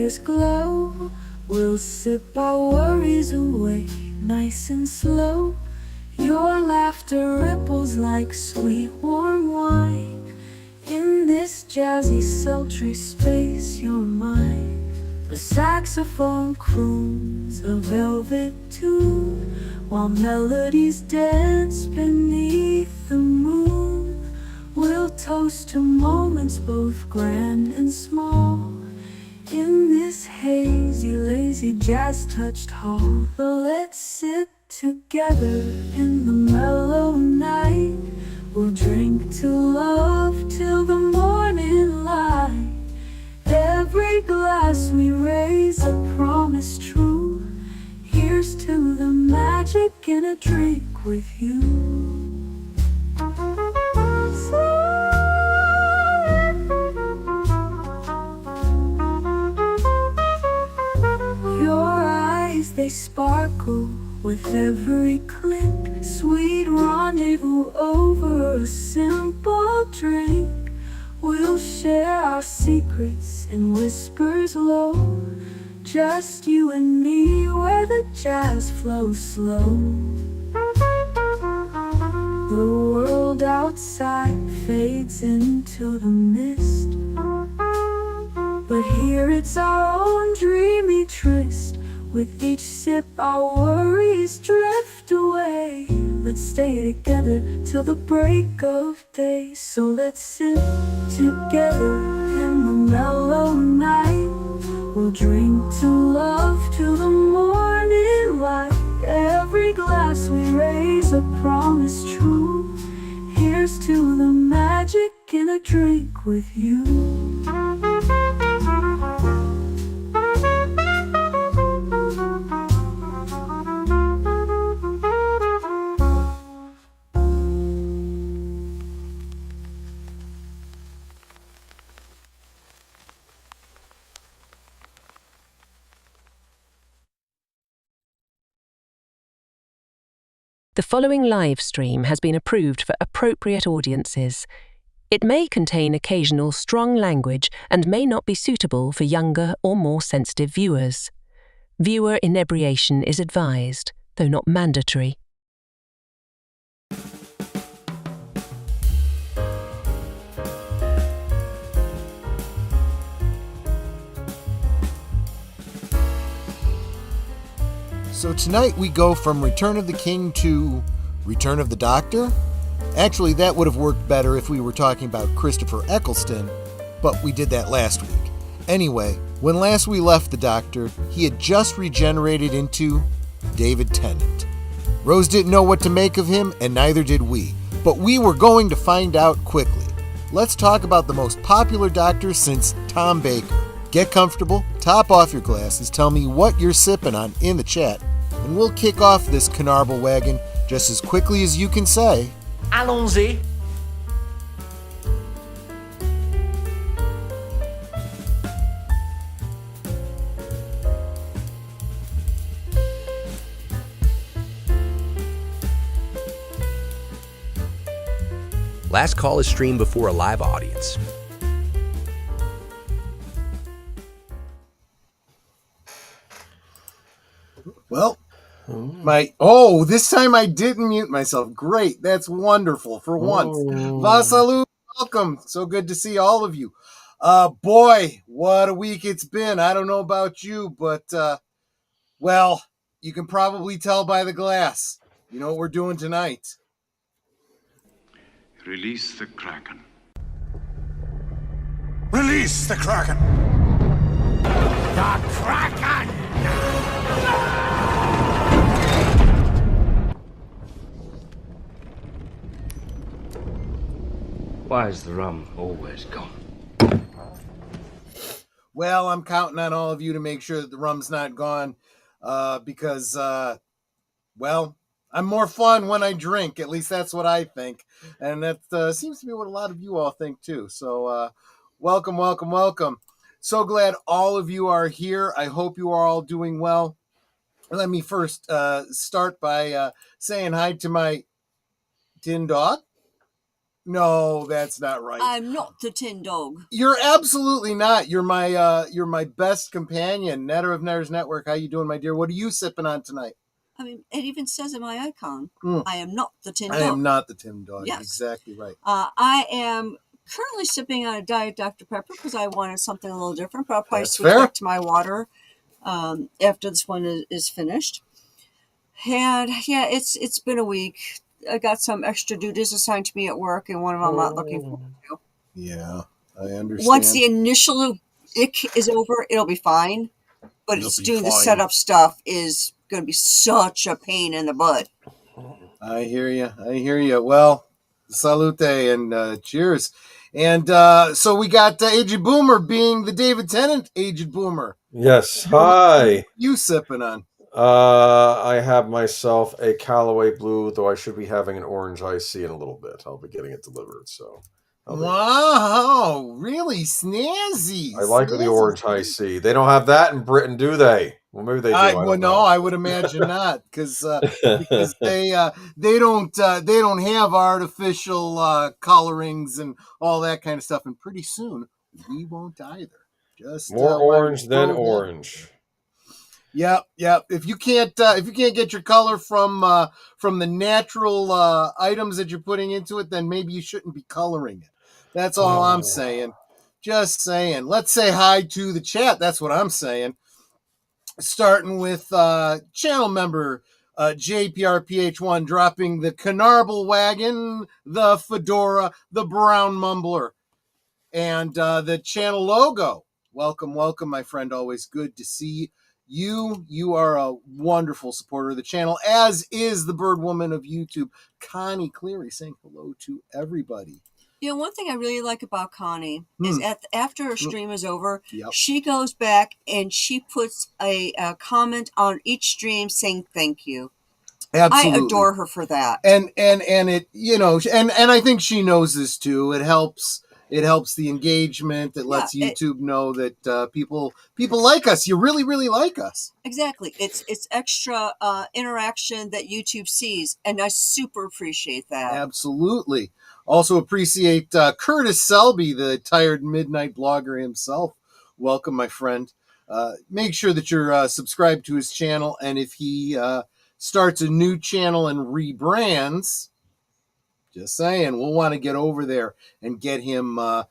tears glow. We'll sip our worries away, nice and slow. Your laughter ripples like sweet warm wine. In this jazzy sultry space you're mine. The saxophone croons a velvet tune, while melodies dance beneath the moon. We'll toast to moments both grand and small, in this hazy, lazy, jazz-touched hall. But let's sit together in the mellow night. We'll drink to love till the morning light. Every glass we raise a promise true. Here's to the magic in a drink with you. Your eyes, they sparkle with every click. Sweet rendezvous over a simple drink. We'll share our secrets in whispers low, just you and me where the jazz flows slow. The world outside fades into the mist, but here it's our own dreamy tryst. With each sip our worries drift away. Let's stay together till the break of day. So let's sit together in the mellow night. We'll drink to love till the morning light. Every glass we raise a promise true. Here's to the magic in a drink with you. The following live stream has been approved for appropriate audiences. It may contain occasional strong language and may not be suitable for younger or more sensitive viewers. Viewer inebriation is advised, though not mandatory. So tonight we go from Return of the King to Return of the Doctor. Actually, that would have worked better if we were talking about Christopher Eccleston, but we did that last week. Anyway, when last we left the Doctor, he had just regenerated into David Tennant. Rose didn't know what to make of him, and neither did we, but we were going to find out quickly. Let's talk about the most popular Doctor since Tom Baker. Get comfortable, top off your glasses, tell me what you're sipping on in the chat, and we'll kick off this Canarble wagon just as quickly as you can say, Allons-y. Last Call is streamed before a live audience. Well, this time I didn't mute myself. Great, that's wonderful for once. Vasalu, welcome. So good to see all of you. Boy, what a week it's been. I don't know about you, but, well, you can probably tell by the glass. You know what we're doing tonight. Release the Kraken. Release the Kraken! The Kraken! Why is the rum always gone? Well, I'm counting on all of you to make sure that the rum's not gone, because, well, I'm more fun when I drink. At least that's what I think. And that seems to be what a lot of you all think, too. So, welcome, welcome, welcome. So glad all of you are here. I hope you are all doing well. Let me first start by saying hi to my tin dog, No, that's not right. I'm not the tin dog. You're absolutely not. You're my best companion. Netter of Netters Network. How you doing, my dear? What are you sipping on tonight? I mean, it even says in my icon, Mm. I am not the tin dog. I am not the Tim Dog. Yes. Exactly right. I am currently sipping on a Diet Dr. Pepper because I wanted something a little different, but I'll probably That's switch fair. back to my water after this one is finished. And yeah, it's been a week. I got some extra duties assigned to me at work, and one of them I'm not looking forward to. Yeah, I understand. Once the initial ick is over, it'll be fine. But It'll it's be doing the fine. setup stuff is going to be such a pain in the butt. I hear you. Well, salute and cheers. And so we got Aged Boomer being the David Tennant Aged Boomer. Yes. Hi. What you sipping on? I have myself a Callaway Blue, though I should be having an orange IC in a little bit. I'll be getting it delivered, so. Wow, really snazzy. I like the orange IC. They don't have that in Britain, do they? Well, maybe they do. I would imagine not, because they don't have artificial colorings and all that kind of stuff, and pretty soon we won't either. Just more orange than orange. Yep. If you can't get your color from the natural items that you're putting into it, then maybe you shouldn't be coloring it. That's all I'm saying. Just saying. Let's say hi to the chat. That's what I'm saying. Starting with channel member JPRPH1 dropping the Canarble wagon, the fedora, the brown mumbler, and the channel logo. Welcome, my friend. Always good to see you. You are a wonderful supporter of the channel, as is the bird woman of YouTube, Connie Cleary, saying hello to everybody. You know, one thing I really like about Connie is after her stream is over, Yep. she goes back and she puts a comment on each stream saying thank you. Absolutely. I adore her for that. And it, you know, and I think she knows this too. It helps the engagement. It lets YouTube know that people like us. You really, really like us. Exactly. It's extra interaction that YouTube sees, and I super appreciate that. Absolutely. Also appreciate Curtis Selby, the tired midnight blogger himself. Welcome, my friend. Make sure that you're subscribed to his channel, and if he starts a new channel and rebrands, just saying, we'll want to get over there and get him up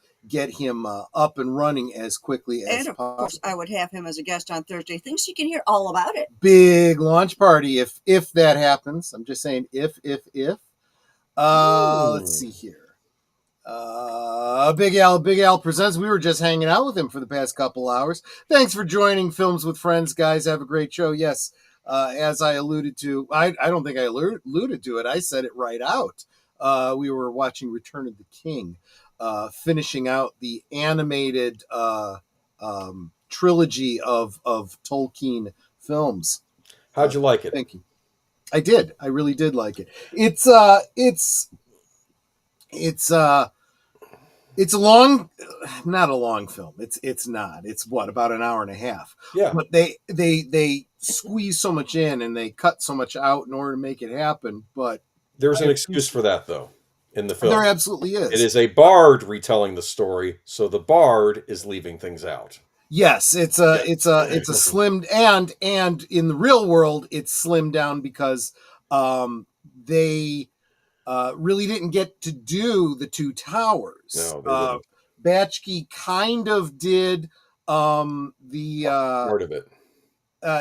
and running as quickly as possible. And of course, I would have him as a guest on Thursday things so you can hear all about it. Big launch party if that happens. I'm just saying if. Let's see here. Big Al presents. We were just hanging out with him for the past couple hours. Thanks for joining Films with Friends, guys. Have a great show. Yes, as I alluded to, I don't think I alluded to it. I said it right out. We were watching Return of the King, finishing out the animated trilogy of Tolkien films. How'd you like it? Thank you. I did. I really did like it. It's a long, not a long film. It's not. It's what, about an hour and a half. Yeah. But they squeeze so much in and they cut so much out in order to make it happen. But there's an excuse for that, though, in the film. There absolutely is. It is a bard retelling the story, so the bard is leaving things out. Yes, it's a slimmed and in the real world it's slimmed down because they really didn't get to do the two towers. No, they didn't. Batchke kind of did the part of it.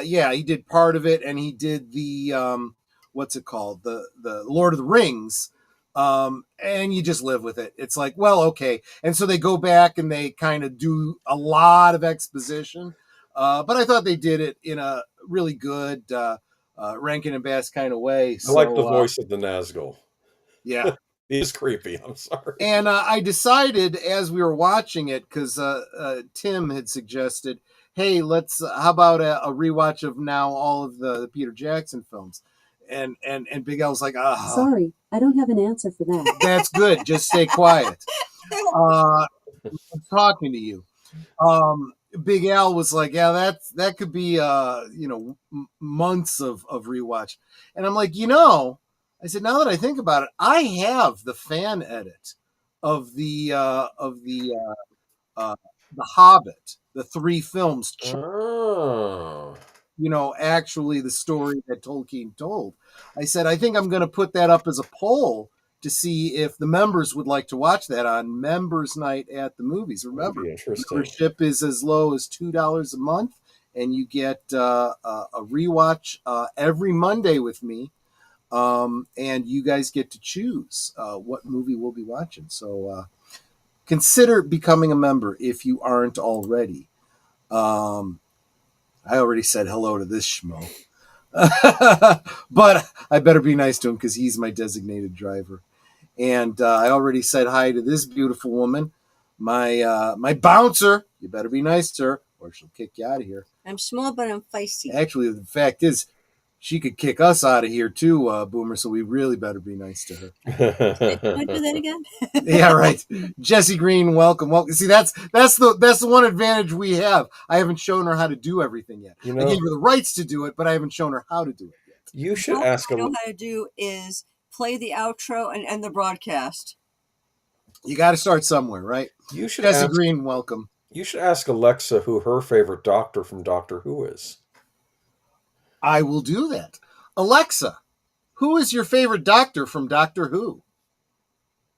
Yeah, he did part of it, and he did the what's it called, the Lord of the Rings. And you just live with it. It's like, well, okay. And so they go back and they kind of do a lot of exposition. But I thought they did it in a really good Rankin and Bass kind of way. I like the voice of the Nazgul. Yeah. He's creepy. I'm sorry. And I decided as we were watching it, because Tim had suggested, hey, how about a rewatch of now all of the Peter Jackson films? And Big L was like, sorry, I don't have an answer for that. That's good. Just stay quiet. I'm talking to you. Big Al was like, yeah, that could be months of rewatch. And I'm like, I said, now that I think about it, I have the fan edit of the Hobbit, the 3 films. Oh. Actually the story that Tolkien told. I said, I think I'm going to put that up as a poll to see if the members would like to watch that on Members Night at the Movies. That'd Remember, be interesting. membership is as low as $2 a month, and you get a rewatch every Monday with me. And you guys get to choose what movie we'll be watching. So consider becoming a member if you aren't already. I already said hello to this schmo. But I better be nice to him because he's my designated driver. And I already said hi to this beautiful woman, my bouncer. You better be nice to her or she'll kick you out of here. I'm small, but I'm feisty. Actually, the fact is, she could kick us out of here too, Boomer, so we really better be nice to her. Can I do that again? Yeah, right. Jesse Green, welcome. See, that's the one advantage we have. I haven't shown her how to do everything yet. I gave her the rights to do it, but I haven't shown her how to do it yet. You should ask What I know how to do is play the outro and end the broadcast. You got to start somewhere, right? You should Jesse Green, welcome. You should ask Alexa who her favorite doctor from Doctor Who is. I will do that. Alexa, who is your favorite doctor from Doctor Who?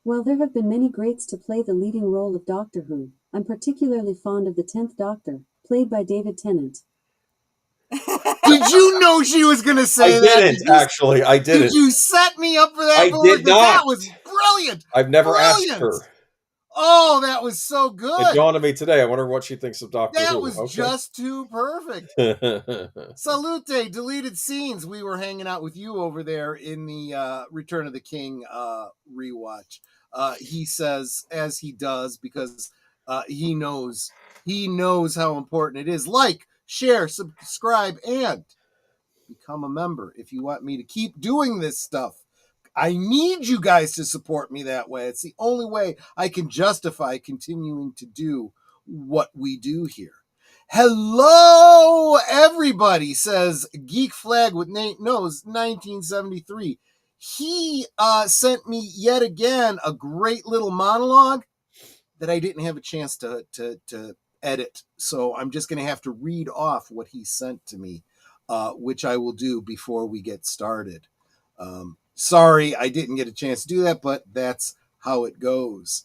Well, there have been many greats to play the leading role of Doctor Who. I'm particularly fond of the 10th Doctor, played by David Tennant. Did you know she was going to say that? I didn't, actually. I didn't. Did you set me up for that? I did not. That was brilliant. I've never asked her. Oh, that was so good. It dawned on me today. I wonder what she thinks of Doctor Who. That was just too perfect. Salute, deleted scenes. We were hanging out with you over there in the Return of the King rewatch. He says, as he does, because he knows how important it is. Like, share, subscribe, and become a member if you want me to keep doing this stuff. I need you guys to support me that way. It's the only way I can justify continuing to do what we do here. Hello, everybody, says Geek Flag with Nate Knows 1973. He sent me yet again a great little monologue that I didn't have a chance to edit. So I'm just going to have to read off what he sent to me, which I will do before we get started. Sorry, I didn't get a chance to do that, but that's how it goes.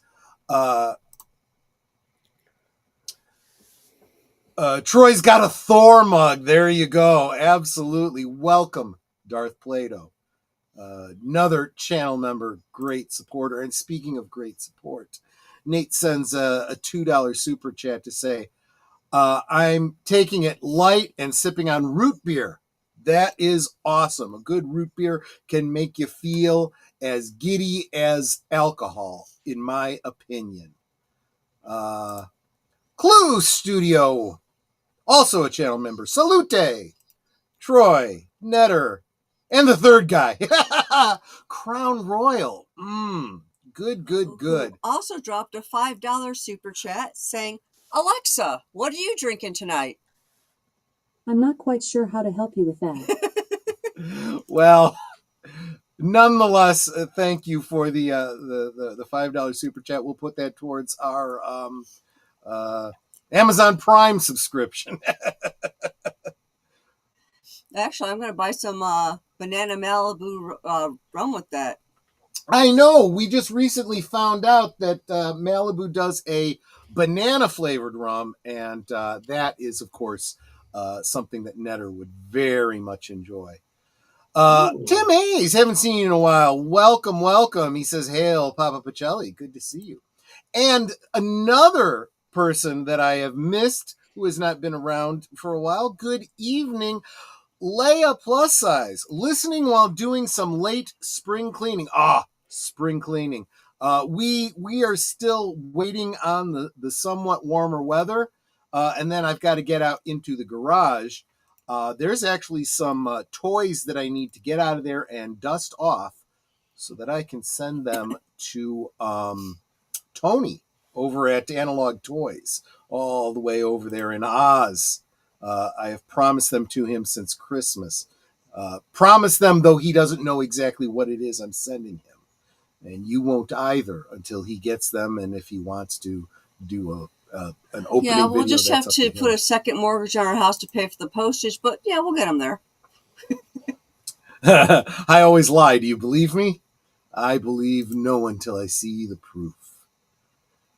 Troy's got a Thor mug. There you go. Absolutely. Welcome, Darth Plato. Another channel member, great supporter. And speaking of great support, Nate sends a $2 super chat to say, I'm taking it light and sipping on root beer. That is awesome. A good root beer can make you feel as giddy as alcohol, in my opinion. CluuStudio, also a channel member. Salute, Troy, Netter, and the third guy, Crown Royal. Good. Also dropped a $5 super chat saying, Alexa, what are you drinking tonight? I'm not quite sure how to help you with that. Well, nonetheless, thank you for the $5 super chat. We'll put that towards our Amazon Prime subscription. Actually, I'm going to buy some banana Malibu rum with that. I know. We just recently found out that Malibu does a banana flavored rum, and that is, of course, something that Netter would very much enjoy. Tim Hayes, haven't seen you in a while. Welcome. He says, hail, Papa Pacelli. Good to see you. And another person that I have missed who has not been around for a while. Good evening, Leia Plus Size. Listening while doing some late spring cleaning. Spring cleaning. We are still waiting on the somewhat warmer weather. And then I've got to get out into the garage. There's actually some toys that I need to get out of there and dust off so that I can send them to Tony over at Analog Toys, all the way over there in Oz. I have promised them to him since Christmas. Promised them, though he doesn't know exactly what it is I'm sending him. and you won't either until he gets them. And if he wants to do an opening Yeah, we'll video, just have that's to up put him. a second mortgage on our house to pay for the postage. But yeah, we'll get them there. I always lie. Do you believe me? I believe no one till I see the proof.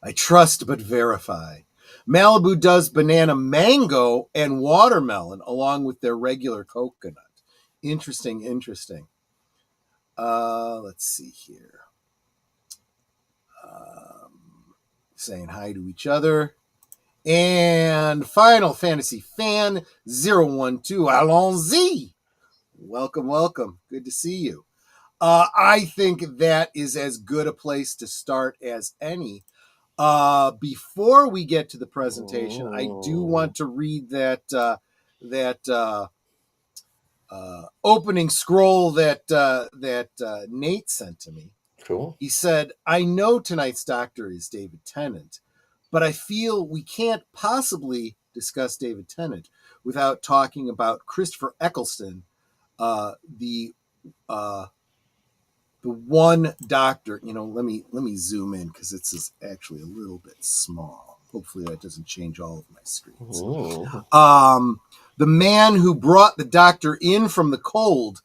I trust but verify. Malibu does banana mango and watermelon along with their regular coconut. Interesting. Let's see here. Saying hi to each other. And Final Fantasy Fan 012, allons-y. Welcome. Good to see you. I think that is as good a place to start as any. Before we get to the presentation, I do want to read that opening scroll that Nate sent to me. Cool. He said, "I know tonight's doctor is David Tennant, but I feel we can't possibly discuss David Tennant without talking about Christopher Eccleston, the one doctor." Let me zoom in because it's actually a little bit small. Hopefully that doesn't change all of my screens. The man who brought the doctor in from the cold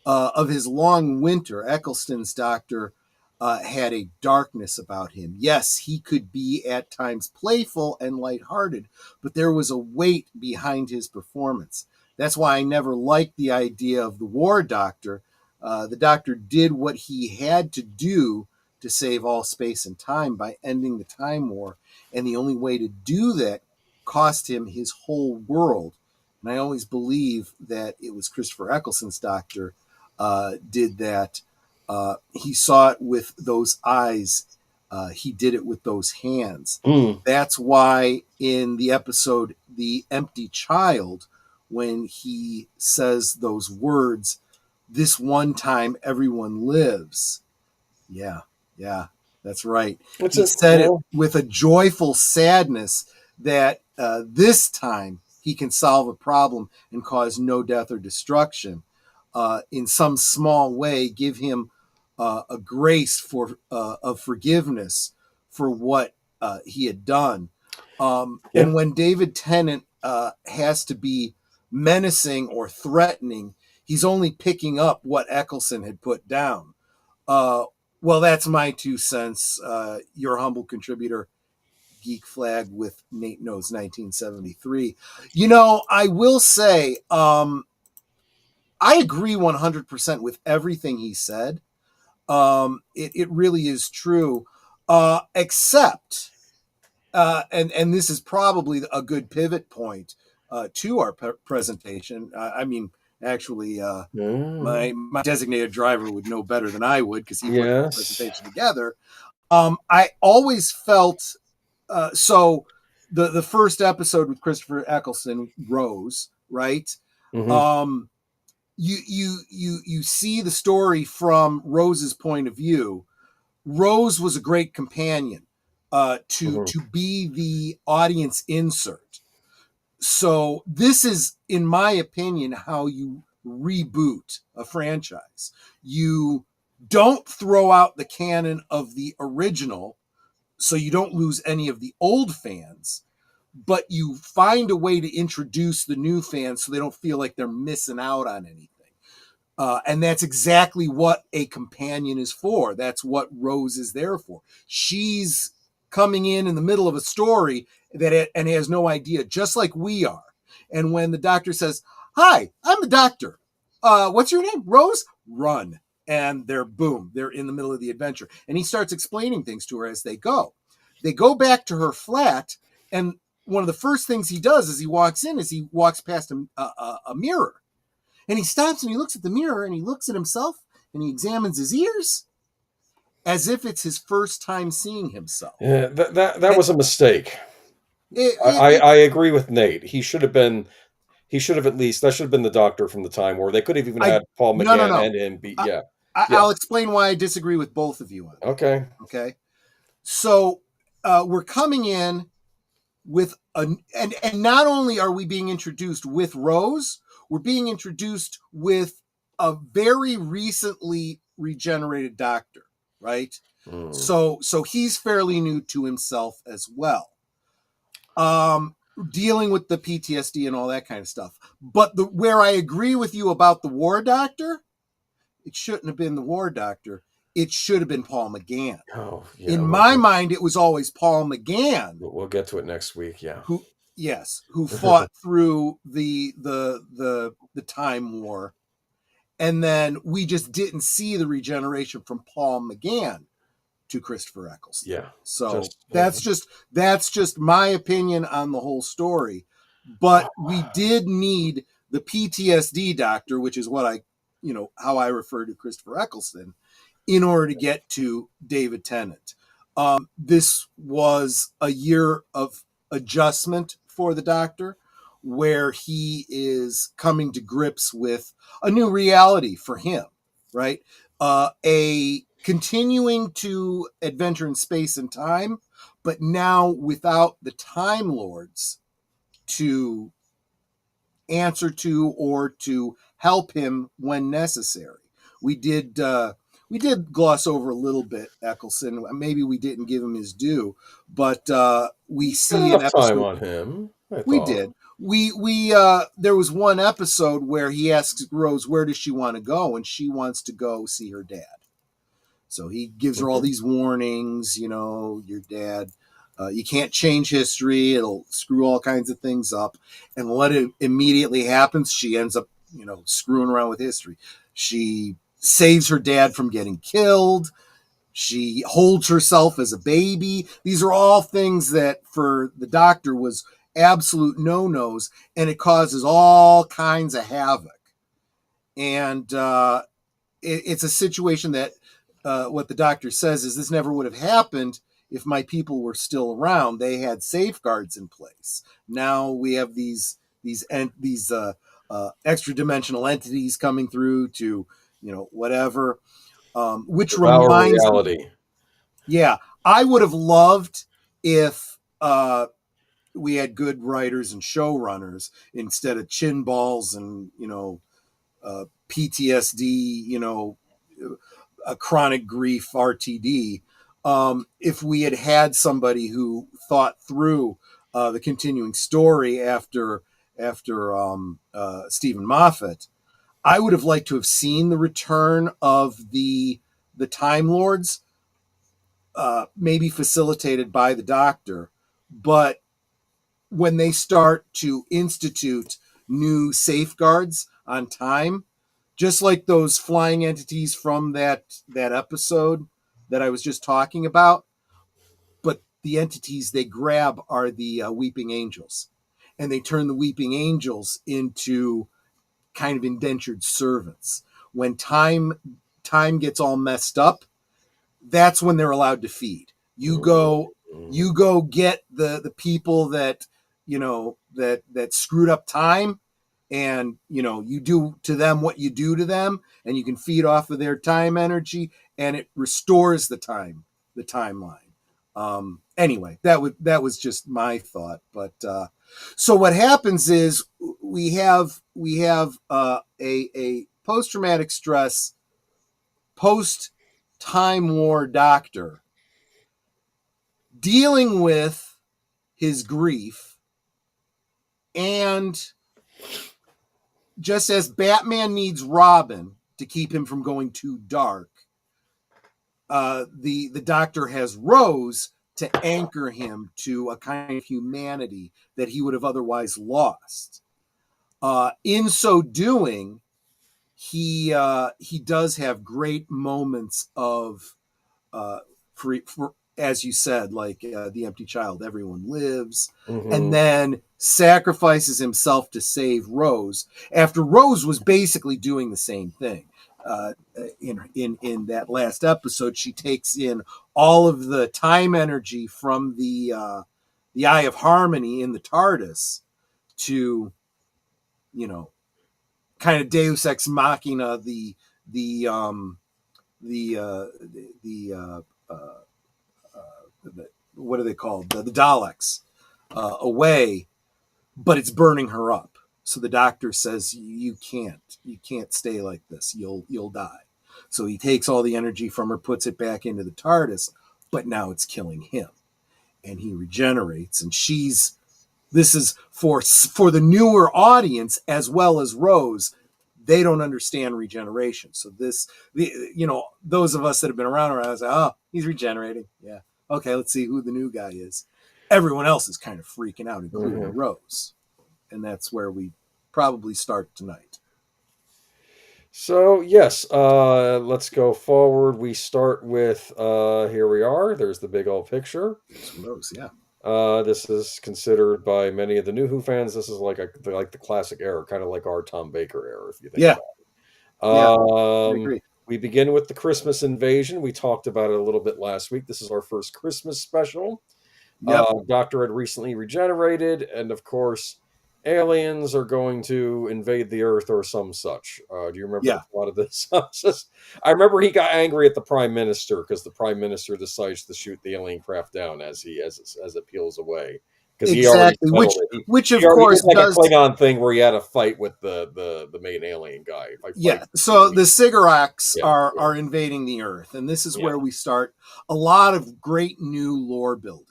of his long winter. Eccleston's doctor had a darkness about him. Yes, he could be at times playful and lighthearted, but there was a weight behind his performance. That's why I never liked the idea of the war doctor. The doctor did what he had to do to save all space and time by ending the time war, and the only way to do that cost him his whole world. And I always believe that it was Christopher Eccleston's doctor did that. He saw it with those eyes. He did it with those hands. That's why in the episode The Empty Child, when he says those words, "This one time everyone lives." Yeah, that's right. He said it with a joyful sadness that this time he can solve a problem and cause no death or destruction. In some small way, give him a grace of forgiveness for what he had done. And when David Tennant has to be menacing or threatening, he's only picking up what Eccleston had put down. Well, that's my 2 cents. Your humble contributor, Geek Flag with Nate Knows 1973. I will say, I agree 100% with everything he said. It really is true, except, and this is probably a good pivot point to our presentation. Actually, my designated driver would know better than I would because he put the presentation together. I always felt so. The first episode with Christopher Eccleston, Rose, right? You see the story from Rose's point of view. Rose was a great companion to be the audience insert. So this is, in my opinion, how you reboot a franchise. You don't throw out the canon of the original, so you don't lose any of the old fans, but you find a way to introduce the new fans so they don't feel like they're missing out on anything. And that's exactly what a companion is for. That's what Rose is there for. She's coming in the middle of a story and has no idea, just like we are. And when the doctor says, "Hi, I'm the doctor. What's your name? Rose?" Run. And they're in the middle of the adventure. And he starts explaining things to her as they go. They go back to her flat, and one of the first things he does as he walks in is he walks past a mirror. And he stops and he looks at the mirror and he looks at himself and he examines his ears as if it's his first time seeing himself. Yeah, that was a mistake. I agree with Nate. He should have at least, that should have been the doctor from the time where they could have even had Paul McGann and him be. I'll explain why I disagree with both of you on that. Okay. So we're coming in with and not only are we being introduced with Rose, we're being introduced with a very recently regenerated doctor, right? So he's fairly new to himself as well. Dealing with the PTSD and all that kind of stuff. But where I agree with you about the War Doctor, it shouldn't have been the War Doctor. It should have been Paul McGann. Oh, yeah. In my mind, it was always Paul McGann. We'll get to it next week. Yeah. Who fought through the Time War, and then we just didn't see the regeneration from Paul McGann to Christopher Eccleston. Yeah. So that's just my opinion on the whole story. But we did need the PTSD doctor, which is what how I refer to Christopher Eccleston, in order to get to David Tennant. This was a year of adjustment for the Doctor, where he is coming to grips with a new reality for him, right? A continuing to adventure in space and time, but now without the Time Lords to answer to or to help him when necessary. We did gloss over a little bit Eccleston. Maybe we didn't give him his due, but we see an episode time on him. We did. We there was one episode where he asks Rose, where does she want to go? And she wants to go see her dad. So he gives her all these warnings, your dad, you can't change history. It'll screw all kinds of things up. And what immediately happens, she ends up, screwing around with history. She saves her dad from getting killed. She holds herself as a baby. These are all things that for the Doctor was absolute no-nos, and it causes all kinds of havoc. And it's a situation that what the Doctor says is this never would have happened if my people were still around. They had safeguards in place. Now we have these extra dimensional entities coming through to whatever, which reminds me. Yeah, I would have loved if we had good writers and showrunners instead of chin balls and PTSD, a chronic grief RTD. If we had somebody who thought through the continuing story after Stephen Moffat, I would have liked to have seen the return of the Time Lords, maybe facilitated by the Doctor, but when they start to institute new safeguards on time, just like those flying entities from that episode that I was just talking about, but the entities they grab are the Weeping Angels, and they turn the Weeping Angels into kind of indentured servants. When time gets all messed up, that's when they're allowed to feed. You go get the people that that screwed up time, and you do to them what you do to them, and you can feed off of their time energy, and it restores the timeline. Anyway, that was just my thought. But so what happens is we have a post-traumatic stress, post-Time War Doctor dealing with his grief, and just as Batman needs Robin to keep him from going too dark, the Doctor has Rose to anchor him to a kind of humanity that he would have otherwise lost. In so doing, he does have great moments of for as you said, like the empty child, everyone lives, and then sacrifices himself to save Rose after Rose was basically doing the same thing. In that last episode, she takes in all of the time energy from the Eye of Harmony in the TARDIS to, kind of Deus Ex Machina what are they called? The Daleks away, but it's burning her up. So the Doctor says, you can't stay like this. You'll die. So he takes all the energy from her, puts it back into the TARDIS, but now it's killing him. And he regenerates, and this is for the newer audience as well as Rose. They don't understand regeneration. So those of us that have been around, I was like, oh, he's regenerating. Yeah. Okay, let's see who the new guy is. Everyone else is kind of freaking out, including Rose. And that's where we probably start tonight. So, yes, let's go forward. We start with, here we are. There's the big old picture. It's Rose, yeah. This is considered by many of the New Who fans, this is like the classic era, kind of like our Tom Baker era, if you think about it. I agree. We begin with the Christmas invasion. We talked about it a little bit last week. This is our first Christmas special. Yep. Doctor had recently regenerated, and of course, aliens are going to invade the Earth or some such. Do you remember a lot of this? I remember he got angry at the Prime Minister because the Prime Minister decides to shoot the alien craft down as it peels away. Exactly, which of course did like a Klingon thing where he had a fight with the main alien guy. So the Ziggurats are invading the Earth, and this is where we start a lot of great new lore building.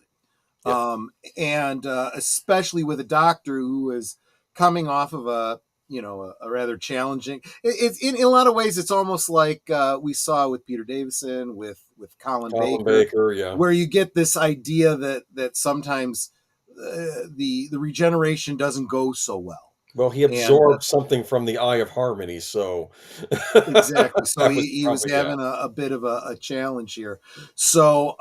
And especially with a Doctor who is coming off of a rather challenging. It's in a lot of ways, it's almost like we saw with Peter Davison, with Colin Baker, where you get this idea that sometimes the regeneration doesn't go so well. Well, he absorbed something from the Eye of Harmony, so exactly. So he was having a bit of a challenge here. So.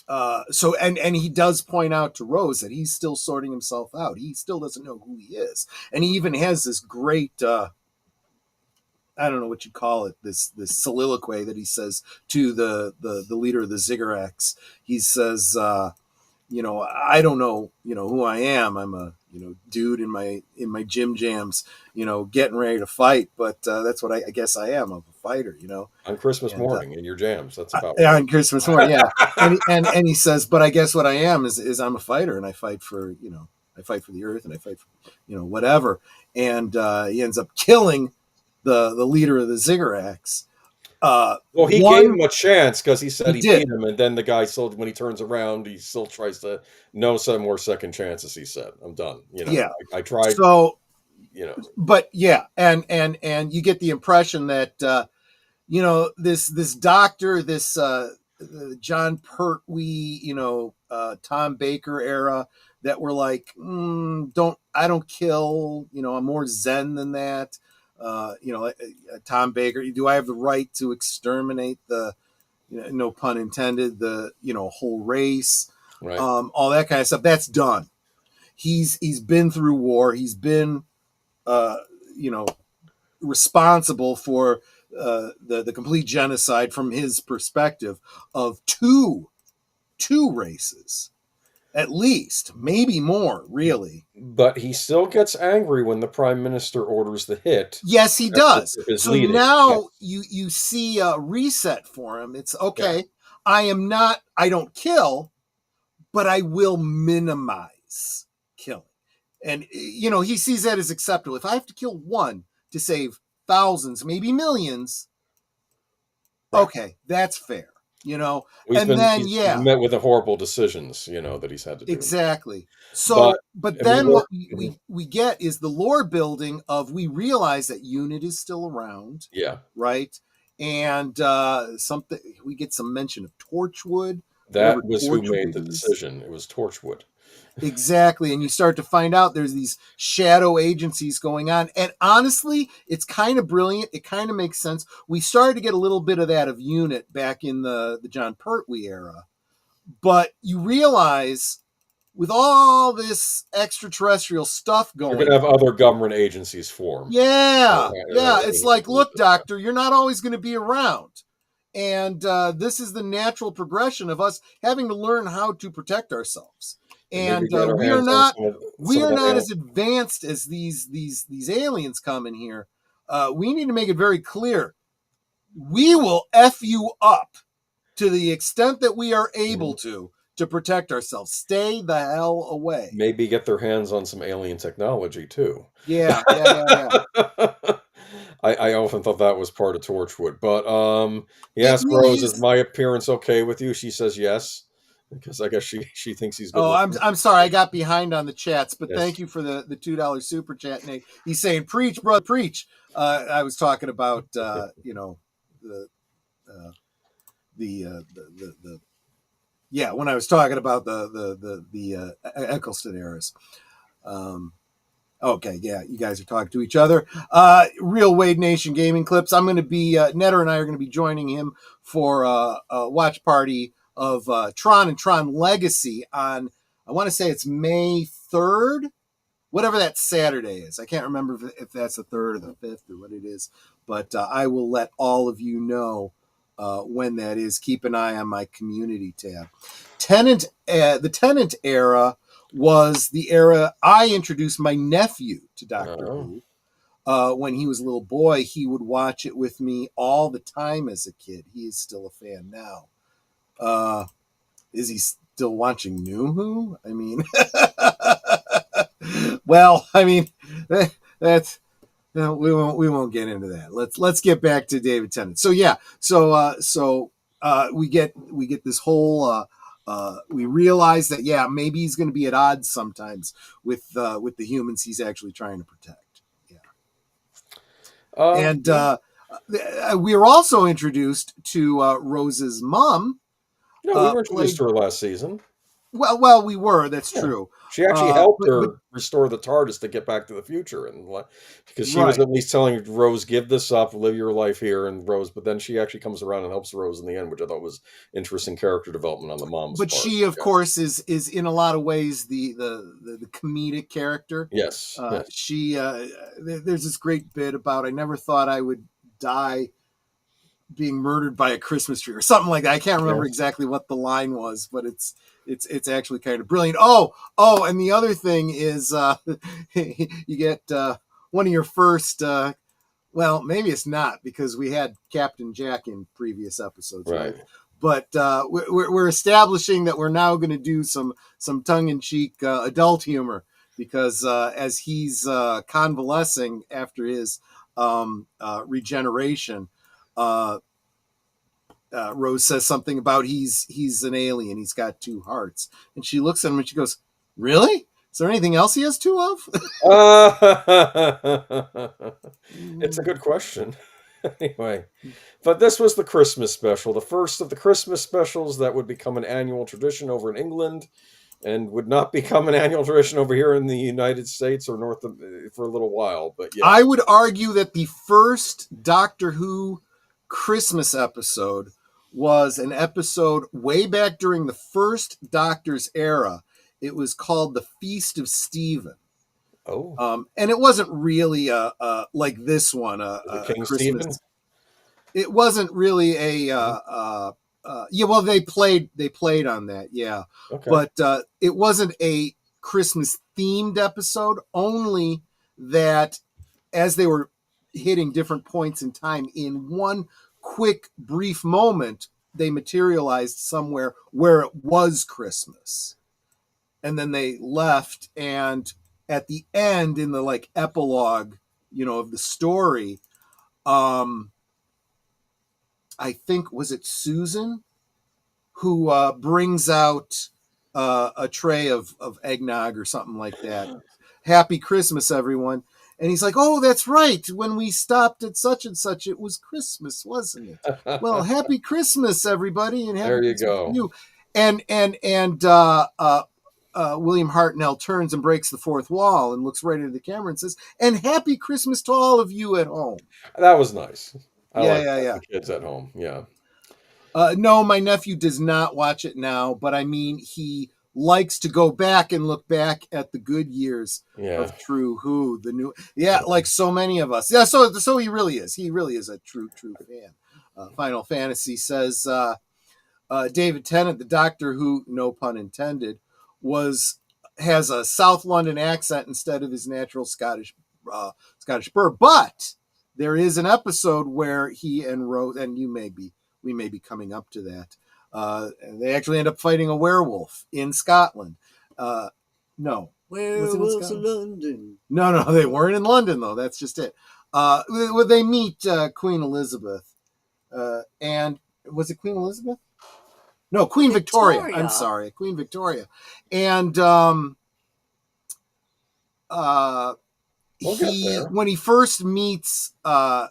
And he does point out to Rose that he's still sorting himself out. He still doesn't know who he is. And he even has this great, I don't know what you call it, this soliloquy that he says to the leader of the Ziggurats. He says, I don't know, who I am. I'm a, dude in my gym jams, getting ready to fight. But that's what I guess I am. I'm a fighter, On Christmas morning in your jams. That's about on Christmas morning, yeah. and he says, but I guess what I am is I'm a fighter, and I fight for I fight for the Earth, and I fight for whatever. And he ends up killing the leader of the Ziggurats. Well, he gave him a chance because he said he beat him, and then the guy still, when he turns around, he still tries to some more second chances. He said, "I'm done." I tried. So, but and you get the impression that this Doctor, this John Pertwee, Tom Baker era, that we're like, I don't kill. I'm more Zen than that. Tom Baker, do I have the right to exterminate the, no pun intended, the, whole race, right. All that kind of stuff. That's done. He's been through war. He's been, responsible for the complete genocide from his perspective of two races. At least, maybe more, really. But he still gets angry when the Prime Minister orders the hit. Yes, he does. So now you see a reset for him. It's okay. Yeah. I don't kill, but I will minimize killing. And, he sees that as acceptable. If I have to kill one to save thousands, maybe millions, okay, that's fair. He's met with the horrible decisions, that he's had to do. Exactly. So, but then what we get is the lore building of, we realize that UNIT is still around. Yeah. Right. And we get some mention of Torchwood. That was who made the decision. It was Torchwood. Exactly. And you start to find out there's these shadow agencies going on. And honestly, it's kind of brilliant. It kind of makes sense. We started to get a little bit of that of UNIT back in the John Pertwee era. But you realize with all this extraterrestrial stuff going on, you're going to have other government agencies form. Yeah. It's like, look, Doctor, you're not always going to be around. And this is the natural progression of us having to learn how to protect ourselves. And we are not as advanced as these aliens coming here. We need to make it very clear. We will F you up to the extent that we are able to protect ourselves. Stay the hell away. Maybe get their hands on some alien technology too. Yeah. I often thought that was part of Torchwood. But he It asked really Rose, "Is is. my appearance okay with you?" She says yes, because I guess she thinks he's good Oh, looking. I'm sorry, I got behind on the chats, but Yes. thank you for the $2 super chat, Nate. He's saying, "Preach, brother, preach." I was talking about you know, the the yeah, when I was talking about the Eccleston eras. Okay, yeah, you guys are talking to each other. Real Wade Nation Gaming Clips. I'm going to be Netter and I are going to be joining him for a watch party of Tron and Tron Legacy on, I want to say it's May 3rd, whatever that Saturday is. I can't remember if that's the 3rd or the 5th or what it is, but I will let all of you know when that is. Keep an eye on my community tab. The Tennant era was the era I introduced my nephew to Doctor Who. When he was a little boy, he would watch it with me all the time as a kid. He is still a fan now. Is he still watching New Who? I mean, well, I mean, that's no, we won't get into that. Let's get back to David Tennant. So yeah, we get this whole. We realize that maybe he's going to be at odds sometimes with the humans he's actually trying to protect. Yeah, and we were also introduced to Rose's mom. No, we were introduced to her last season. Well, we were. That's true. She actually helped her restore the TARDIS to get back to the future, and because she was at least telling Rose, "Give this up, live your life here." And Rose, but then she actually comes around and helps Rose in the end, which I thought was interesting character development on the mom's part. But she, of course, is in a lot of ways the comedic character. Yes. She there's this great bit about, "I never thought I would die being murdered by a Christmas tree," or something like that. I can't remember exactly what the line was, but it's actually kind of brilliant. Oh, and the other thing is you get one of your first. Well, maybe it's not, because we had Captain Jack in previous episodes, right? But we're establishing that we're now going to do some tongue-in-cheek adult humor, because as he's convalescing after his regeneration, Rose says something about he's an alien. He's got 2 hearts, and she looks at him and she goes, "Really? Is there anything else he has 2 of?" It's a good question. Anyway, but this was the Christmas special, the first of the Christmas specials that would become an annual tradition over in England, and would not become an annual tradition over here in the United States or North for a little while. But yeah, I would argue that the first Doctor Who Christmas episode was an episode way back during the first Doctor's era. It was called The Feast of Stephen. Oh, and it wasn't really like this one, King Christmas. Stephen? It wasn't really a well, they played on that, yeah. Okay. But it wasn't a Christmas themed episode, only that as they were hitting different points in time, in one quick brief moment, they materialized somewhere where it was Christmas, and then they left. And at the end, in the epilogue, of the story, I think, was it Susan who brings out a tray of eggnog or something like that. "Happy Christmas, everyone." And he's like, "Oh, that's right. When we stopped at such and such, it was Christmas, wasn't it? Well, happy Christmas, everybody, and happy there you Christmas go. to you." And William Hartnell turns and breaks the fourth wall and looks right into the camera and says, "And happy Christmas to all of you at home." That was nice. I like yeah. the kids at home. Yeah. No, my nephew does not watch it now, but I mean, he likes to go back and look back at the good years of True Who, the new, like so many of us. Yeah, so he really is. He really is a true fan. Final Fantasy says David Tennant, the Doctor Who, no pun intended, has a South London accent instead of his natural Scottish burr. But there is an episode where he and Rose, and we may be coming up to that. And they actually end up fighting a werewolf in Scotland. No. Werewolves in London. No, they weren't in London, though. That's just it. Well, they meet Queen Elizabeth, and was it Queen Elizabeth? No, Queen Victoria. I'm sorry, Queen Victoria, and when he first meets the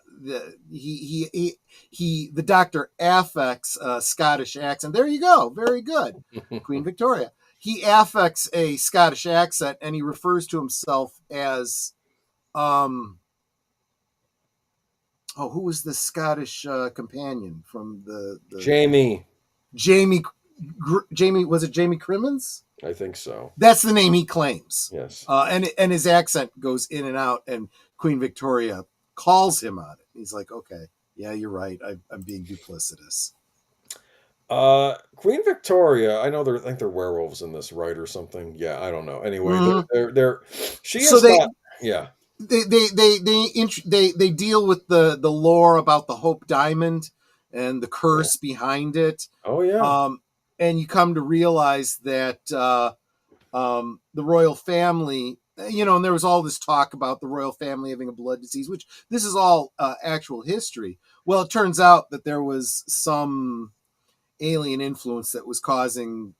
doctor affects a Scottish accent. There you go, very good, Queen Victoria. He affects a Scottish accent, and he refers to himself as who was the Scottish companion from the Jamie? Jamie, was it Jamie Crimmins? I think so. That's the name he claims. Yes. And his accent goes in and out, and Queen Victoria calls him on it. He's like, okay, yeah, you're right. I'm being duplicitous. Queen Victoria, I know I think they're werewolves in this, right, or something. Yeah, I don't know. Anyway, they're she is not. Yeah. They deal with the lore about the Hope Diamond and the curse behind it. Oh yeah. And you come to realize that the royal family, and there was all this talk about the royal family having a blood disease, which this is all actual history. Well, it turns out that there was some alien influence that was causing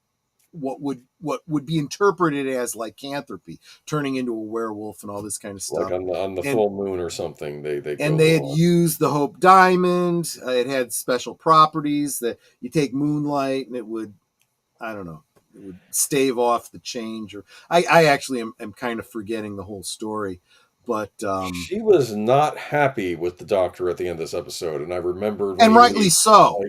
what would be interpreted as lycanthropy, turning into a werewolf and all this kind of stuff. Like on the full moon or something. They had used the Hope Diamond. It had special properties that you take moonlight and it would, I don't know, it would stave off the change. Or I actually am kind of forgetting the whole story. But she was not happy with the doctor at the end of this episode, and I remember, and rightly so.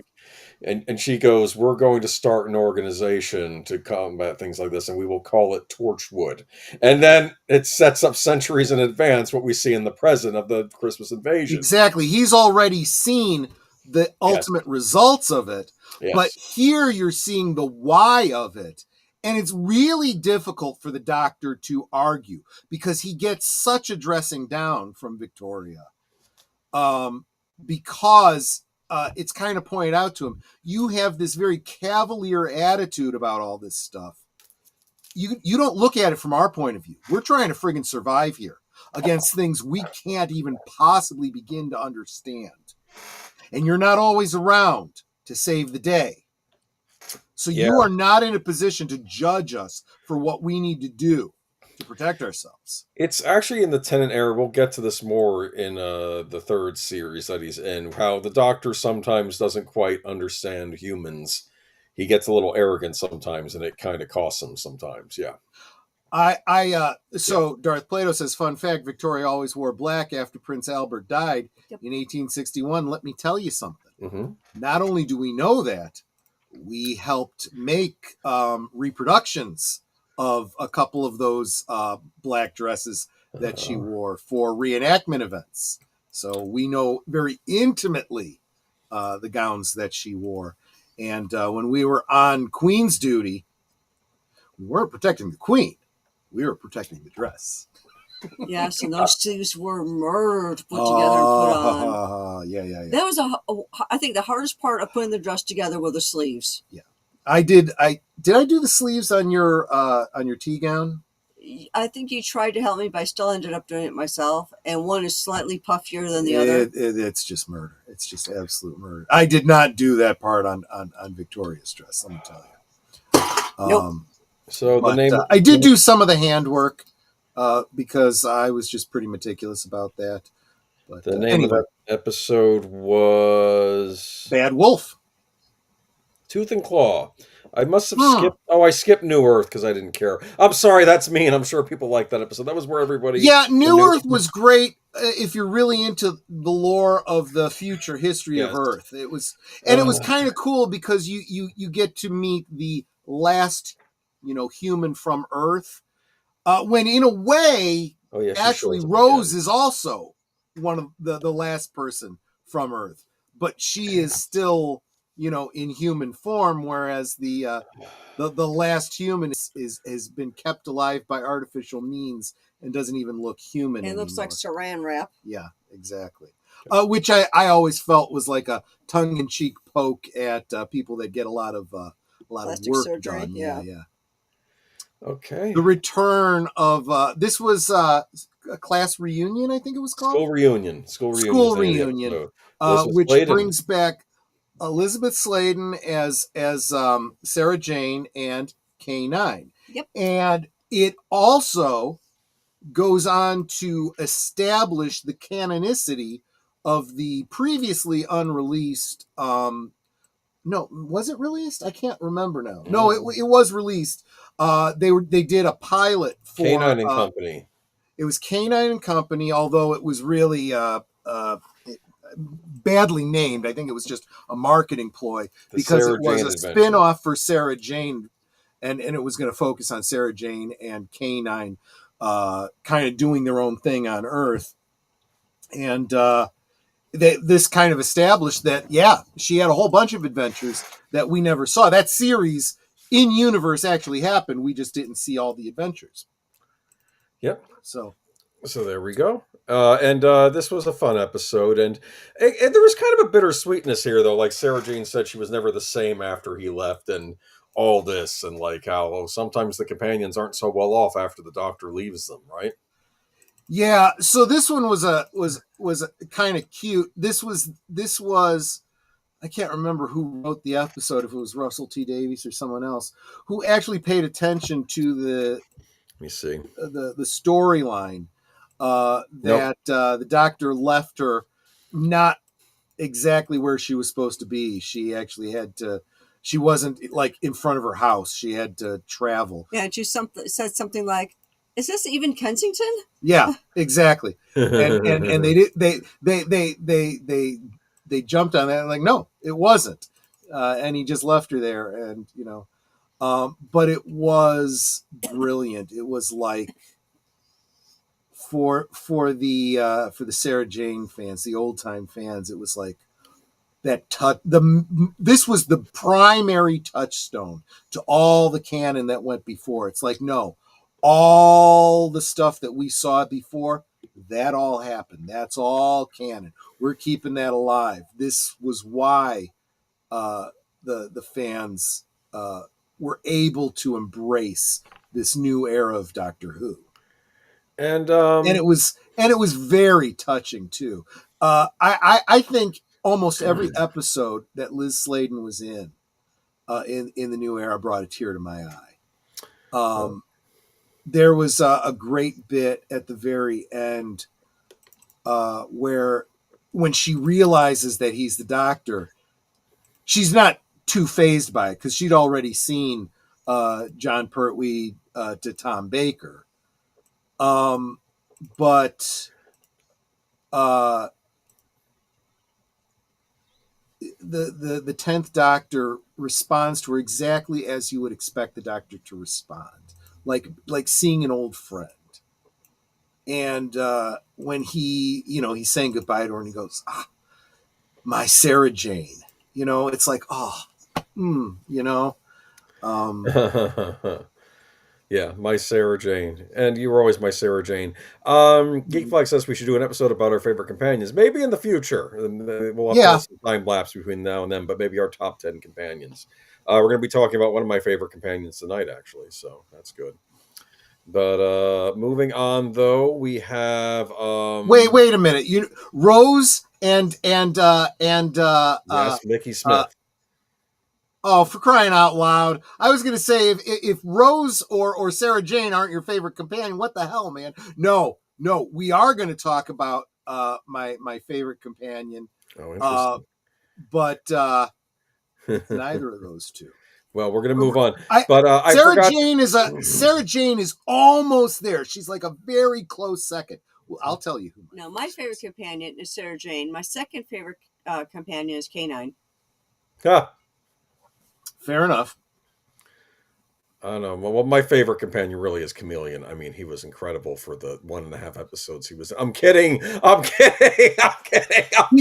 And she goes, "We're going to start an organization to combat things like this, and we will call it Torchwood." And then it sets up centuries in advance what we see in the present of the Christmas invasion. Exactly. He's already seen the ultimate results of it, but here you're seeing the why of it. And it's really difficult for the doctor to argue because he gets such a dressing down from Victoria. Because it's kind of pointed out to him, you have this very cavalier attitude about all this stuff. You don't look at it from our point of view. We're trying to friggin' survive here against things we can't even possibly begin to understand. And you're not always around to save the day. So you are not in a position to judge us for what we need to do to protect ourselves. It's actually in the Tennant era. We'll get to this more in the third series that he's in, how the doctor sometimes doesn't quite understand humans. He gets a little arrogant sometimes, and it kind of costs him sometimes. Yeah. So Darth Plato says, fun fact, Victoria always wore black after Prince Albert died in 1861. Let me tell you something. Mm-hmm. Not only do we know that, we helped make reproductions of a couple of those black dresses that she wore for reenactment events. So we know very intimately the gowns that she wore. And when we were on Queen's duty, we weren't protecting the Queen. We were protecting the dress. Yes, and those sleeves were murdered, put together and put on. Yeah. That was I think the hardest part of putting the dress together were the sleeves. Yeah, I did I do the sleeves on your tea gown? I think you tried to help me, but I still ended up doing it myself. And one is slightly puffier than the other. It's just murder. It's just absolute murder. I did not do that part on Victoria's dress. Let me tell you. Nope. So the name I did do some of the handwork because I was just pretty meticulous about that. But the name of that episode was Bad Wolf. Tooth and Claw. I must have skipped. Oh, I skipped New Earth because I didn't care. I'm sorry, that's me, and I'm sure people like that episode. That was where everybody. Yeah, New Earth was great if you're really into the lore of the future history of Earth. It was, and it was kind of cool because you get to meet the last, human from Earth. When in a way, actually Rose is also one of the last person from Earth, but she is still, in human form, whereas the last human has been kept alive by artificial means and doesn't even look human. It looks like Saran wrap. Yeah, exactly. Which I always felt was like a tongue-in-cheek poke at people that get a lot of plastic work surgery, done. yeah. Yeah. Okay. The return of this was Class Reunion, I think it was called. School Reunion. School Reunion, which brings back Elizabeth Sladen as Sarah Jane and K9. Yep. And it also goes on to establish the canonicity of the previously unreleased. No, was it released? I can't remember now. No, it was released. They did a pilot for K9 and Company. It was K9 and Company, although it was really badly named. I think it was just a marketing ploy because it was a spin-off for Sarah Jane, and it was going to focus on Sarah Jane and K9 kind of doing their own thing on Earth. And this kind of established that, she had a whole bunch of adventures that we never saw. That series in universe actually happened. We just didn't see all the adventures. Yep. So there we go. And this was a fun episode. And there was kind of a bittersweetness here, though. Like Sarah Jane said, she was never the same after he left, and all this, and like how sometimes the companions aren't so well off after the Doctor leaves them, right? Yeah. So this one was kind of cute. This was I can't remember who wrote the episode, if it was Russell T Davies or someone else, who actually paid attention to the storyline that the Doctor left her not exactly where she was supposed to be. She actually had to. She wasn't like in front of her house. She had to travel. Yeah, and she said something like, "Is this even Kensington?" Yeah, exactly. And they jumped on that and like, no, it wasn't. And he just left her there, and but it was brilliant. It was like for the Sarah Jane fans, the old time fans, it was like that this was the primary touchstone to all the canon that went before. It's like, no, all the stuff that we saw before, that all happened. That's all canon. We're keeping that alive. This was why the fans were able to embrace this new era of Doctor Who. And it was very touching too. I think almost every episode that Liz Sladen was in the new era brought a tear to my eye. There was a great bit at the very end where when she realizes that he's the Doctor, she's not too fazed by it because she'd already seen John Pertwee to Tom Baker. But the 10th Doctor responds to her exactly as you would expect the Doctor to respond, like seeing an old friend. And when he's saying goodbye to her and he goes, my Sarah Jane, it's like, Yeah, my Sarah Jane. And you were always my Sarah Jane. Geekflex says we should do an episode about our favorite companions. Maybe in the future. We'll have some time lapse between now and then, but maybe our top 10 companions. We're going to be talking about one of my favorite companions tonight, actually. So that's good. But moving on, though, we have... Wait a minute. Rose and Mickey Smith. Oh, for crying out loud. I was going to say, if Rose or Sarah Jane aren't your favorite companion, what the hell, man? No, we are going to talk about my favorite companion. Oh, interesting. But neither of those two. Well, we're going to move on. Sarah Jane is almost there. She's like a very close second. Well, I'll tell you who. No, my favorite companion is Sarah Jane. My second favorite companion is K9. Fair enough. I don't know. Well, my favorite companion really is Chameleon. I mean, he was incredible for the 1.5 episodes he was. I'm kidding. He's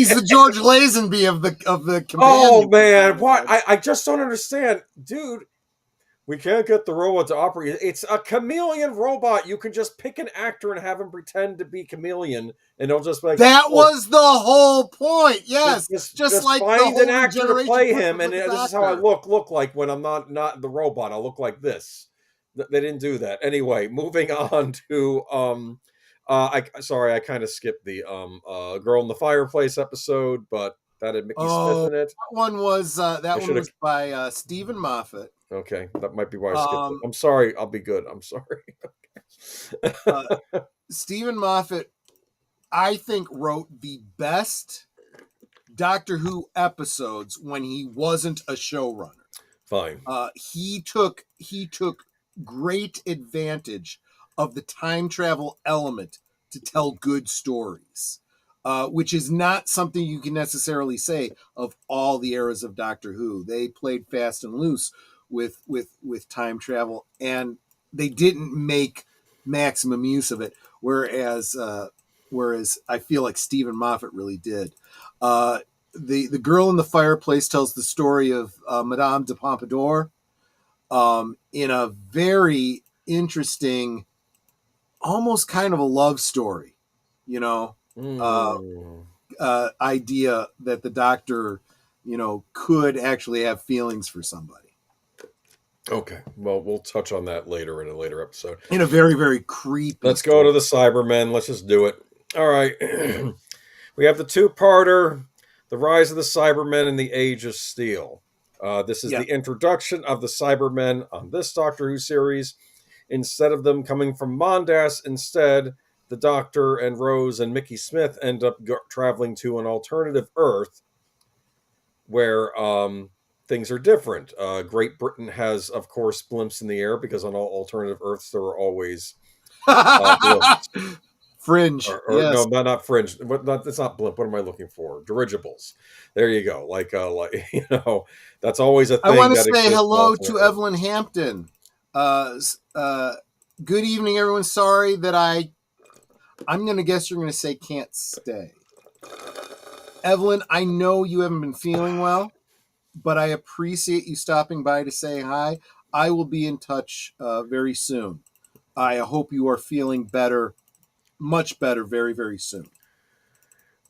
the George Lazenby of the companion. Oh man, what? I just don't understand, dude. We can't get the robot to operate. It's a chameleon robot. You can just pick an actor and have him pretend to be Chameleon, and they'll just be like, that was the whole point. Yes, just like find the an actor to play him, and this is how I look like when I'm not the robot. I look like this. They didn't do that. Anyway, moving on to I kind of skipped the Girl in the Fireplace episode, but that had Mickey Smith in it. That one was by Stephen Moffat. Okay, that might be why I skipped it. Um, I'm sorry. I'll be good. I'm sorry. Stephen Moffat, I think, wrote the best Doctor Who episodes when he wasn't a showrunner. Fine. He took great advantage of the time travel element to tell good stories, which is not something you can necessarily say of all the eras of Doctor Who. They played fast and loose with time travel, and they didn't make maximum use of it. Whereas I feel like Stephen Moffat really did. The Girl in the Fireplace tells the story of Madame de Pompadour in a very interesting, almost kind of a love story, idea that the Doctor, could actually have feelings for somebody. Okay, well, we'll touch on that later in a later episode. In a very, very creepy Let's go to the Cybermen. Let's just do it. All right. We have the two-parter, The Rise of the Cybermen and the Age of Steel. This is the introduction of the Cybermen on this Doctor Who series. Instead of them coming from Mondas, instead, the Doctor and Rose and Mickey Smith end up traveling to an alternative Earth where things are different. Great Britain has, of course, blimps in the air because on all alternative Earths there are always blimps. Fringe. Yes. No, not fringe. It's not blimp. What am I looking for? Dirigibles. There you go. That's always a thing. I want to say hello to Evelyn Hampton. Good evening, everyone. Sorry that I'm going to guess you're going to say can't stay. Evelyn, I know you haven't been feeling well, but I appreciate you stopping by to say hi. I will be in touch very soon. I hope you are feeling better, much better, very, very soon.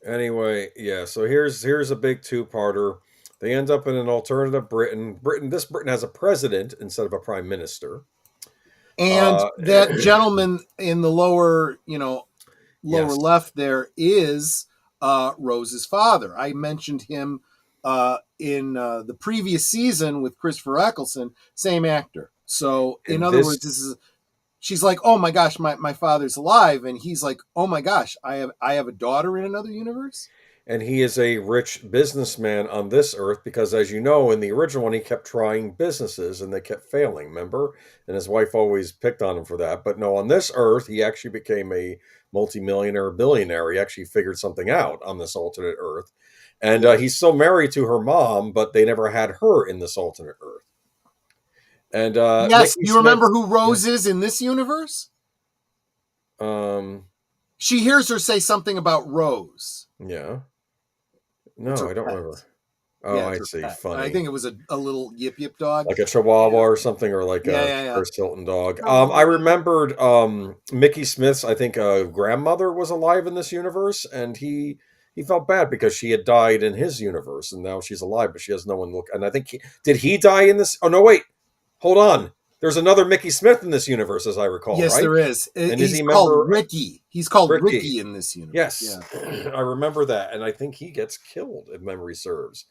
Anyway, yeah, so here's a big two-parter. They end up in an alternative Britain. This Britain has a president instead of a prime minister. And that gentleman in the lower left there is Rose's father. I mentioned him in the previous season with Christopher Eccleston, same actor. So in other words, she's like, oh my gosh, my father's alive. And he's like, oh my gosh, I have a daughter in another universe. And he is a rich businessman on this Earth because, as you know, in the original one, he kept trying businesses and they kept failing, remember? And his wife always picked on him for that. But no, on this Earth, he actually became a multimillionaire billionaire. He actually figured something out on this alternate Earth. And he's still married to her mom, but they never had her in this alternate Earth. And yes, you remember who Rose is in this universe? She hears her say something about Rose. Yeah. No, I don't remember. Oh, I see. Pet. Funny. I think it was a little yip yip dog, like a Chihuahua or something, or like a Paris Hilton dog. I remembered Mickey Smith's, I think, grandmother was alive in this universe, and he felt bad because she had died in his universe, and now she's alive, but she has no one look. And I think did he die in this? Oh no, wait, hold on. There's another Mickey Smith in this universe, as I recall. Yes, right? there is. And he's called Ricky. He's called Ricky in this universe. Yes, I remember that, and I think he gets killed, if memory serves,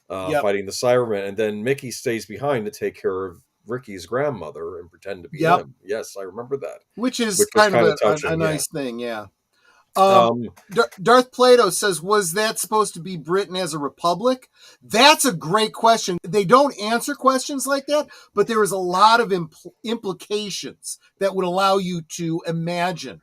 fighting the Cybermen, and then Mickey stays behind to take care of Ricky's grandmother and pretend to be him. Yes, I remember that. Which was kind of a nice thing, yeah. Darth Plato says, was that supposed to be Britain as a republic? That's a great question. They don't answer questions like that, but there is a lot of implications that would allow you to imagine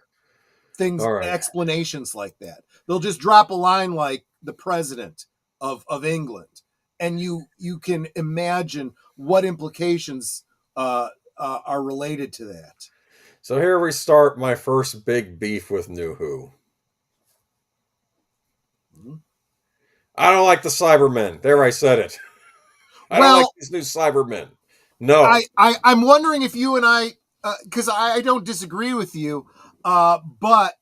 things, explanations like that. They'll just drop a line like the president of England, and you can imagine what implications are related to that. So here we start my first big beef with New Who. I don't like the Cybermen. There, I said it. I don't like these new Cybermen. No. I'm wondering if you and I, because I don't disagree with you, but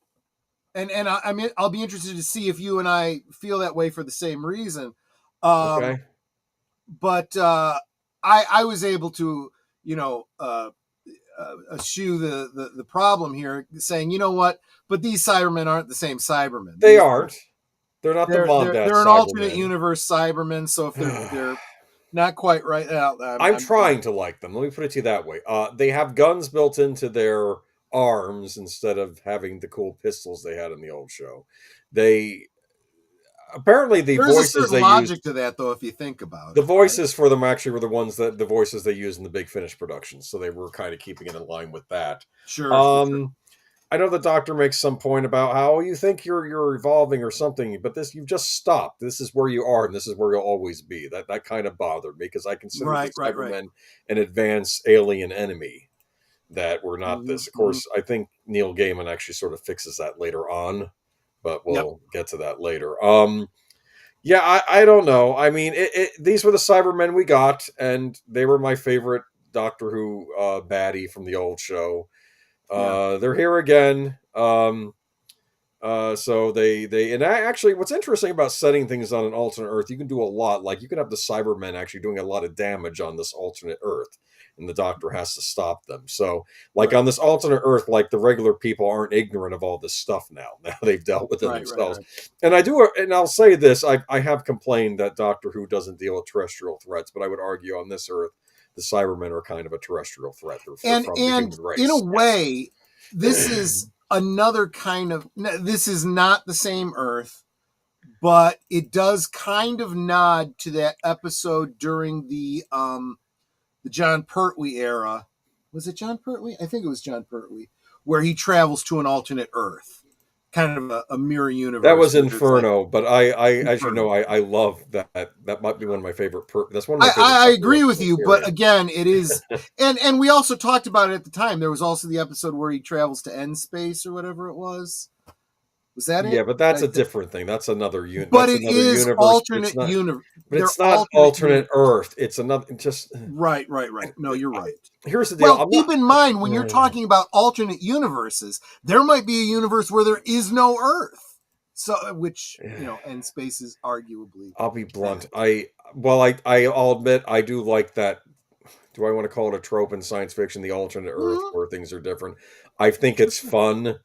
I'll be interested to see if you and I feel that way for the same reason. Okay. But I was able to, eschew the problem here, saying, you know what? But these Cybermen aren't the same Cybermen. They aren't. They're not the Mondat They're an Cybermen. alternate universe Cybermen. So if they're not quite right out, I'm trying to like them. Let me put it to you that way. They have guns built into their arms instead of having the cool pistols they had in the old show. They apparently the There's voices a certain they logic used, to that, though, if you think about the it. voices for them actually were the voices they used in the Big Finish productions, so they were kind of keeping it in line with that. Sure. I know the Doctor makes some point about how you think you're evolving or something, but this you've just stopped. This is where you are, and this is where you'll always be. That kind of bothered me because I consider the Cybermen an advanced alien enemy that were not this. Of course, I think Neil Gaiman actually sort of fixes that later on, but we'll get to that later. Yeah, I don't know. I mean, these were the Cybermen we got, and they were my favorite Doctor Who Maddy from the old show. They're here again. So they and actually, what's interesting about setting things on an alternate Earth, you can do a lot. Like you can have the Cybermen actually doing a lot of damage on this alternate Earth, and the Doctor has to stop them. So, like on this alternate Earth, like the regular people aren't ignorant of all this stuff now. Now they've dealt with it themselves. And I'll say this: I have complained that Doctor Who doesn't deal with terrestrial threats, but I would argue on this Earth, the Cybermen are kind of a terrestrial threat. They're from the human race. In a way, this is another kind of. This is not the same Earth, but it does kind of nod to that episode during the John Pertwee era. Was it John Pertwee? I think it was John Pertwee, where he travels to an alternate Earth, kind of a mirror universe. That was Inferno, but I as you know, I love that. That might be one of my favorite. That's one of my favorite. I agree with you, but again, it is, and we also talked about it at the time. There was also the episode where he travels to end space or whatever it was. Was that it? Yeah, but that's a different thing. That's another universe. But it is alternate universe. But it's not alternate Earth. It's another. Just right. No, you're right. Here's the deal. Well, keep in mind when you're talking about alternate universes, there might be a universe where there is no Earth. So, which end space is arguably. I'll be blunt. I'll admit I do like that. Do I want to call it a trope in science fiction? The alternate Earth where things are different. I think it's fun.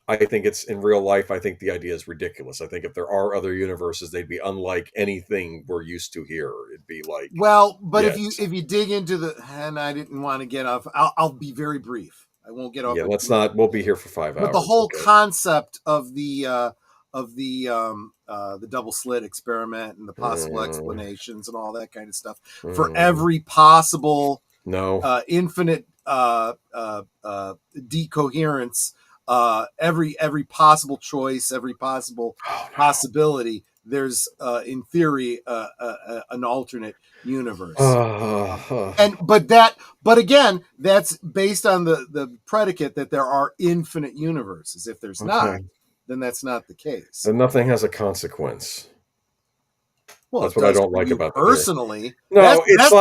I think it's in real life. I think the idea is ridiculous. I think if there are other universes, they'd be unlike anything we're used to here. It'd be like if you dig into and I didn't want to get off. I'll be very brief. I won't get off. Yeah, let's not. We'll be here for 5 hours. But the whole concept of the double slit experiment and the possible explanations and all that kind of stuff for every possible infinite decoherence. Every possible choice, every possible possibility, there's in theory an alternate universe. But again, that's based on the predicate that there are infinite universes. If there's not, then that's not the case. Then nothing has a consequence. Well, that's what I don't like about personally. No, this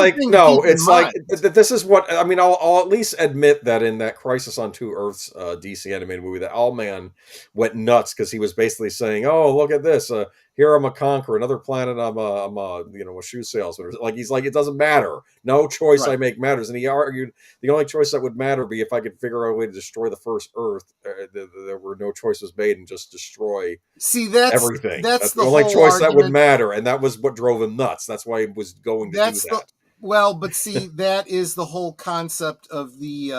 is what I mean. I'll at least admit that in that Crisis on Two Earths DC animated movie, that Owlman went nuts because he was basically saying, "Oh, look at this! Here I'm a conqueror, another planet. I'm a shoe salesman." Like he's like, it doesn't matter. No choice I make matters. And he argued the only choice that would matter would be if I could figure out a way to destroy the first Earth. There were no choices made and just destroy. Everything. That's the only choice argument that would matter, and that was what drove him nuts. That's why he was going to do that. But see, that is the whole concept of the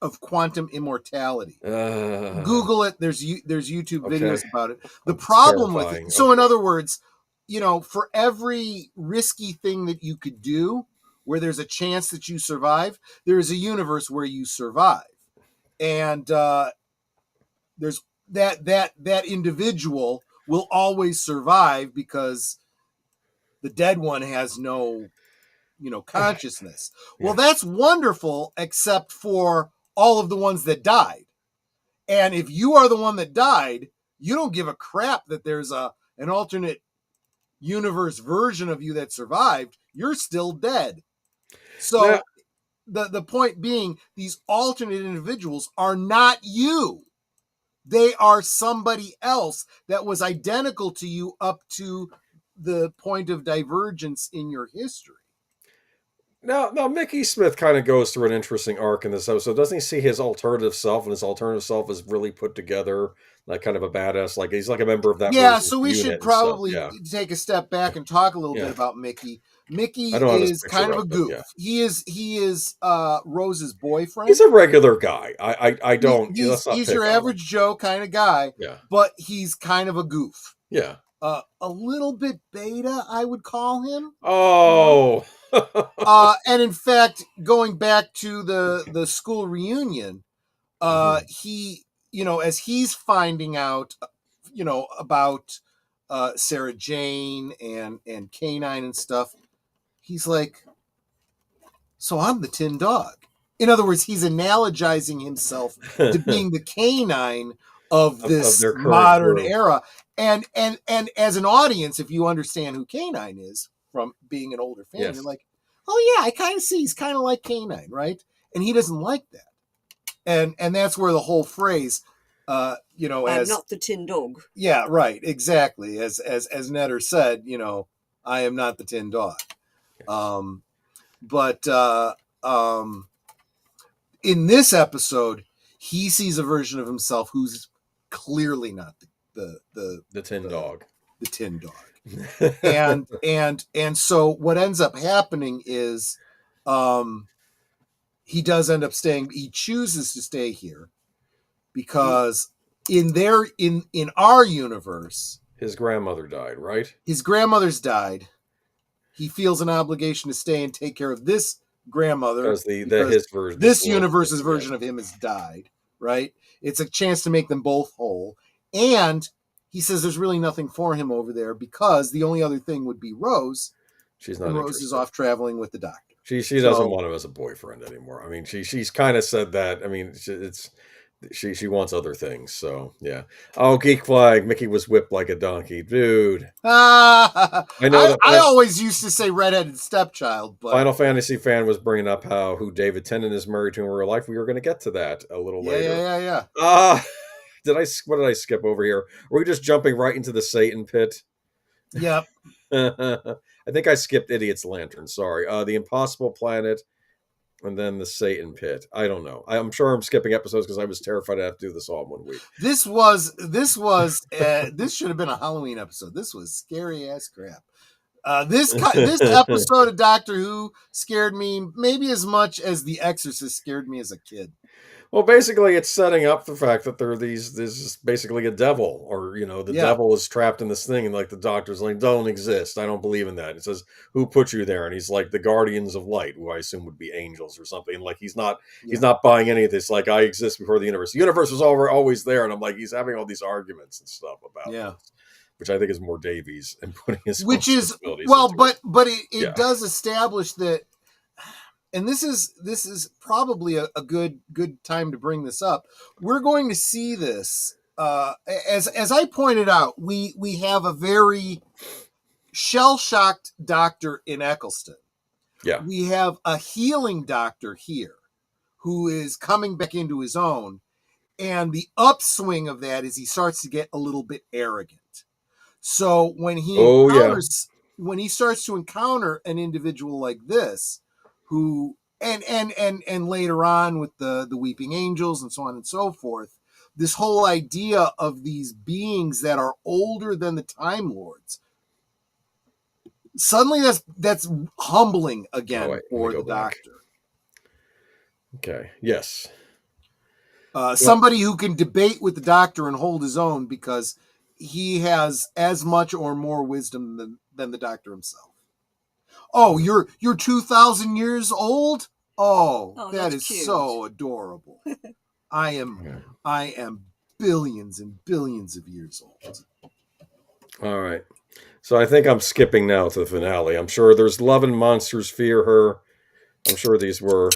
of quantum immortality. Google it. There's YouTube videos about it. The problem with it. So in other words, for every risky thing that you could do, where there's a chance that you survive, there is a universe where you survive, and there's that individual will always survive because the dead one has no consciousness. Well, that's wonderful, except for all of the ones that died. And if you are the one that died, you don't give a crap that there's an alternate universe version of you that survived. You're still dead. So the point being, these alternate individuals are not you. They are somebody else that was identical to you up to the point of divergence in your history. Now, Mickey Smith kind of goes through an interesting arc in this episode. Doesn't he see his alternative self, and his alternative self is really put together, like kind of a badass, like he's like a member of that Yeah, version so we unit should and stuff. probably Yeah, take a step back and talk a little Yeah. bit about Mickey. Mickey I don't have his is picture kind of a up, but goof. yeah. He is Rose's boyfriend. He's a regular guy. I don't. Let's not He's pick your on him. average Joe kind of guy, Yeah, but he's kind of a goof. yeah. A little bit beta, I would call him. Oh. And in fact, going back to the school reunion, he, as he's finding out, about Sarah Jane and K9 and stuff, he's like, so I'm the tin dog. In other words, he's analogizing himself to being the K9 of this their current modern group. era. And as an audience, if you understand who K9 is from being an older fan, Yes. you're like, oh yeah, I kind of see he's kind of like K9, right? And he doesn't like that. And that's where the whole phrase, I'm as not the tin dog. yeah, right, exactly. As Netter said, I am not the tin dog. But in this episode, he sees a version of himself who's clearly not the tin dog. The tin dog. and so what ends up happening is he does end up staying. He chooses to stay here because in our universe, his grandmother died, right? His grandmother's died. He feels an obligation to stay and take care of this grandmother because his version, this universe's version of him has died, right? It's a chance to make them both whole. And he says there's really nothing for him over there because the only other thing would be Rose. She's not and Rose interested. is off traveling with the doctor. She doesn't want him as a boyfriend anymore. I mean, she's kind of said that. I mean, she wants other things. So yeah. Oh, Geek Flag. Mickey was whipped like a donkey, dude. I know. I always used to say redheaded stepchild, but Final Fantasy fan was bringing up who David Tennant is married to in real life. We were going to get to that a little later. Yeah. What did I skip over here? Are we just jumping right into the Satan pit? Yep. I think I skipped Idiot's Lantern. Sorry. The Impossible Planet, and then the Satan Pit. I don't know. I'm sure I'm skipping episodes because I was terrified to have to do this all in 1 week. This should have been a Halloween episode. This was scary ass crap. This episode of Doctor Who scared me maybe as much as The Exorcist scared me as a kid. Well, basically, it's setting up the fact that this is basically a devil, or the devil is trapped in this thing, and like the doctor's like, don't exist. I don't believe in that. It says, who put you there? And he's like, the guardians of light, who I assume would be angels or something. And like he's not buying any of this. Like, I exist before the universe. The universe was always there, and I'm like, he's having all these arguments and stuff about this, which I think is more Davies and putting his but it does establish that. And this is probably a good time to bring this up. We're going to see this as I pointed out. We have a very shell-shocked doctor in Eccleston. Yeah, we have a healing doctor here who is coming back into his own, and the upswing of that is he starts to get a little bit arrogant. So when he starts to encounter an individual like this, who and later on with the weeping angels and so on and so forth, this whole idea of these beings that are older than the Time Lords, suddenly that's humbling again for the doctor. Okay. Yes. Somebody who can debate with the doctor and hold his own because he has as much or more wisdom than the doctor himself. Oh, you're 2,000 years old? Oh, that is cute. So adorable. I am billions and billions of years old. All right. So I think I'm skipping now to the finale. I'm sure there's Love and Monsters Fear Her. I'm sure these were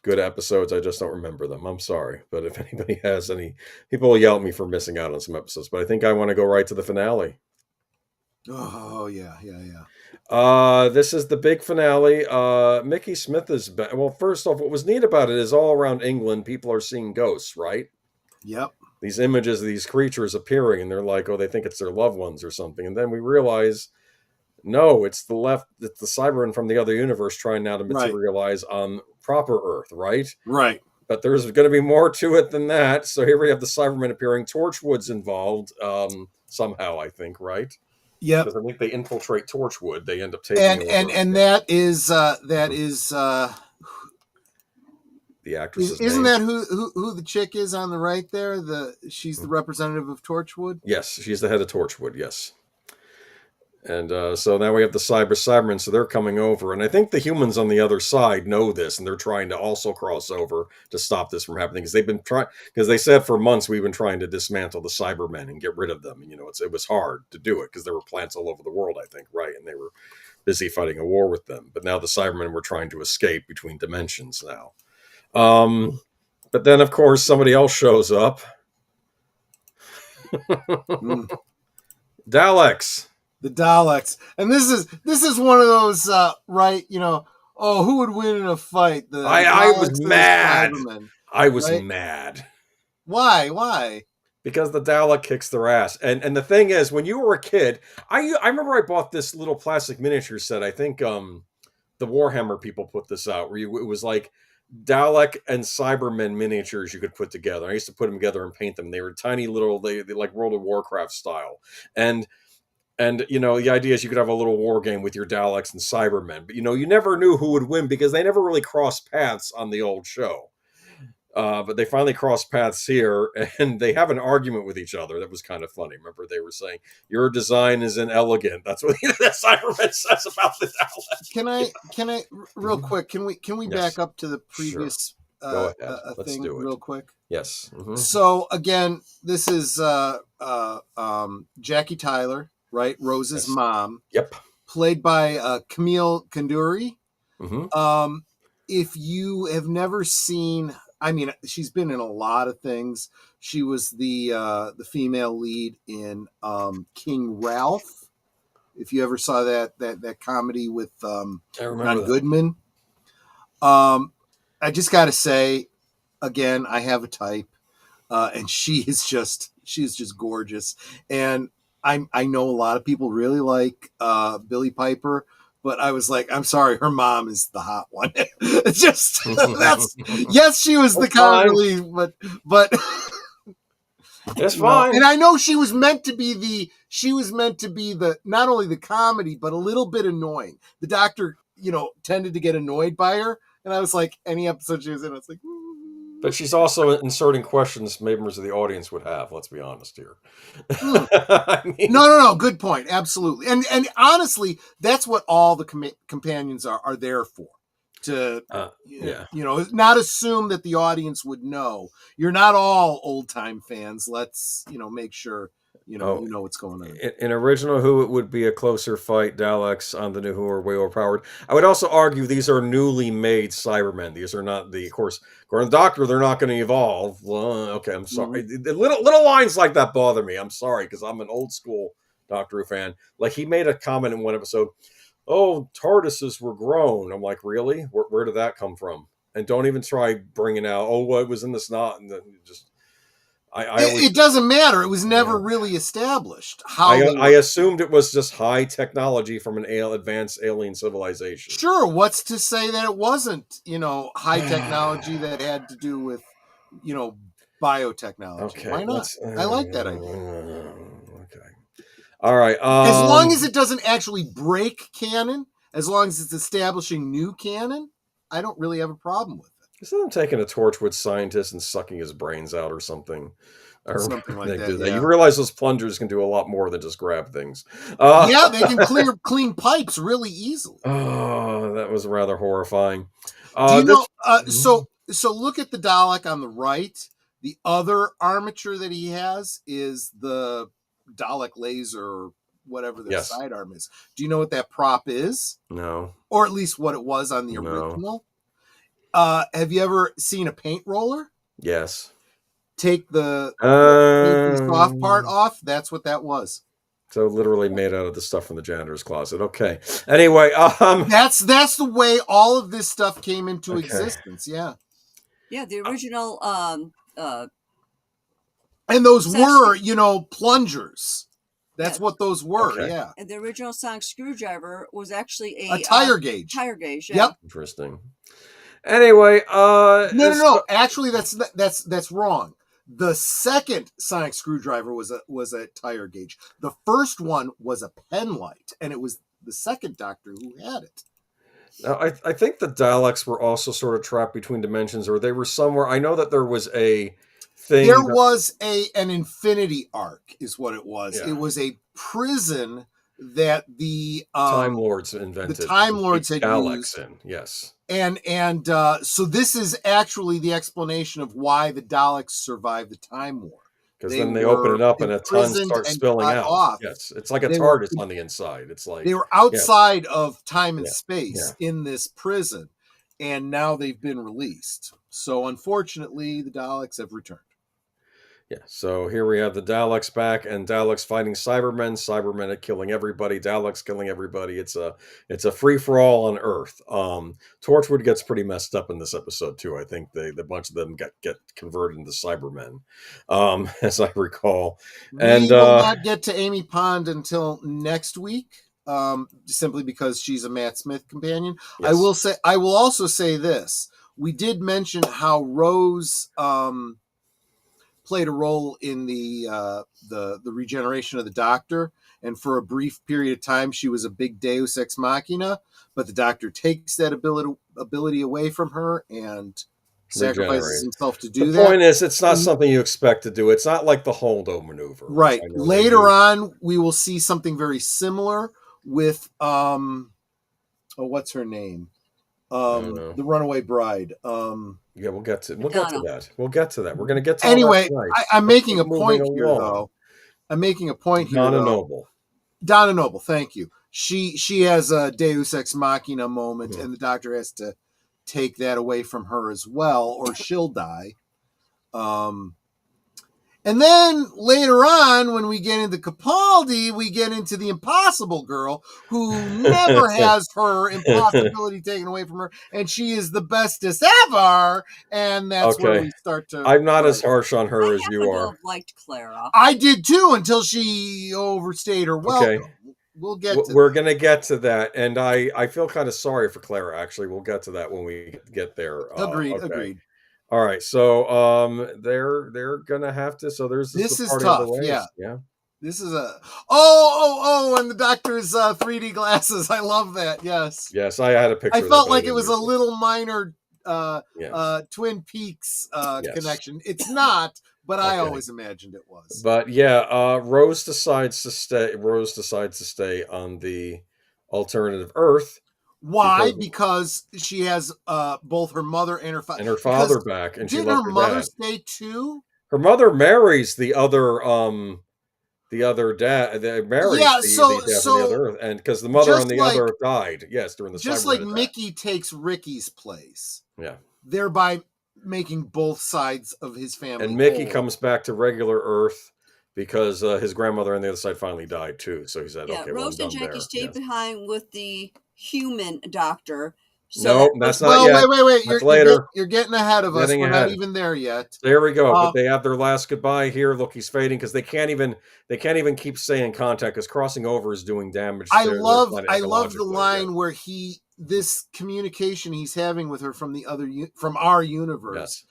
good episodes. I just don't remember them. I'm sorry. But if anybody has any, people will yell at me for missing out on some episodes. But I think I want to go right to the finale. Oh, yeah. This is the big finale. Mickey Smith is back. Well, first off, what was neat about it is all around England, people are seeing ghosts, right? Yep. These images of these creatures appearing, and they're like, oh, they think it's their loved ones or something. And then we realize No, it's the left. It's the Cyberman from the other universe trying now to Right. materialize on proper Earth, right? Right. But there's going to be more to it than that. So here we have the Cybermen appearing. Torchwood's involved somehow, I think, right? Yep. Because I think they infiltrate Torchwood. They end up taking over. And that is the actress's isn't name. that who the chick is on the right there? She's the representative of Torchwood. Yes, she's the head of Torchwood. Yes. And so now we have the Cybermen, so they're coming over. And I think the humans on the other side know this, and they're trying to also cross over to stop this from happening. Because they've been trying, because they said for months we've been trying to dismantle the Cybermen and get rid of them. And, it was hard to do it because there were plants all over the world, I think, right? And they were busy fighting a war with them. But now the Cybermen were trying to escape between dimensions now. But then, of course, somebody else shows up. Daleks. The Daleks, and this is one of those right, who would win in a fight? I was mad. I was mad. Why? Because the Dalek kicks their ass, and the thing is, when you were a kid, I remember I bought this little plastic miniature set. I think the Warhammer people put this out, where it was like Dalek and Cybermen miniatures you could put together. I used to put them together and paint them. They were tiny little, they like World of Warcraft style, and the idea is you could have a little war game with your Daleks and Cybermen, but you never knew who would win because they never really crossed paths on the old show. But they finally crossed paths here, and they have an argument with each other. That was kind of funny. Remember, they were saying your design is inelegant. That's what that Cyberman says about the Dalek. Can I real quick? Can we back up to the previous Go ahead. Let's thing do it real quick? Yes. Mm-hmm. So again, this is Jackie Tyler, right? Rose's mom. Yep. Played by Camille Kanduri. Mm-hmm. If you have never seen, she's been in a lot of things. She was the female lead in King Ralph. If you ever saw that comedy with John Goodman. I just got to say, again, I have a type, and she's just gorgeous. And I know a lot of people really like Billie Piper, but I was like, I'm sorry, her mom is the hot one. It's just yes, she was the comic relief, but that's fine. And I know she was meant to be the not only the comedy, but a little bit annoying. The Doctor, tended to get annoyed by her, and I was like, any episode she was in, I was like. But she's also inserting questions members of the audience would have. Let's be honest here. No. Good point. Absolutely. And honestly, that's what all the companions are there for. To, not assume that the audience would know. You're not all old time fans. Let's, make sure, you know what's going on. In original Who, it would be a closer fight. Daleks on the new Who are way overpowered. I would also argue these are newly made Cybermen. These are not of course, according to the Doctor, they're not going to evolve. Okay, I'm sorry. Mm-hmm. Little lines like that bother me. I'm sorry, because I'm an old school Doctor Who fan. Like, he made a comment in one episode, oh, TARDISes were grown. I'm like, really? Where did that come from? And don't even try bringing out, it was in the snot, and then just... it doesn't matter. It was never really established. I assumed it was just high technology from an advanced alien civilization. Sure. What's to say that it wasn't, high technology that had to do with, biotechnology? Okay, why not? I like that idea. Okay. All right. As long as it doesn't actually break canon, as long as it's establishing new canon, I don't really have a problem with it. Isn't them taking a Torchwood scientist and sucking his brains out or something? Or something like that. Yeah. You realize those plungers can do a lot more than just grab things. Yeah, they can clean pipes really easily. Oh, that was rather horrifying. So look at the Dalek on the right. The other armature that he has is the Dalek laser, or whatever the sidearm is. Do you know what that prop is? No. Or at least what it was on the original? Have you ever seen a paint roller? Yes. Take the soft part off. That's what that was. So literally made out of the stuff from the janitor's closet. Okay. Anyway, that's the way all of this stuff came into existence. Yeah. Yeah, the original and those were, plungers. That's Yes. what those were. Okay. Yeah. And the original sonic screwdriver was actually A tire gauge. Tire gauge. Yeah. Yep. Interesting. Anyway, No. Actually, that's wrong. The second sonic screwdriver was a tire gauge. The first one was a pen light, and it was the second Doctor who had it. Now, I think the Daleks were also sort of trapped between dimensions, or they were somewhere. I know that there was a thing. There was an infinity arc, is what it was. Yeah. It was a prison that the Time Lords invented. The Time Lords had Daleks used. in, yes. And so this is actually the explanation of why the Daleks survived the Time War. Because then they open it up and a ton starts spilling out. Off. Yes, it's like a TARDIS on the inside. It's like they were outside of time and space in this prison, and now they've been released. So unfortunately, the Daleks have returned. Yeah, so here we have the Daleks back, and Daleks fighting Cybermen. Cybermen are killing everybody. Daleks killing everybody. It's a free for all on Earth. Torchwood gets pretty messed up in this episode too. I think the bunch of them get converted into Cybermen, as I recall. And we will not get to Amy Pond until next week, simply because she's a Matt Smith companion. Yes. I will also say this: we did mention how Rose played a role in the regeneration of the Doctor, and for a brief period of time she was a big Deus Ex Machina, but the Doctor takes that ability away from her and sacrifices himself to do that. The point is, it's not something you expect to do. It's not like the Holdo maneuver. Right. Later on, we will see something very similar with what's her name? The Runaway Bride. Yeah, we'll get to that. We'll get to that. We're going to get to anyway. That I'm making a point here, though. I'm making a point here. Donna Noble. Donna Noble. Thank you. She has a Deus Ex Machina moment, and the Doctor has to take that away from her as well, or she'll die. And then later on, when we get into Capaldi, we get into the Impossible Girl, who never has her impossibility taken away from her, and she is the bestest ever. And that's where we start to. I'm not as harsh on her as you are. Liked Clara. I did too, until she overstayed her welcome. Okay. We'll get to We're going to get to that, and I feel kind of sorry for Clara. Actually, we'll get to that when we get there. Agreed. All right, so they're gonna have to. So there's this is party tough. Of the ways. Yeah. This is a and the Doctor's 3D glasses. I love that. Yes. Yes, I had a picture. I felt like it was a little minor Twin Peaks connection. It's not, but I always imagined it was. But yeah, Rose decides to stay. Rose decides to stay on the alternative Earth. Why? Because she has both her mother and her father. And her father back. And did her mother stay too? Her mother marries the other dad. They marries the dad from the other Earth. And because the mother on the other Earth died. Yes, during the just like Mickey takes Ricky's place. Yeah. Thereby making both sides of his family. And Mickey comes back to regular Earth because his grandmother on the other side finally died too. So he said, okay, Rose and Jackie stayed behind with the human Doctor. So that's not yet. Wait. That's later. You're getting ahead of us. We're not even there yet. There we go. But they have their last goodbye here. Look, he's fading because they can't even keep staying in contact because crossing over is doing damage. I love the line where this communication he's having with her from our universe. Yes.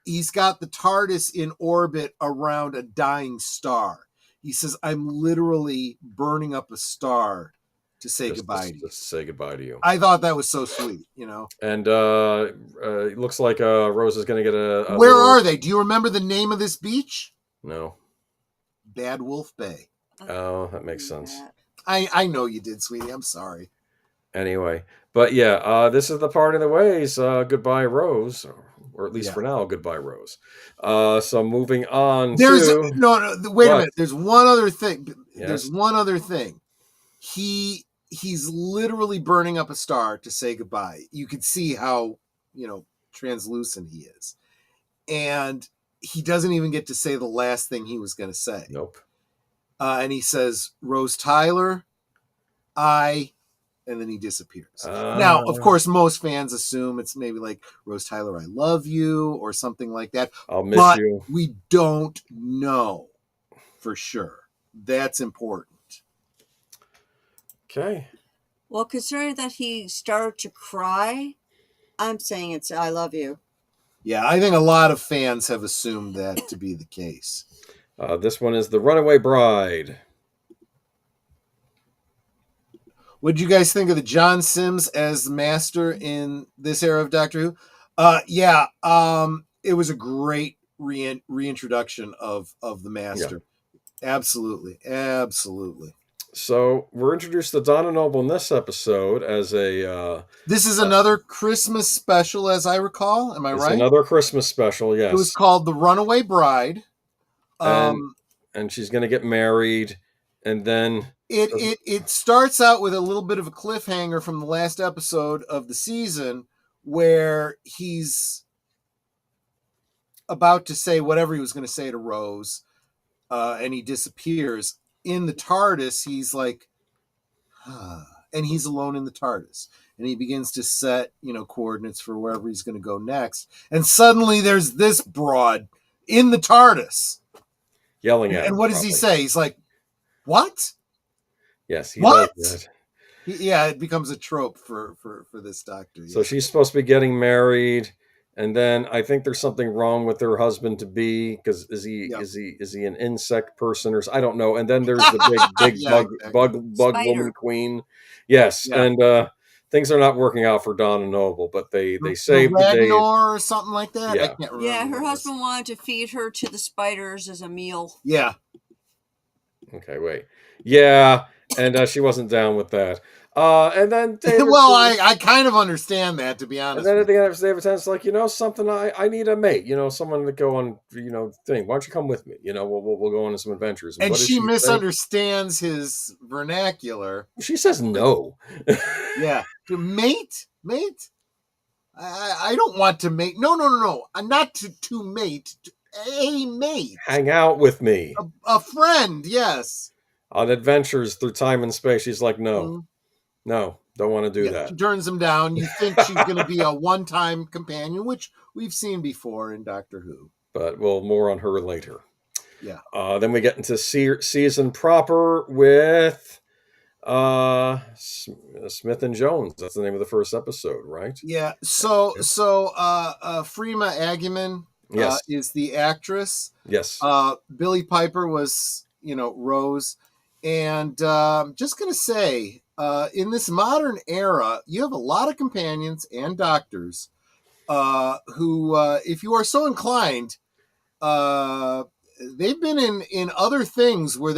He's got the TARDIS in orbit around a dying star. He says, "I'm literally burning up a star to say goodbye to you." Just say goodbye to you. I thought that was so sweet, you know. And it looks like Rose is going to get a Where are they? Do you remember the name of this beach? No. Bad Wolf Bay. Oh, that makes sense. I know you did, sweetie. I'm sorry. Anyway, but yeah, this is the part of the ways. Goodbye, Rose. Or at least for now, goodbye, Rose. So moving on. Wait a minute. There's one other thing. Yes. There's one other thing. He's literally burning up a star to say goodbye. You could see how, translucent he is. And he doesn't even get to say the last thing he was going to say. Nope. And he says, "Rose Tyler, and then he disappears. Now, of course, most fans assume it's maybe like, "Rose Tyler, I love you," or something like that. I'll miss you. We don't know for sure. That's important. Okay. Well, considering that he started to cry, I'm saying it's I love you. Yeah, I think a lot of fans have assumed that to be the case. This one is The Runaway Bride. What did you guys think of the John Sims as the master in this era of Doctor Who? It was a great reintroduction of the master. Yeah. Absolutely. So we're introduced to Donna Noble in this episode as a... this is another Christmas special, as I recall. Am I right? Another Christmas special, yes. It was called The Runaway Bride. And she's going to get married, and then... It starts out with a little bit of a cliffhanger from the last episode of the season where he's about to say whatever he was going to say to Rose, and he disappears. In the TARDIS, he's like, and he's alone in the TARDIS. And he begins to set, coordinates for wherever he's going to go next. And suddenly there's this broad in the TARDIS. Yelling at him. And what does he say? He's like, what? Yes, he what? does that. It becomes a trope for this doctor. Yeah. So she's supposed to be getting married, and then I think there's something wrong with her husband to be, because is he an insect person or I don't know. And then there's the big bug woman queen. Yes, yeah. And things are not working out for Donna Noble, but they saved the day or something like that. Yeah, I can't remember. Yeah, her husband wanted to feed her to the spiders as a meal. Yeah. Okay, wait. Yeah. And she wasn't down with that. And then David I kind of understand that, to be honest. And then at the end of David Tennant's like, something, I need a mate, someone to go on, thing. Why don't you come with me? We'll go on some adventures. And she misunderstands his vernacular. She says no. Yeah. To mate? I don't want to mate. No. Not to mate. A mate. Hang out with me. A friend, yes. On adventures through time and space. She's like, no, don't want to do that. She turns him down. You think she's going to be a one-time companion, which we've seen before in Doctor Who. But more on her later. Yeah. Then we get into season proper with Smith and Jones. That's the name of the first episode, right? Yeah. So Freema Agyeman is the actress. Yes. Billie Piper was, Rose. And just going to say, in this modern era, you have a lot of companions and doctors who, if you are so inclined, they've been in other things where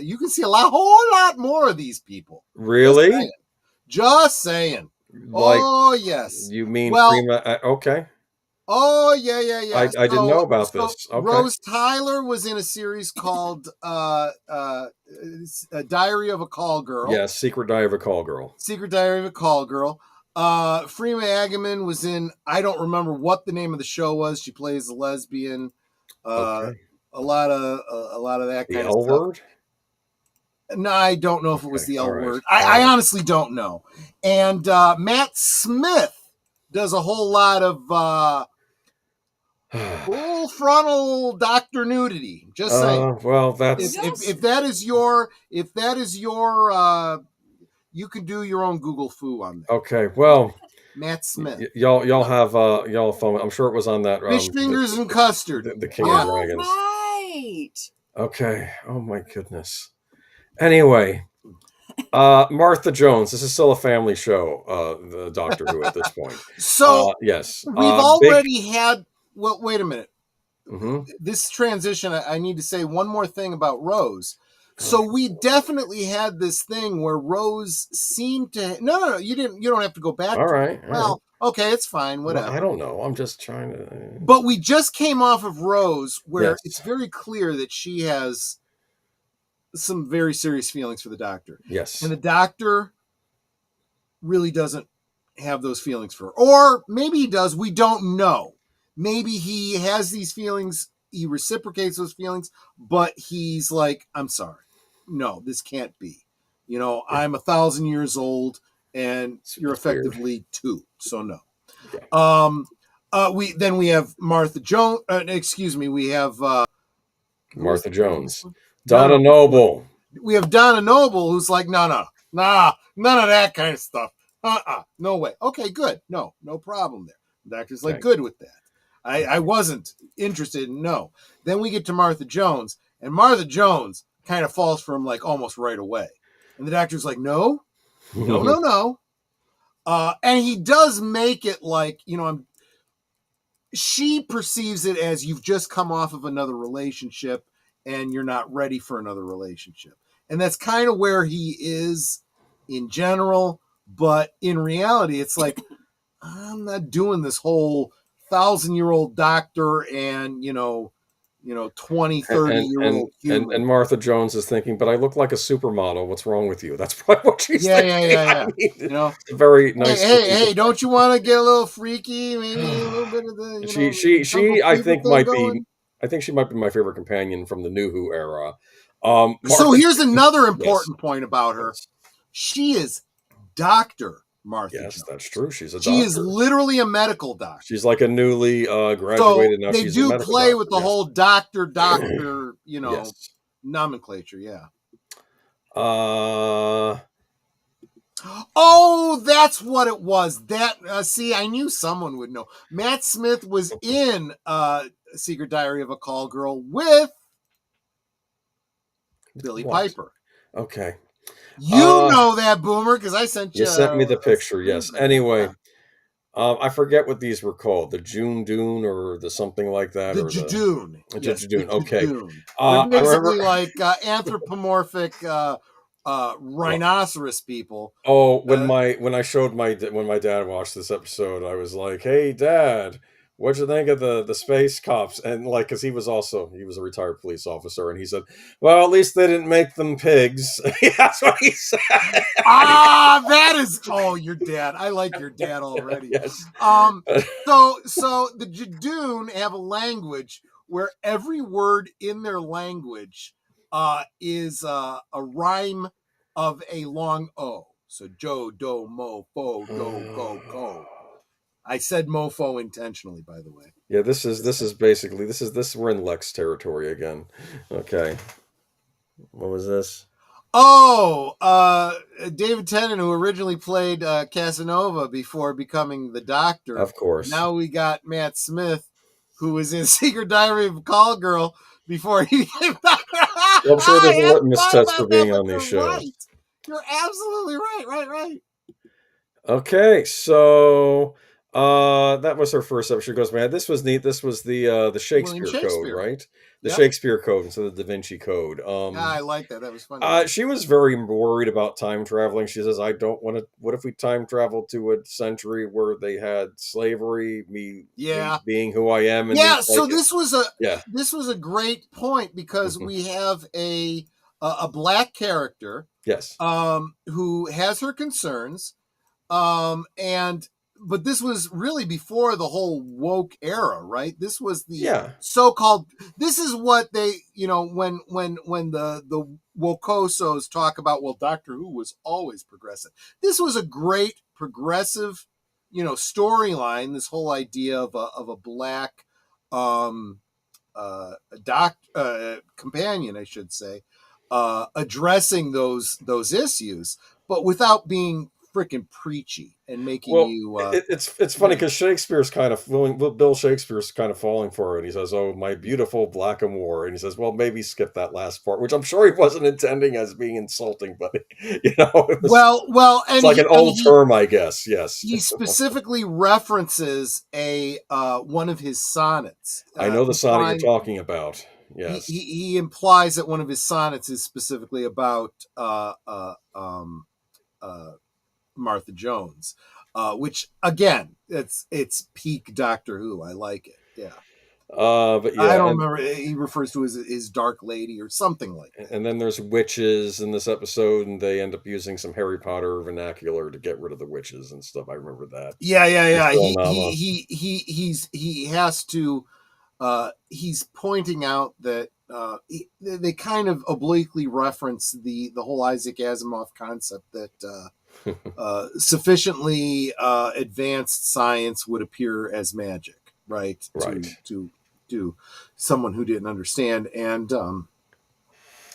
you can see whole lot more of these people. Really? Just saying. Like, yes. You mean Freema? Okay. Oh, yeah. I didn't know about this. Okay. Rose Tyler was in a series called Diary of a Call Girl. Yes, Secret Diary of a Call Girl. Freema Agyeman was in, I don't remember what the name of the show was. She plays a lesbian. A lot of that kind of stuff. The L Word? No, I don't know if it was the L Word. I honestly don't know. And Matt Smith does a whole lot of full frontal doctor nudity. Just saying. Well, that's if that is your you can do your own Google foo on that. Okay, well, Matt Smith. Y'all have phone. I'm sure it was on that. Fish fingers and custard. The King of Dragons. Right. Okay. Oh my goodness. Anyway, Martha Jones. This is still a family show. The Doctor Who at this point. So yes, we've already had. Well, wait a minute. Mm-hmm. This transition, I need to say one more thing about Rose. So we definitely had this thing where Rose seemed to. No, you didn't. You don't have to go back. All right. Okay, it's fine. Whatever. Well, I don't know. I'm just trying to. But we just came off of Rose, where it's very clear that she has some very serious feelings for the Doctor. Yes. And the Doctor really doesn't have those feelings for her. Or maybe he does. We don't know. Maybe he has these feelings, he reciprocates those feelings, but he's like, I'm sorry. No, this can't be. I'm 1,000 years old and you're effectively 2. So no. Yeah. We have Martha Jones. We have Martha Jones. Donna Noble. We have Donna Noble, who's like, no. Nah, none of that kind of stuff. No way. Okay, good. No problem there. The doctor's like, Okay. good with that. I wasn't interested in no. Then we get to Martha Jones, and Martha Jones kind of falls for him like almost right away. And the doctor's like, no. And he does make it like, she perceives it as you've just come off of another relationship and you're not ready for another relationship. And that's kind of where he is in general. But in reality, it's like, I'm not doing this whole 1,000-year-old doctor and, 20, 30-year-old human. And Martha Jones is thinking, but I look like a supermodel. What's wrong with you? That's probably what she's thinking. Yeah. I mean, it's a very nice. Hey, don't you want to get a little freaky? Maybe a little bit of the, she I think might going? be. I think she might be my favorite companion from the New Who era. So here's another important point about her. She is Dr. Martha Jones. That's true. She's a doctor. She is literally a medical doctor. She's like a newly graduated. So now they she's do a medical play doctor. with the whole doctor, Yes. nomenclature. Yeah. Oh, that's what it was. That see, I knew someone would know. Matt Smith was in Secret Diary of a Call Girl with Billy Piper. Okay. You know that, Boomer, because I sent you. You sent me the picture, yes. Anyway, I forget what these were called. The June Dune or the something like that. The Jadoon. Jadoon, okay. They're basically like anthropomorphic rhinoceros people. Oh, when my dad watched this episode, I was like, "Hey, Dad, what'd you think of the space cops?" And like, because he was a retired police officer, and he said, "Well, at least they didn't make them pigs." That's what he said. That is your dad. I like your dad already. Yes. So the Jadoon have a language where every word in their language is a rhyme of a long O. So Jo, Do, Mo, Fo, Go, Go, Go. I said mofo intentionally, by the way. Yeah, this is basically we're in Lex territory again. Okay. What was this? David Tennant, who originally played Casanova before becoming the Doctor. Of course. Now we got Matt Smith, who was in Secret Diary of a Call Girl before he became Doctor. Well, I'm sure there's a litmus test for being on these shows. Right. You're absolutely right. Okay, so that was her first episode. She goes, man, this was neat. This was the Shakespeare Code, right? The Shakespeare Code instead of the Da Vinci Code. I like that. That was funny. She was very worried about time traveling. She says, I don't want to. What if we time travel to a century where they had slavery? Me being who I am. And so this was a great point because we have a black character. Yes. Who has her concerns. But this was really before the whole woke era, right? This was the so-called. This is what they, when the wokosos talk about. Well, Doctor Who was always progressive. This was a great progressive, storyline. This whole idea of a black companion, I should say, addressing those issues, but without being freaking preachy and making you. It's funny because Shakespeare's kind of Bill Shakespeare's kind of falling for it. He says, "Oh, my beautiful Blackamoor," and he says, "Well, maybe skip that last part," which I'm sure he wasn't intending as being insulting, but it was, and it's like an old term, I guess. Yes, he specifically references one of his sonnets. I know the sonnet you're talking about. Yes, he implies that one of his sonnets is specifically about Martha Jones, which again, it's peak Doctor Who. I like it. Yeah. But yeah, I don't remember. He refers to his dark lady or something like that. And then there's witches in this episode, and they end up using some Harry Potter vernacular to get rid of the witches and stuff. I remember that. Yeah. He has to. He's pointing out that they kind of obliquely reference the whole Isaac Asimov concept that sufficiently advanced science would appear as magic, right? To someone who didn't understand, and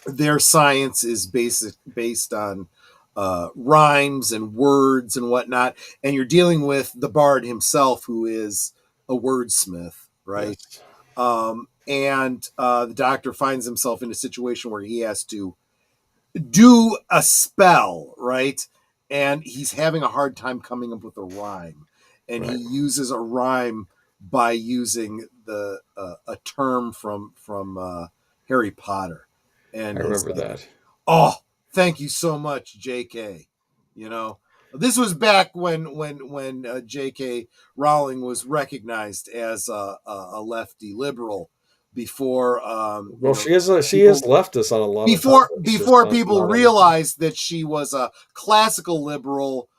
their science is based on rhymes and words and whatnot, and you're dealing with the bard himself, who is a wordsmith, right? Yes. And the doctor finds himself in a situation where he has to do a spell, right? And he's having a hard time coming up with a rhyme, and he uses a rhyme by using the a term from Harry Potter. And I remember that. Oh, thank you so much, J.K. You know, this was back when J.K. Rowling was recognized as a lefty liberal. Before, well, she is leftist on a lot of topics, before people realized that she was a classical liberal,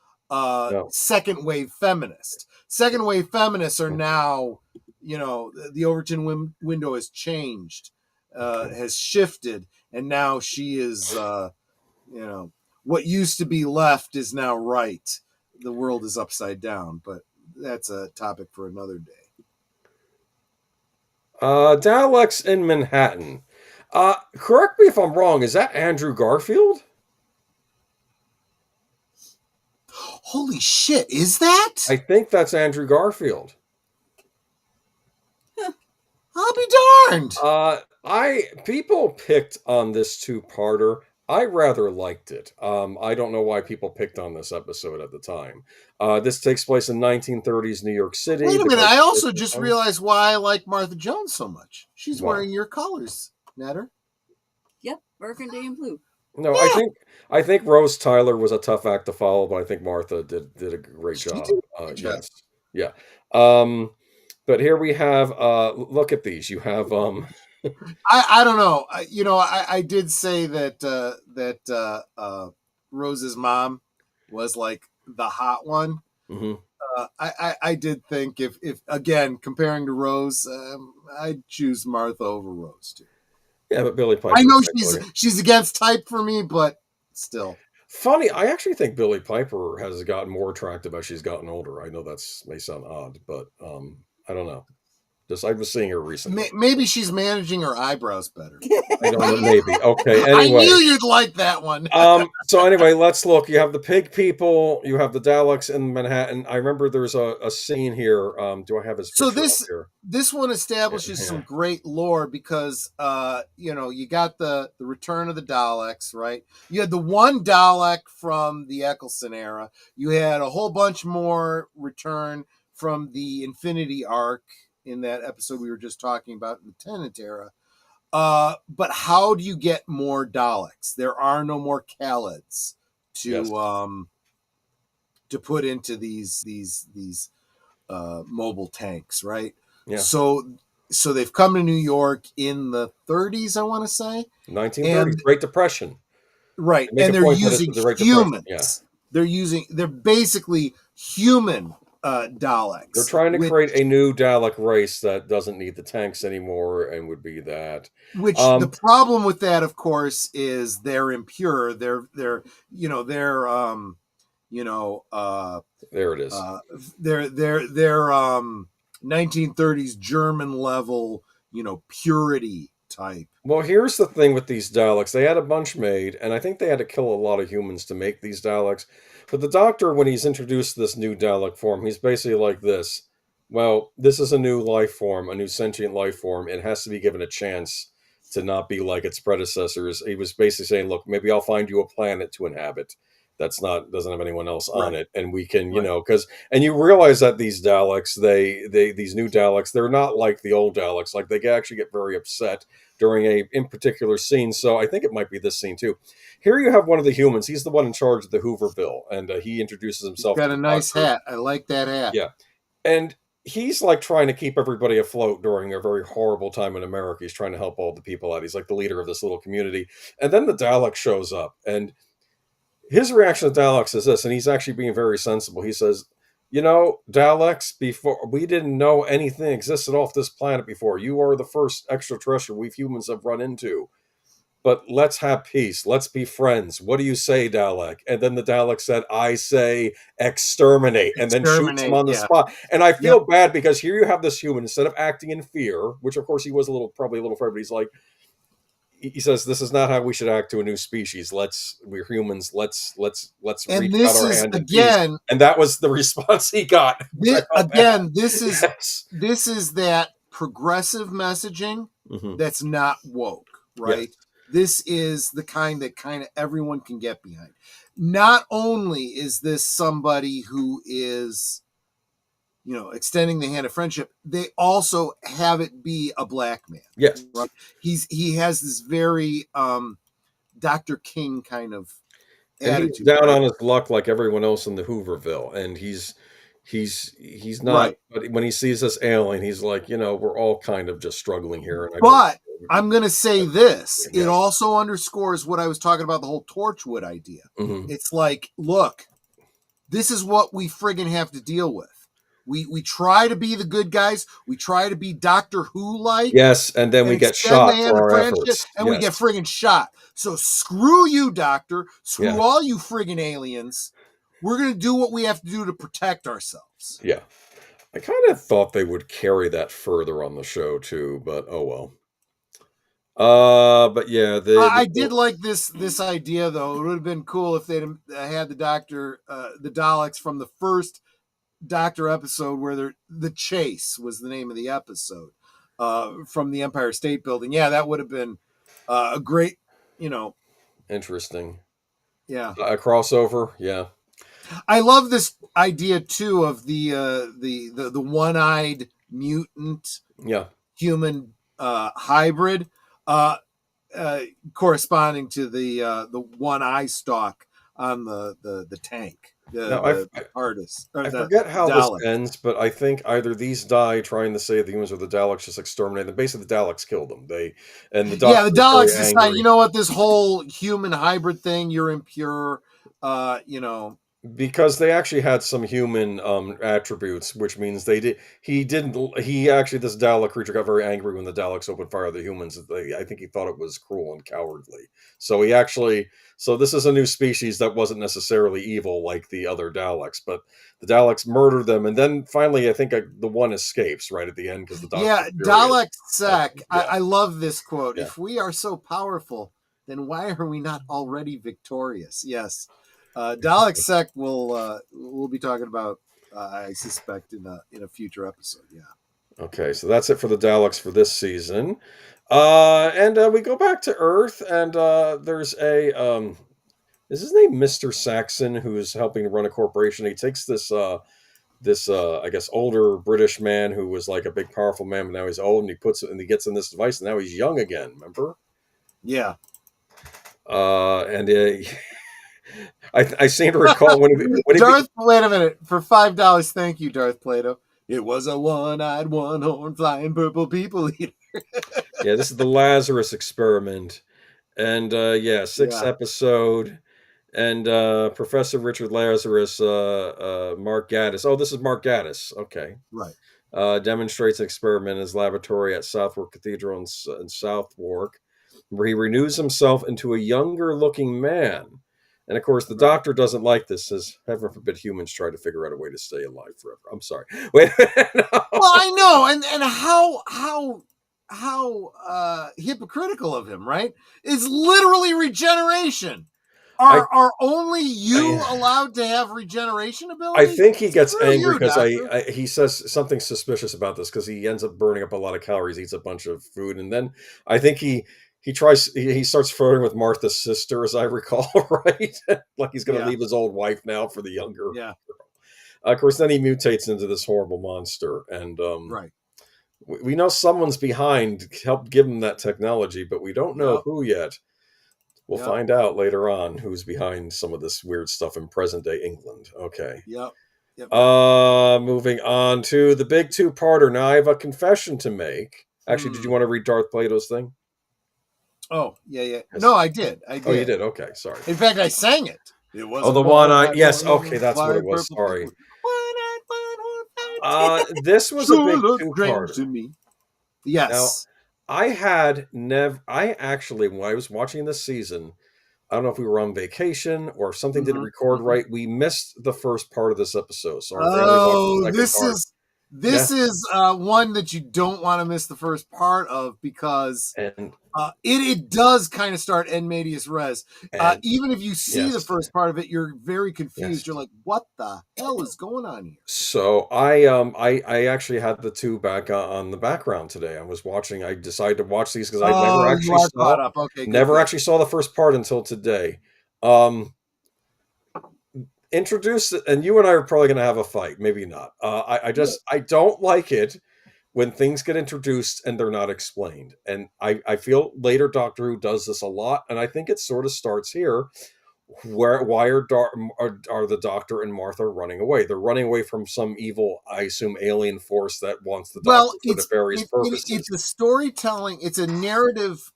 second wave feminist. Second wave feminists are now, the Overton window has changed, has shifted, and now she is, what used to be left is now right. The world is upside down, but that's a topic for another day. Daleks in Manhattan. Correct me if I'm wrong. Is that Andrew Garfield? Holy shit, is that? I think that's Andrew Garfield. I'll be darned. People picked on this two-parter. I rather liked it. I don't know why people picked on this episode at the time. This takes place in 1930s New York City. Wait a minute. I also just realized why I like Martha Jones so much. She's wearing your colors, Natter. Yep, burgundy and blue. No, yeah. I think Rose Tyler was a tough act to follow, but I think Martha did a great job. Yes. Yeah. But here we have, look at these. You have, I don't know. I did say that Rose's mom was like the hot one. Mm-hmm. I did think if again comparing to Rose, I'd choose Martha over Rose too. Yeah, but Billy Piper. I know she's against type for me, but still. Funny, I actually think Billy Piper has gotten more attractive as she's gotten older. I know may sound odd, but I don't know. I was seeing her recently. Maybe she's managing her eyebrows better. I don't know. Maybe. Okay. Anyway, I knew you'd like that one. So anyway, let's look. You have the pig people. You have the Daleks in Manhattan. I remember there's a scene here. Do I have his? So this one establishes some great lore because you got the return of the Daleks, right? You had the one Dalek from the Eccleston era. You had a whole bunch more return from the Infinity Arc in that episode we were just talking about in the Tennant era. But how do you get more Daleks? There are no more Khalids to put into these mobile tanks, right? Yeah. So they've come to New York in the 30s, I want to say. 1930s, Great Depression. Right. And they're using humans. Yeah. They're basically human Daleks. They're trying to create a new Dalek race that doesn't need the tanks anymore and would be that. Which the problem with that, of course, is they're impure. They're there it is. They're 1930s German level, purity type. Well, here's the thing with these Daleks. They had a bunch made, and I think they had to kill a lot of humans to make these Daleks. But the Doctor, when he's introduced this new Dalek form, he's basically like this. Well, this is a new life form, a new sentient life form. It has to be given a chance to not be like its predecessors. He was basically saying, look, maybe I'll find you a planet to inhabit doesn't have anyone else on it, and we can, and you realize that these Daleks, these new Daleks, they're not like the old Daleks. Like, they actually get very upset during in particular scene. So I think it might be this scene too. Here you have one of the humans. He's the one in charge of the Hooverville, and he introduces himself. He's got a nice hat. I like that hat. Yeah, and he's like trying to keep everybody afloat during a very horrible time in America. He's trying to help all the people out. He's like the leader of this little community, and then the Dalek shows up, and his reaction to Daleks is this, and he's actually being very sensible. He says, Daleks, before we didn't know anything existed off this planet before. You are the first extraterrestrial we humans have run into. But let's have peace. Let's be friends. What do you say, Dalek? And then the Dalek said, I say exterminate. And then shoots him on the spot. And I feel bad because here you have this human, instead of acting in fear, which of course he was probably a little afraid, but he's like, he says, "This is not how we should act to a new species. We're humans. Let's And reach this out our is hand in peace." again, And that was the response he got. Which I felt bad. Yes. this is that progressive messaging Mhm. that's not woke, right? Yes. This is the kind that kind of everyone can get behind. Not only is this somebody who is, extending the hand of friendship, they also have it be a black man. Yes. Right? He has this very Dr. King kind of And he's attitude. down right? on his luck like everyone else in the Hooverville, and he's not. Right. But when he sees this alien, he's like, we're all kind of just struggling here. And But I'm going to say this. Yeah. It also underscores what I was talking about, the whole Torchwood idea. Mhm. It's like, look, this is what we friggin' have to deal with. We try to be the good guys. We try to be Doctor Who-like. Yes, and then we get shot for our efforts. And we get friggin' shot. So screw you, Doctor. Screw Yeah. all you friggin' aliens. We're going to do what we have to do to protect ourselves. Yeah. I kind of thought they would carry that further on the show too, but oh well. But yeah, I did like this idea though. It would have been cool if they'd had the Doctor, the Daleks from the first Doctor episode where the Chase was the name of the episode, from the Empire State Building. Yeah, that would have been a great, interesting. Yeah, A crossover. Yeah. I love this idea too of the one-eyed mutant, Yeah, human hybrid, corresponding to the one eye stalk on the tank. The artist. I forget how this ends, but I think either these die trying to save the humans, or the Daleks just exterminate them. Basically, the Daleks killed them. The Daleks decide, you know what, this whole human hybrid thing, you're impure. Because they actually had some human attributes, which means this Dalek creature got very angry when the Daleks opened fire on the humans. I think he thought it was cruel and cowardly. So this is a new species that wasn't necessarily evil like the other Daleks, but the Daleks murdered them, and then finally I think the one escapes right at the end because the Dalek Sec. Yeah. I love this quote. Yeah. If we are so powerful, then why are we not already victorious? Yes. Dalek Sec we'll be talking about, I suspect, in a future episode. Yeah. Okay, so that's it for the Daleks for this season, and we go back to Earth, and there's is his name Mr. Saxon, who is helping to run a corporation. He takes this I guess older British man who was like a big powerful man, but now he's old, and he gets in this device, and now he's young again. Remember? Yeah. And. I seem to recall when Darth. Wait a minute, for $5, thank you, Darth Plato. It was a one-eyed, one-horned, flying purple people eater. Yeah, this is the Lazarus Experiment, and sixth episode, and Professor Richard Lazarus, Mark Gaddis. Oh, this is Mark Gaddis. Okay, right. Demonstrates an experiment in his laboratory at Southwark Cathedral in Southwark, where he renews himself into a younger-looking man. And of course, the doctor doesn't like this, says, heaven forbid humans try to figure out a way to stay alive forever. I'm sorry. Wait. No. Well, I know. And how hypocritical of him, right? It's literally regeneration. Are only you allowed to have regeneration ability? I think he gets angry because he says something suspicious about this, because he ends up burning up a lot of calories, eats a bunch of food, and then I think he starts flirting with Martha's sister, as I recall, right? Like he's going to leave his old wife now for the younger girl. Of course, then he mutates into this horrible monster, and right. We know someone's behind, helped give him that technology, but we don't know who yet. We'll find out later on who's behind some of this weird stuff in present-day England. Okay. Yep. Moving on to the big two-parter. Now, I have a confession to make. Actually, did you want to read Darth Plato's thing? Oh, yeah. Yes. No, I did. Oh, you did? Okay, sorry. In fact, I sang it. It was the one-eyed. Yes, okay, that's what it was. Sorry. This was a big two-parter to me. Yes. Now, I actually, when I was watching this season, I don't know if we were on vacation or if something didn't record right. We missed the first part of this episode. So This is one that you don't want to miss the first part of because And it does kind of start en medias res. Even if you see the first part of it, you're very confused. You're like, "What the hell is going on here?" So I actually had the two back on the background today. I was watching. I decided to watch these because I never actually caught up. Okay, never actually saw the first part until today. Introduce, and you and I are probably going to have a fight. Maybe not. I don't like it when things get introduced and they're not explained. And I feel later Doctor Who does this a lot, and I think it sort of starts here. Why are the Doctor and Martha running away? They're running away from some evil, I assume, alien force that wants the Doctor for nefarious purposes. It's a storytelling. It's a narrative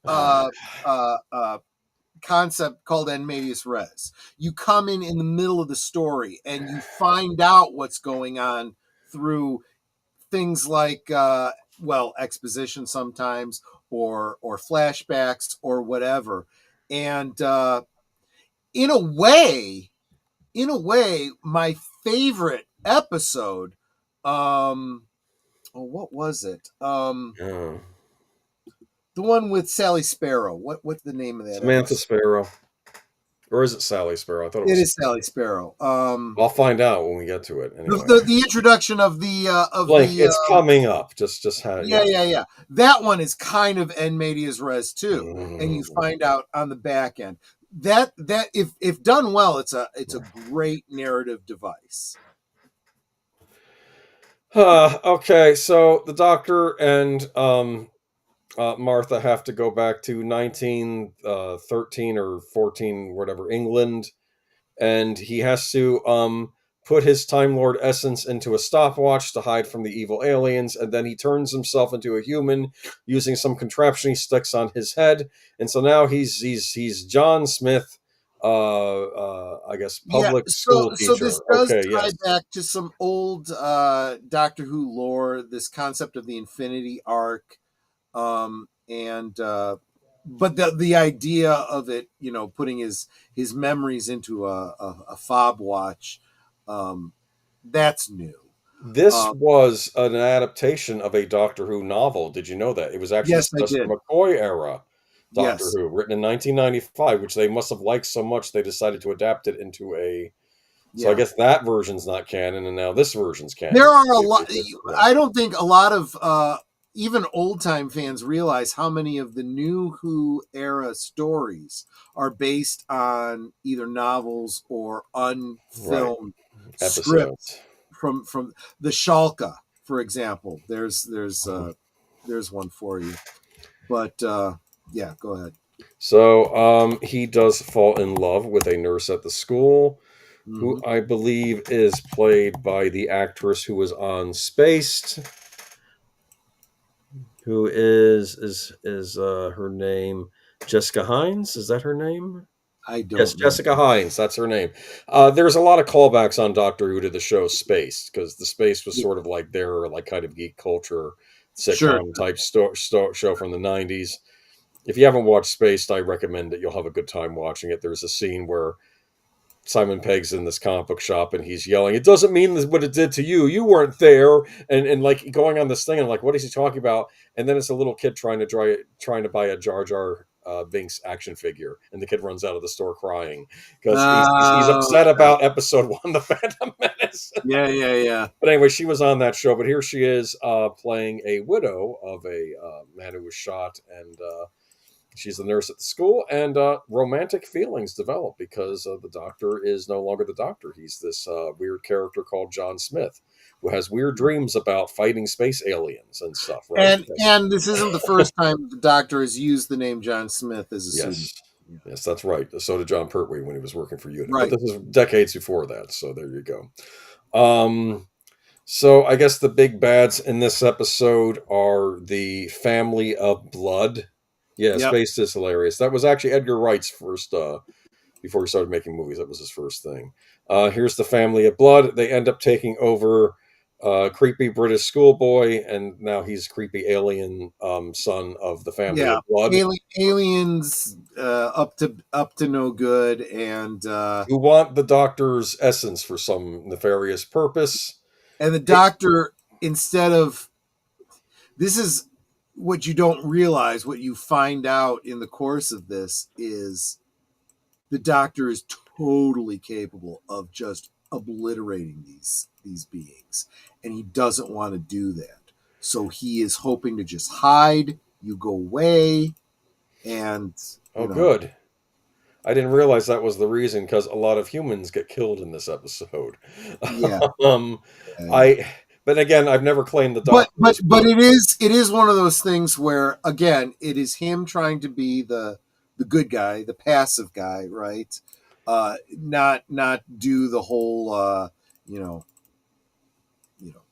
concept called en medias res. You come in the middle of the story and you find out what's going on through things like exposition sometimes or flashbacks or whatever. And in a way, my favorite episode, what was it? The one with Sally Sparrow. What's the name of that? Samantha episode? Sparrow. Or is it Sally Sparrow? I thought it is Sally Sparrow. I'll find out when we get to it. Anyway. The introduction of the it's coming up. Just how. Yeah. That one is kind of en medias res too, and you find out on the back end that if done well, it's a great narrative device. Okay, so the Doctor and Martha have to go back to 1913 or 14, whatever, England, and he has to put his Time Lord essence into a stopwatch to hide from the evil aliens, and then he turns himself into a human using some contraption he sticks on his head, and so now he's John Smith, I guess public school teacher. So this does tie back to some old Doctor Who lore, this concept of the Infinity Arc. But the idea of it, putting his memories into a fob watch, that's new. This was an adaptation of a Doctor Who novel. Did you know that? It was actually the McCoy era Doctor Who, written in 1995, which they must have liked so much they decided to adapt it into a. So I guess that version's not canon, and now this version's canon. There are a lot. I don't think a lot of even old-time fans realize how many of the new Who era stories are based on either novels or unfilmed scripts from the Schalke, for example. There's one for you. But go ahead. So he does fall in love with a nurse at the school, who I believe is played by the actress who was on Spaced. Who is her name? Jessica Hines? Is that her name? I don't know. Jessica Hines. That's her name. There's a lot of callbacks on Doctor Who to the show Spaced, because the Spaced was sort of like their kind of geek culture sitcom type show from the 90s. If you haven't watched Spaced, I recommend it. You'll have a good time watching it. There's a scene where Simon Pegg's in this comic book shop and he's yelling, "It doesn't mean what it did to you. You weren't there." And like going on this thing and like, what is he talking about? And then it's a little kid trying to buy a Jar Jar Binks action figure, and the kid runs out of the store crying because he's upset about episode 1, The Phantom Menace. Yeah. But anyway, she was on that show, but here she is playing a widow of a man who was shot, and she's the nurse at the school, and romantic feelings develop because the Doctor is no longer the Doctor. He's this weird character called John Smith, who has weird dreams about fighting space aliens and stuff. Right? And this isn't the first time the Doctor has used the name John Smith as a pseudonym. Yes, that's right. So did John Pertwee when he was working for Unit. Right. But this is decades before that, so there you go. So I guess the big bads in this episode are the family of blood. Yeah, Spaced is hilarious. That was actually Edgar Wright's first, before he started making movies, that was his first thing. Here's the family of blood. They end up taking over creepy British schoolboy, and now he's creepy alien son of the family of blood. Aliens up to no good, and who want the Doctor's essence for some nefarious purpose. And the Doctor instead of, this is what you don't realize, what you find out in the course of this is the Doctor is totally capable of just obliterating these beings, and he doesn't want to do that. So he is hoping to just hide, you go away, and good. I didn't realize that was the reason, because a lot of humans get killed in this episode. Yeah. But again, I've never claimed the Doctor. But it is one of those things where, again, it is him trying to be the good guy, the passive guy, right? Not do the whole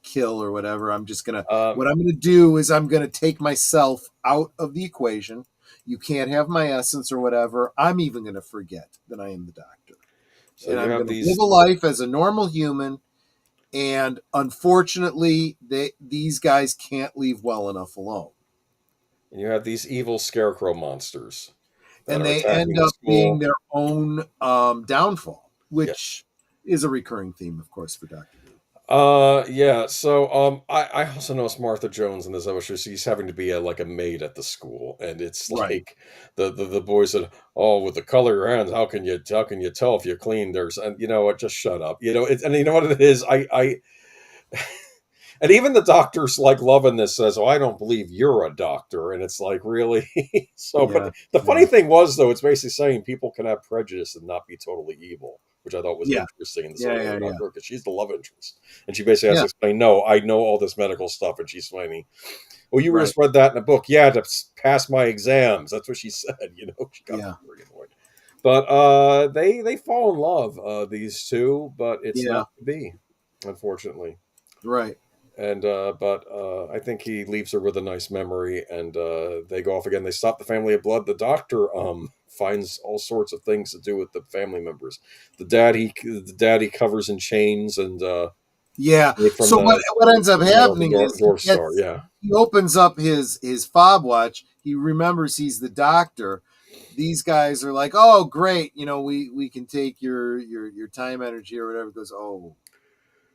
kill or whatever. I'm just gonna what I'm gonna do is I'm gonna take myself out of the equation. You can't have my essence or whatever. I'm even gonna forget that I am the Doctor. So and I'm gonna live a life as a normal human. And unfortunately, these guys can't leave well enough alone. And you have these evil scarecrow monsters. And they end up being their own downfall, which is a recurring theme, of course, for Doctor Who. Yeah. So I also noticed Martha Jones in this episode. She's having to be a maid at the school, and it's like the boys said, "Oh, with the color of your hands, how can you tell if you're clean?" And you know what? Just shut up. And you know what it is. And even the Doctor's loving this, says, "Oh, I don't believe you're a doctor," and it's like, really. But the funny thing was, though, it's basically saying people can have prejudice and not be totally evil, which I thought was interesting in the story of the Doctor, because she's the love interest, and she basically has to explain, "No, I know all this medical stuff," and she's explaining, "Well, you just read that in a book." "Yeah, to pass my exams." That's what she said. She got very annoyed. But they fall in love, these two, but it's not to be, unfortunately. Right. And but I think he leaves her with a nice memory, and they go off again. They stop the family of blood. The Doctor finds all sorts of things to do with the family members. The dad he covers in chains, and so what ends up happening is he opens up his fob watch. He remembers he's the Doctor. These guys are like, "Oh, great, we can take your time energy or whatever." He goes,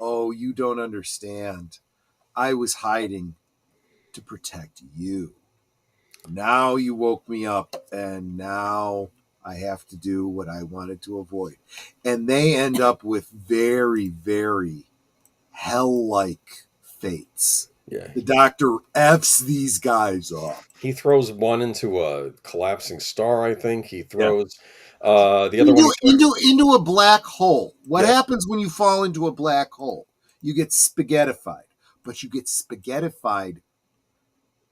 "Oh, you don't understand. I was hiding to protect you. Now you woke me up, and now I have to do what I wanted to avoid." And they end up with very, very hell-like fates. Yeah. The Doctor F's these guys up. He throws one into a collapsing star, I think. He throws the other one into a black hole. What happens when you fall into a black hole? You get spaghettified. But you get spaghettified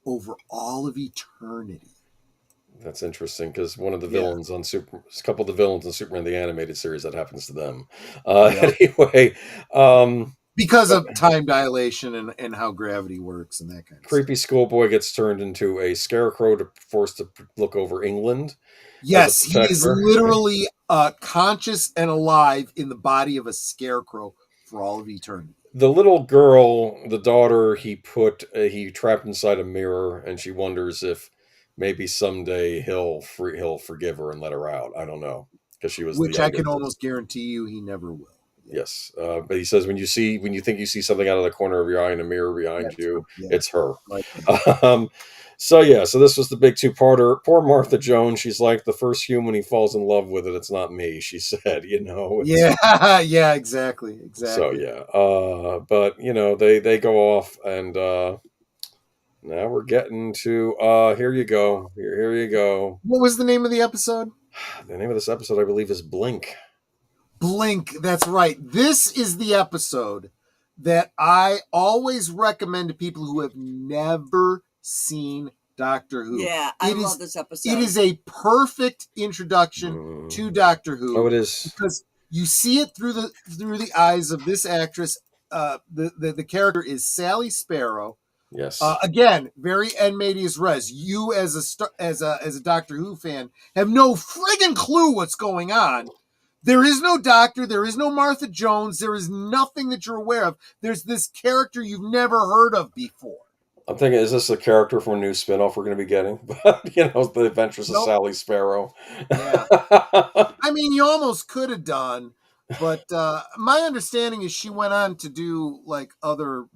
over all of eternity. That's interesting, because one of the villains a couple of the villains in Superman the Animated Series, that happens to them. Anyway, because of time dilation and how gravity works and that kind of creepy stuff. Schoolboy gets turned into a scarecrow forced to look over England. Yes, he is literally conscious and alive in the body of a scarecrow for all of eternity. The little girl, the daughter, he trapped inside a mirror, and she wonders if maybe someday he'll forgive her and let her out. I don't know, because she was which I can almost guarantee you he never will. Yes, but he says when you think you see something out of the corner of your eye in a mirror behind you, it's her. Right. So this was the big two-parter. Poor Martha Jones. She's like the first human he falls in love with, and it's not me. She said, Yeah, exactly. So but they go off, and now we're getting to here you go. Here you go. What was the name of the episode? The name of this episode, I believe, is Blink. Blink, that's right. This is the episode that I always recommend to people who have never seen Doctor Who. Yeah, I love this episode. It is a perfect introduction to Doctor Who. Oh, it is. Because you see it through the eyes of this actress. The character is Sally Sparrow. Yes. Again, very en medias res. You as a Doctor Who fan have no friggin' clue what's going on. There is no Doctor. There is no Martha Jones. There is nothing that you're aware of. There's this character you've never heard of before. I'm thinking, is this a character from a new spinoff we're going to be getting? The Adventures of Sally Sparrow. Yeah. I mean, you almost could have done, but my understanding is she went on to do other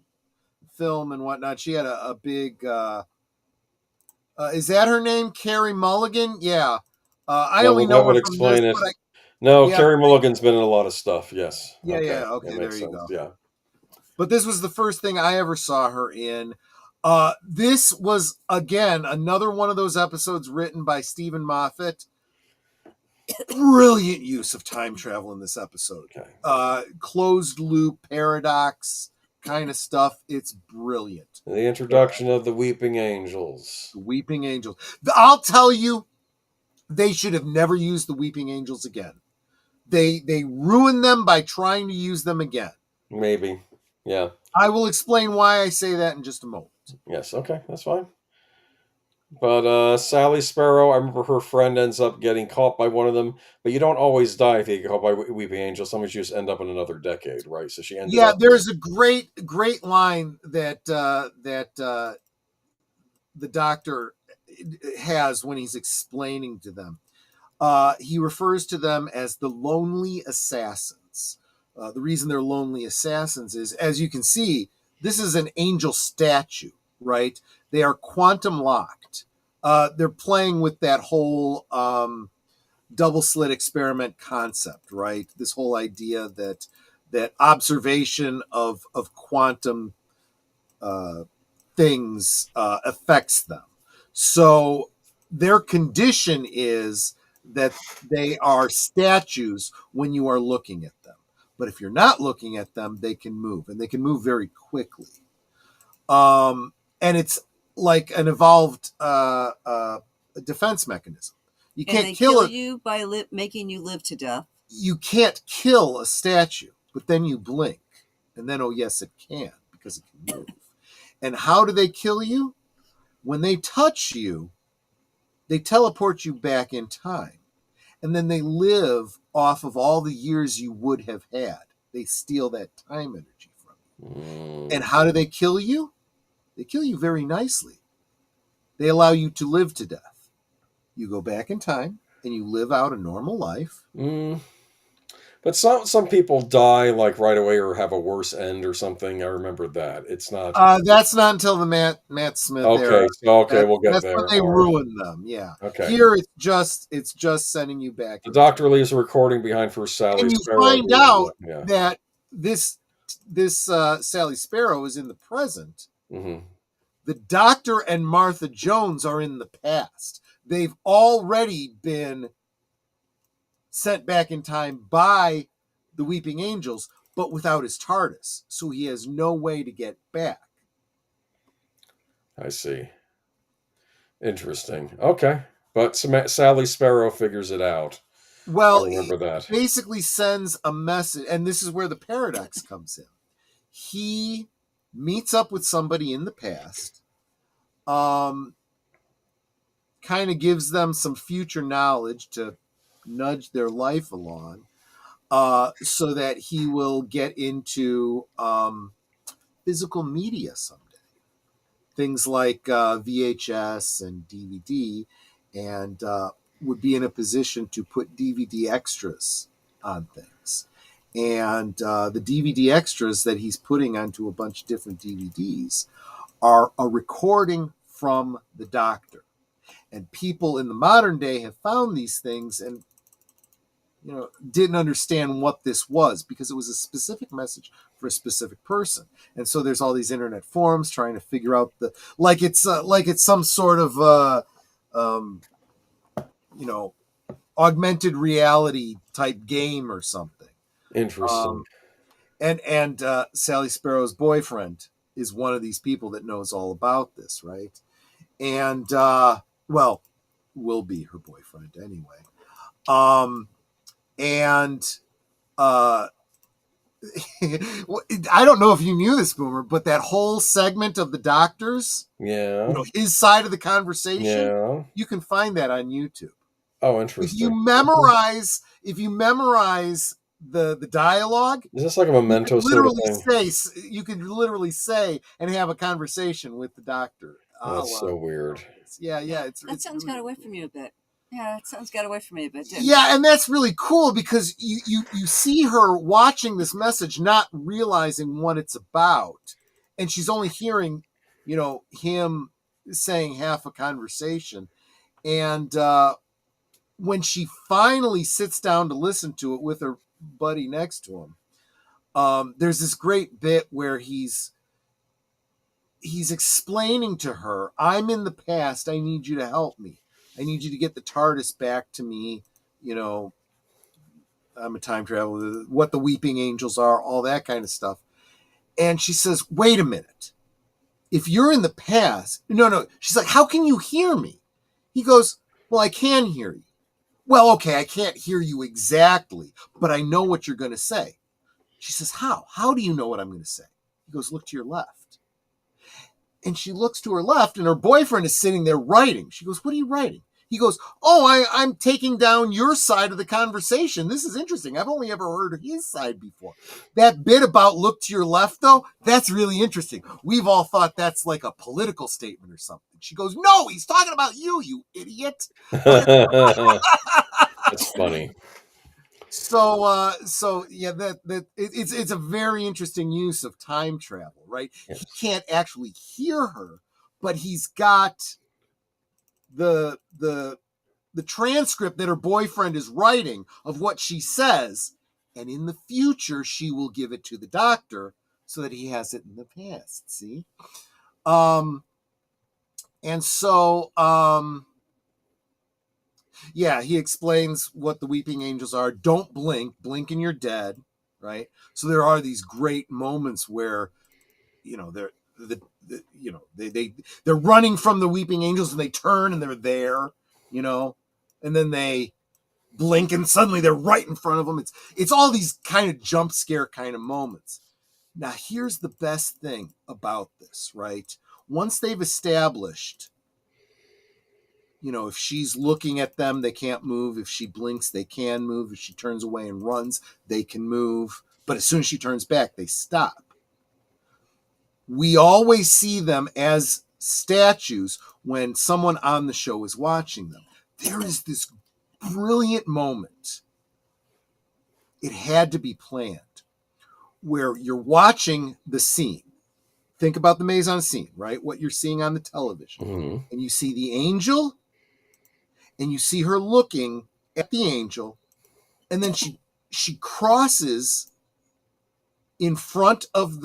film and whatnot. She had a big. Is that her name, Carrie Mulligan? Yeah. I only know that her would from this, explain it. but No, yeah, Carrie Mulligan's been in a lot of stuff. Yes. yeah, Okay. yeah. Okay, That there makes you sense. go. Yeah. But this was the first thing I ever saw her in. This was, again, another one of those episodes written by Stephen Moffat. Brilliant use of time travel in this episode. Okay. Closed loop paradox kind of stuff. It's brilliant. The introduction of the Weeping Angels. The Weeping Angels. I'll tell you, they should have never used the Weeping Angels again. They ruined them by trying to use them again. Maybe. Yeah. I will explain why I say that in just a moment. Yes. Okay. That's fine. But Sally Sparrow, I remember her friend ends up getting caught by one of them. But you don't always die if you get caught by Weeping Angel. Sometimes you just end up in another decade, right? So she ended up. Yeah, there's a great line that the Doctor has when he's explaining to them. He refers to them as the lonely assassins. The reason they're lonely assassins is, as you can see, this is an angel statue, right? They are quantum locked. They're playing with that whole double slit experiment concept, right? This whole idea that observation of quantum things affects them. So their condition is that they are statues when you are looking at them. But if you're not looking at them, they can move, and they can move very quickly. And it's like an evolved defense mechanism. You can't kill you by making you live to death. You can't kill a statue, but then you blink, and then, oh yes, it can, because it can move. And how do they kill you? When they touch you, they teleport you back in time. And then they live off of all the years you would have had. They steal that time energy from you. And how do they kill you? They kill you very nicely. They allow you to live to death. You go back in time and you live out a normal life. But some people die like right away or have a worse end or something. I remember that. It's not. That's not until the Matt Smith era. Okay, we'll get that's there. That's what they ruined them. Yeah. Okay. Here it's just sending you back. The Doctor leaves a recording behind for Sally and you Sparrow. find out that this Sally Sparrow is in the present. Mm-hmm. The Doctor and Martha Jones are in the past. They've already been sent back in time by the Weeping Angels, but without his TARDIS, so he has no way to get back. I see. Interesting. Okay, but Sally Sparrow figures it out. Well, I remember that. Basically sends a message, and this is where the paradox comes in. He meets up with somebody in the past, kind of gives them some future knowledge to nudge their life along, so that he will get into physical media someday. Things like VHS and DVD, and would be in a position to put DVD extras on things. And the DVD extras that he's putting onto a bunch of different DVDs are a recording from the Doctor. And people in the modern day have found these things and didn't understand what this was, because it was a specific message for a specific person. And so there's all these internet forums trying to figure out like it's some sort of augmented reality type game or something. Interesting. And Sally Sparrow's boyfriend is one of these people that knows all about this, right? And will be her boyfriend anyway. I don't know if you knew this, Boomer, but that whole segment of the Doctors, his side of the conversation, you can find that on YouTube. Oh, interesting. If you memorize the dialogue, is this like a memento sort of thing? You could literally say and have a conversation with the Doctor. That's so weird. Yeah. That sounds got away from you a bit. Yeah, that sounds got away from me a bit. Yeah, and that's really cool because you see her watching this message, not realizing what it's about, and she's only hearing, him saying half a conversation. And when she finally sits down to listen to it with her buddy next to him, there's this great bit where he's explaining to her, I'm in the past. I need you to help me. I need you to get the TARDIS back to me. I'm a time traveler, what the weeping angels are, all that kind of stuff. And she says, wait a minute. If you're in the past, no. She's like, how can you hear me? He goes, well, I can hear you. Well, okay, I can't hear you exactly, but I know what you're going to say. She says, how? How do you know what I'm going to say? He goes, look to your left. And she looks to her left, and her boyfriend is sitting there writing. She goes, what are you writing? He goes, oh, I'm taking down your side of the conversation. This is interesting. I've only ever heard his side before. That bit about look to your left, though, that's really interesting. We've all thought that's like a political statement or something. She goes, no, he's talking about you, you idiot. That's funny. So yeah, it's a very interesting use of time travel, right? Yes. He can't actually hear her, but he's got the transcript that her boyfriend is writing of what she says, and in the future she will give it to the doctor so that he has it in the past. See, and so yeah, he explains what the weeping angels are. Don't blink and you're dead, right? So there are these great moments where, they're they're running from the weeping angels and they turn and they're there, and then they blink and suddenly they're right in front of them. It's all these kind of jump scare kind of moments. Now, here's the best thing about this, right? Once they've established, if she's looking at them, they can't move. If she blinks, they can move. If she turns away and runs, they can move. But as soon as she turns back, they stop. We always see them as statues when someone on the show is watching them. There is this brilliant moment. It had to be planned where you're watching the scene. Think about the mise-en scene, right? What you're seeing on the television. Mm-hmm. And you see the angel, and you see her looking at the angel, and then she crosses in front of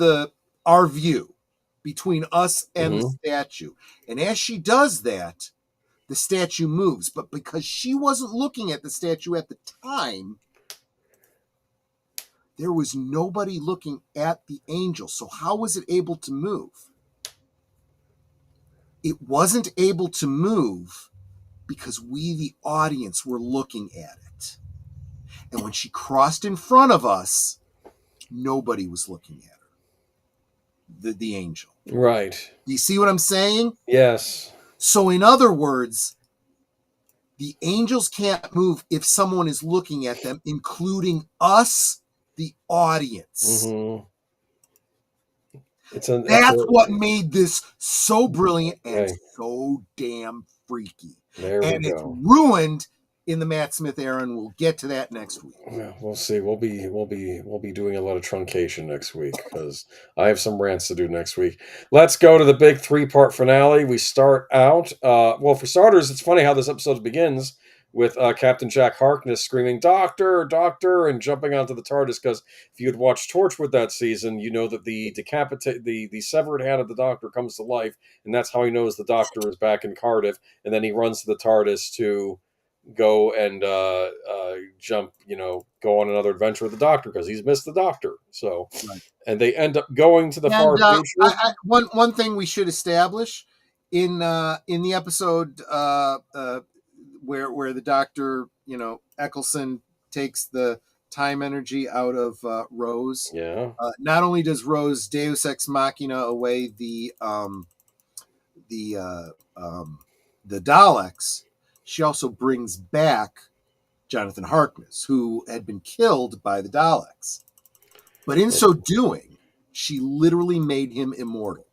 our view between us and mm-hmm. the statue. And as she does that, the statue moves. But because she wasn't looking at the statue at the time, there was nobody looking at the angel. So how was it able to move? It wasn't able to move because we, the audience, were looking at it. And when she crossed in front of us, nobody was looking at her. The angel. Right. You see what I'm saying? Yes. So in other words, the angels can't move if someone is looking at them, including us, the audience. Mm-hmm. That's what made this so brilliant and so damn freaky. There we go. And it's ruined in the Matt Smith era, and we'll get to that next week. Yeah, we'll see. We'll be doing a lot of truncation next week because I have some rants to do next week. Let's go to the big 3-part finale. We start out. Well, for starters, it's funny how this episode begins with Captain Jack Harkness screaming, "Doctor, Doctor," and jumping onto the TARDIS, because if you had watched Torchwood that season, you know that the severed hand of the Doctor comes to life, and that's how he knows the Doctor is back in Cardiff, and then he runs to the TARDIS to go and go on another adventure with the Doctor because he's missed the Doctor. So, right. And they end up going to the far future. One thing we should establish in the episode where the Doctor, Eccleston takes the time energy out of Rose. Yeah. Not only does Rose Deus Ex Machina away the Daleks, she also brings back Jonathan Harkness, who had been killed by the Daleks. But in so doing, she literally made him immortal.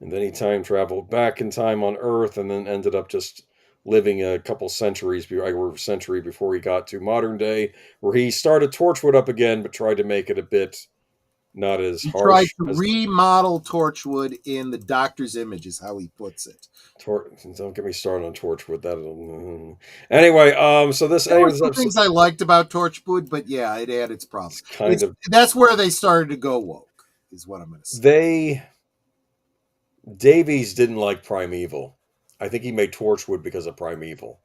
And then he time traveled back in time on Earth and then ended up just living a century before he got to modern day, where he started Torchwood up again, but tried to make it a bit not as He tried harsh to as remodel Torchwood in the Doctor's image, is how he puts it. Don't get me started on Torchwood. Anyway, so There were this some episode things I liked about Torchwood, but yeah, it had its problems. is kind of That's where they started to go woke, is what I'm going to say. Davies didn't like Primeval. I think he made Torchwood because of Primeval.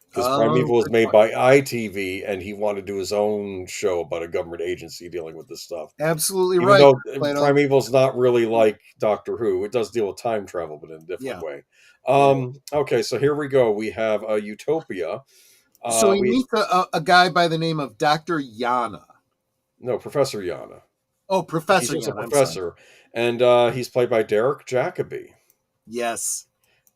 Because Primeval was made by ITV, and he wanted to do his own show about a government agency dealing with this stuff. Absolutely Even right. though Primeval's not really like Doctor Who. It does deal with time travel, but in a different way. Okay, so here we go. We have Utopia. So he meets a guy by the name of Dr. Yana. No, Professor Yana. Oh, Professor He's just Yana. a professor. And he's played by Derek Jacobi. Yes.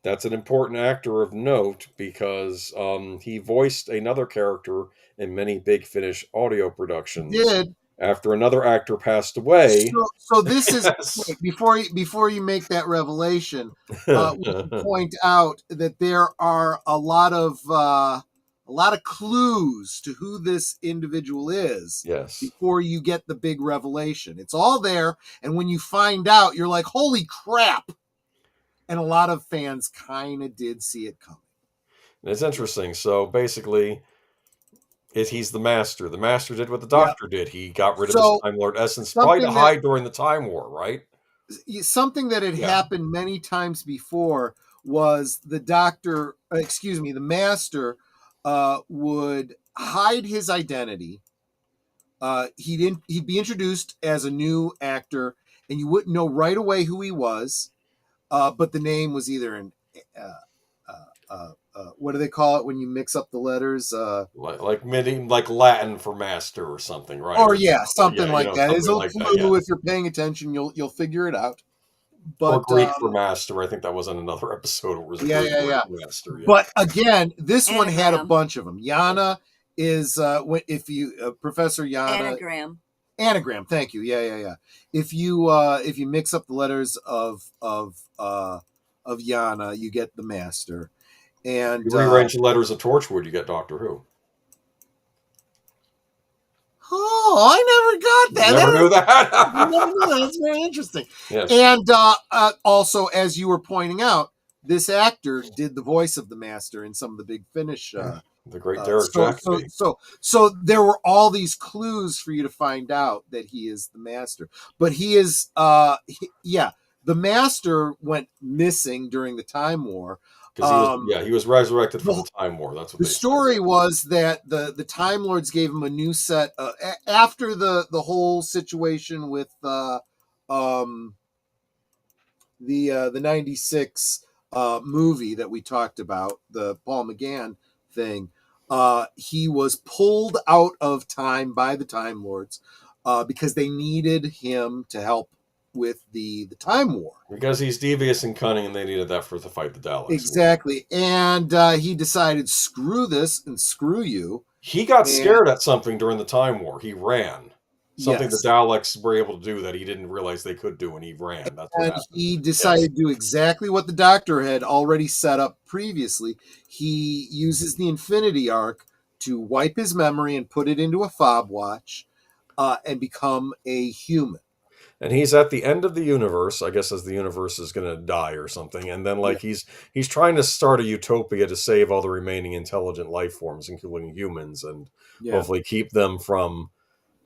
That's an important actor of note because he voiced another character in many big Finnish audio productions. He did. After another actor passed away. So this is before you make that revelation, we should point out that there are a lot of clues to who this individual is. Yes. Before you get the big revelation, it's all there, and when you find out, you're like, "Holy crap!" And a lot of fans kind of did see it coming. It's interesting. So basically, he's the Master. The Master did what the Doctor did. He got rid of his Time Lord essence, probably to hide during the Time War, right? Something that had happened many times before was the Master would hide his identity. He'd be introduced as a new actor, and you wouldn't know right away who he was. But the name was either what do they call it when you mix up the letters? Like Latin for master or something, right? Or something like that. It's a like clue. If you're paying attention, you'll figure it out. But or Greek for master. I think that was in another episode. It was master. But again, this one had a bunch of them. Yana is Professor Yana. Anagram, thank you. Yeah. If you mix up the letters of Yana, you get the Master. And you rearrange the letters of Torchwood, you get Doctor Who. Oh, I never got that. Never knew that. That's very interesting. Yes. And also, as you were pointing out, this actor did the voice of the Master in some of the big Finnish. The great Derek Jacobi. So there were all these clues for you to find out that he is the Master. But he is, the Master went missing during the Time War. Because he was resurrected from the Time War. That's what the story was that the Time Lords gave him a new set after the whole situation with the 96 movie that we talked about, the Paul McGann thing. He was pulled out of time by the Time Lords because they needed him to help with the Time War. Because he's devious and cunning, and they needed that to fight the Daleks. Exactly. And he decided, screw this and screw you. He got scared at something during the Time War. He ran. Something the Daleks were able to do that he didn't realize they could do, and he ran. That's what happened. He decided to do exactly what the Doctor had already set up previously. He uses the Infinity Arc to wipe his memory and put it into a fob watch and become a human. And he's at the end of the universe, I guess, as the universe is going to die or something. And then, he's trying to start a utopia to save all the remaining intelligent life forms, including humans, and hopefully keep them from,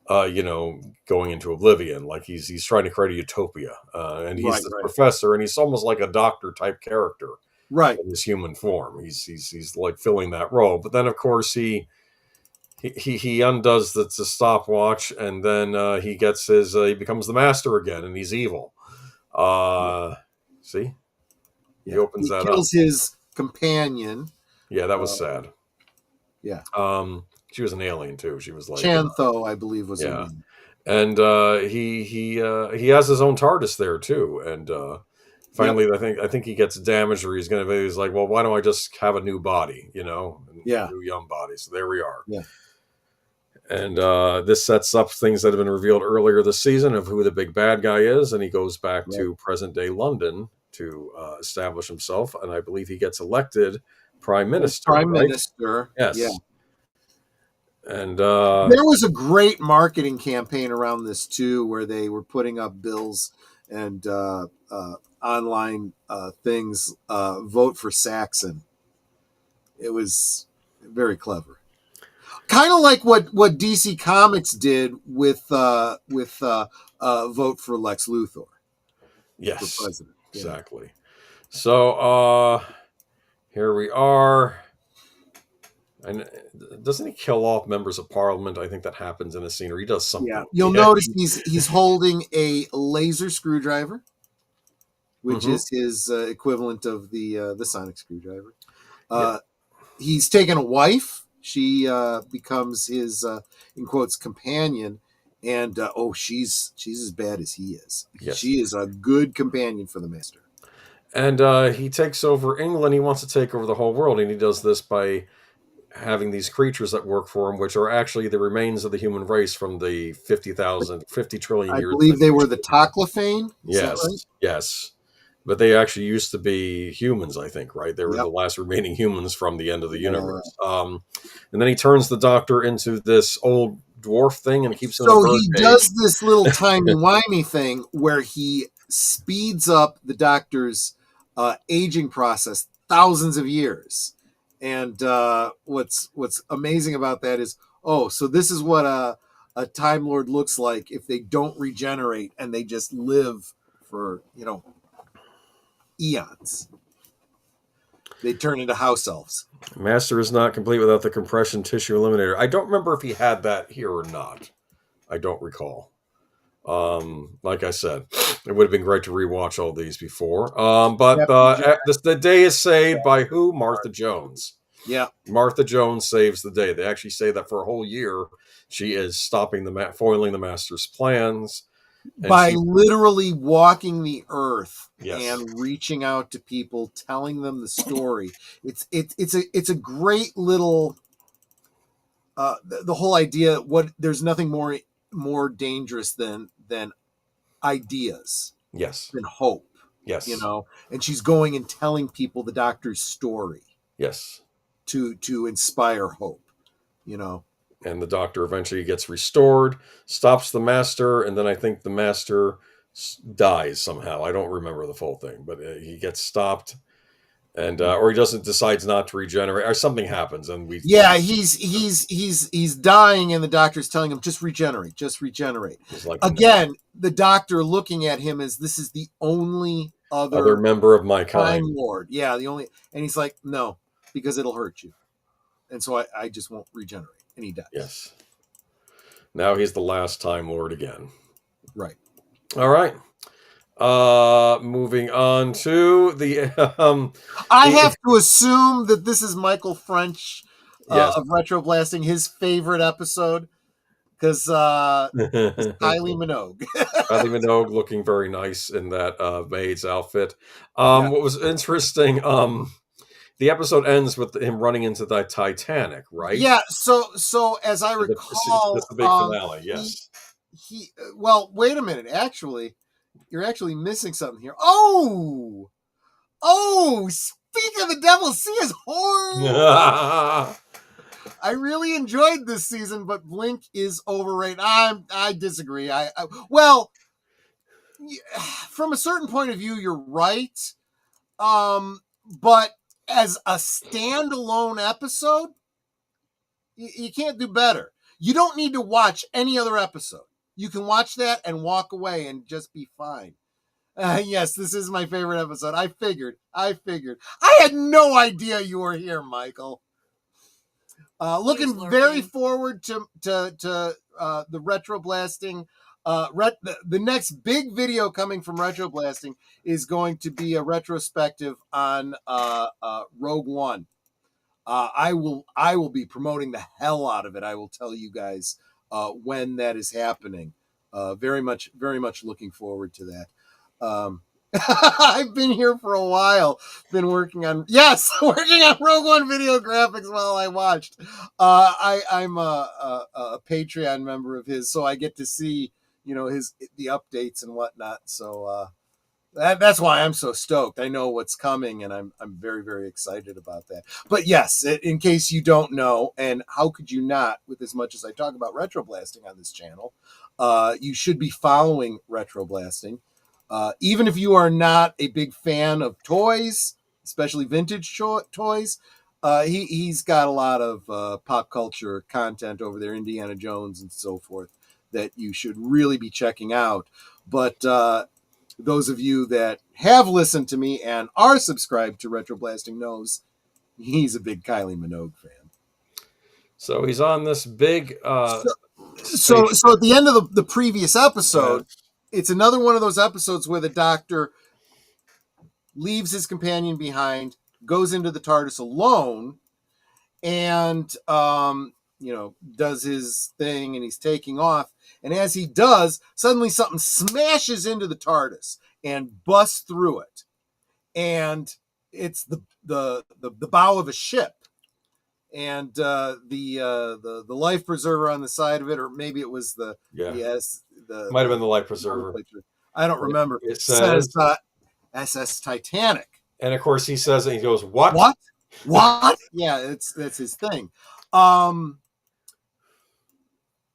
going into oblivion. Like he's trying to create a utopia. And he's the professor, and he's almost like a doctor type character, right? In his human form, he's like filling that role. But then, of course, he undoes the stopwatch, and then he gets he becomes the Master again, and he's evil. See, he opens that up. He kills his companion. Yeah, that was sad. Yeah. She was an alien too. She was like Chantho, I believe, was her name. And he has his own TARDIS there too. And finally, I think he gets damaged, or he's like, well, why don't I just have a new body? A new young body. So there we are. Yeah. And this sets up things that have been revealed earlier this season of who the big bad guy is. And he goes back to present day London to establish himself. And I believe he gets elected Prime Minister. Minister. Yes. Yeah. And there was a great marketing campaign around this too, where they were putting up bills and online things. Vote for Saxon. It was very clever. Kind of like what DC Comics did with vote for Lex Luthor. yes, For president. exactly. Yeah. So here we are. And doesn't he kill off members of Parliament? I think that happens in a scene, or he does something. Yeah, you'll notice he's holding a laser screwdriver, which is his equivalent of the sonic screwdriver. He's taken a wife. She becomes his in quotes companion, and she's as bad as he is. Yes. She is a good companion for the Master. And he takes over England. He wants to take over the whole world, and he does this by having these creatures that work for him, which are actually the remains of the human race from the 50 trillion years. I believe they were the Toclophane. Yes, right? Yes. But they actually used to be humans, I think, right? They were the last remaining humans from the end of the universe. And then he turns the Doctor into this old dwarf thing and keeps him in a bird cage. Does this little timey-wimey thing where he speeds up the Doctor's aging process thousands of years. And what's amazing about that is, so this is what a Time Lord looks like if they don't regenerate and they just live for, eons. They turn into house elves. Master is not complete without the compression tissue eliminator. I don't remember if he had that here or not. I don't recall. Like I said, it would have been great to rewatch all these before. But the day is saved by who? Martha Jones. Yeah. Martha Jones saves the day. They actually say that for a whole year, she is stopping foiling the Master's plans. By literally walking the earth and reaching out to people, telling them the story. It's a great little the whole idea. There's nothing more dangerous than ideas. Yes. Than hope. Yes. And she's going and telling people the Doctor's story. Yes. To inspire hope. And the Doctor eventually gets restored, stops the Master, and then I think the Master dies somehow. I don't remember the full thing, but he gets stopped, and or he decides not to regenerate, or something happens, and he's dying, and the Doctor's telling him just regenerate. Like, again, the Doctor looking at him as this is the only other member of my kind, Time Lord. Yeah, the only, and he's like, no, because it'll hurt you, and so I just won't regenerate. And he dies. Yes. Now he's the last Time Lord again. Right. All right. Moving on to the. I have to assume that this is Michael French of Retro Blasting, his favorite episode, because it's Kylie Minogue. Kylie Minogue looking very nice in that maid's outfit. What was interesting. The episode ends with him running into the Titanic, right? Yeah. So as I recall, that's the big finale. Yes. Well, wait a minute. Actually, you're actually missing something here. Oh! Speak of the devil, see his horn. I really enjoyed this season, but Blink is overrated. I disagree. Well, from a certain point of view, you're right. But as a standalone episode, you can't do better. You don't need to watch any other episode. You can watch that and walk away and just be fine. Yes, this is my favorite episode. I figured. I had no idea you were here, Michael. Looking very forward to the Retro Blasting. The next big video coming from Retro Blasting is going to be a retrospective on Rogue One. I will be promoting the hell out of it. I will tell you guys when that is happening. Very much looking forward to that. I've been here for a while. Been working on Rogue One video graphics while I watched. I'm a Patreon member of his, so I get to see the updates and whatnot. So That's why I'm so stoked. I know what's coming, and I'm very, very excited about that. But yes, in case you don't know, and how could you not, with as much as I talk about retroblasting on this channel, you should be following retroblasting. Even if you are not a big fan of toys, especially vintage toys, he's got a lot of pop culture content over there, Indiana Jones and so forth, that you should really be checking out. But those of you that have listened to me and are subscribed to Retroblasting knows he's a big Kylie Minogue fan. So he's on this big so at the end of the previous episode, it's another one of those episodes where the Doctor leaves his companion behind, goes into the TARDIS alone, and does his thing, and he's taking off. And as he does, suddenly something smashes into the TARDIS and busts through it. And it's the bow of a ship. And the life preserver on the side of it, or maybe it was the might have been the life preserver. I don't remember. It says SS Titanic. And of course he says it, he goes, What? Yeah, that's his thing.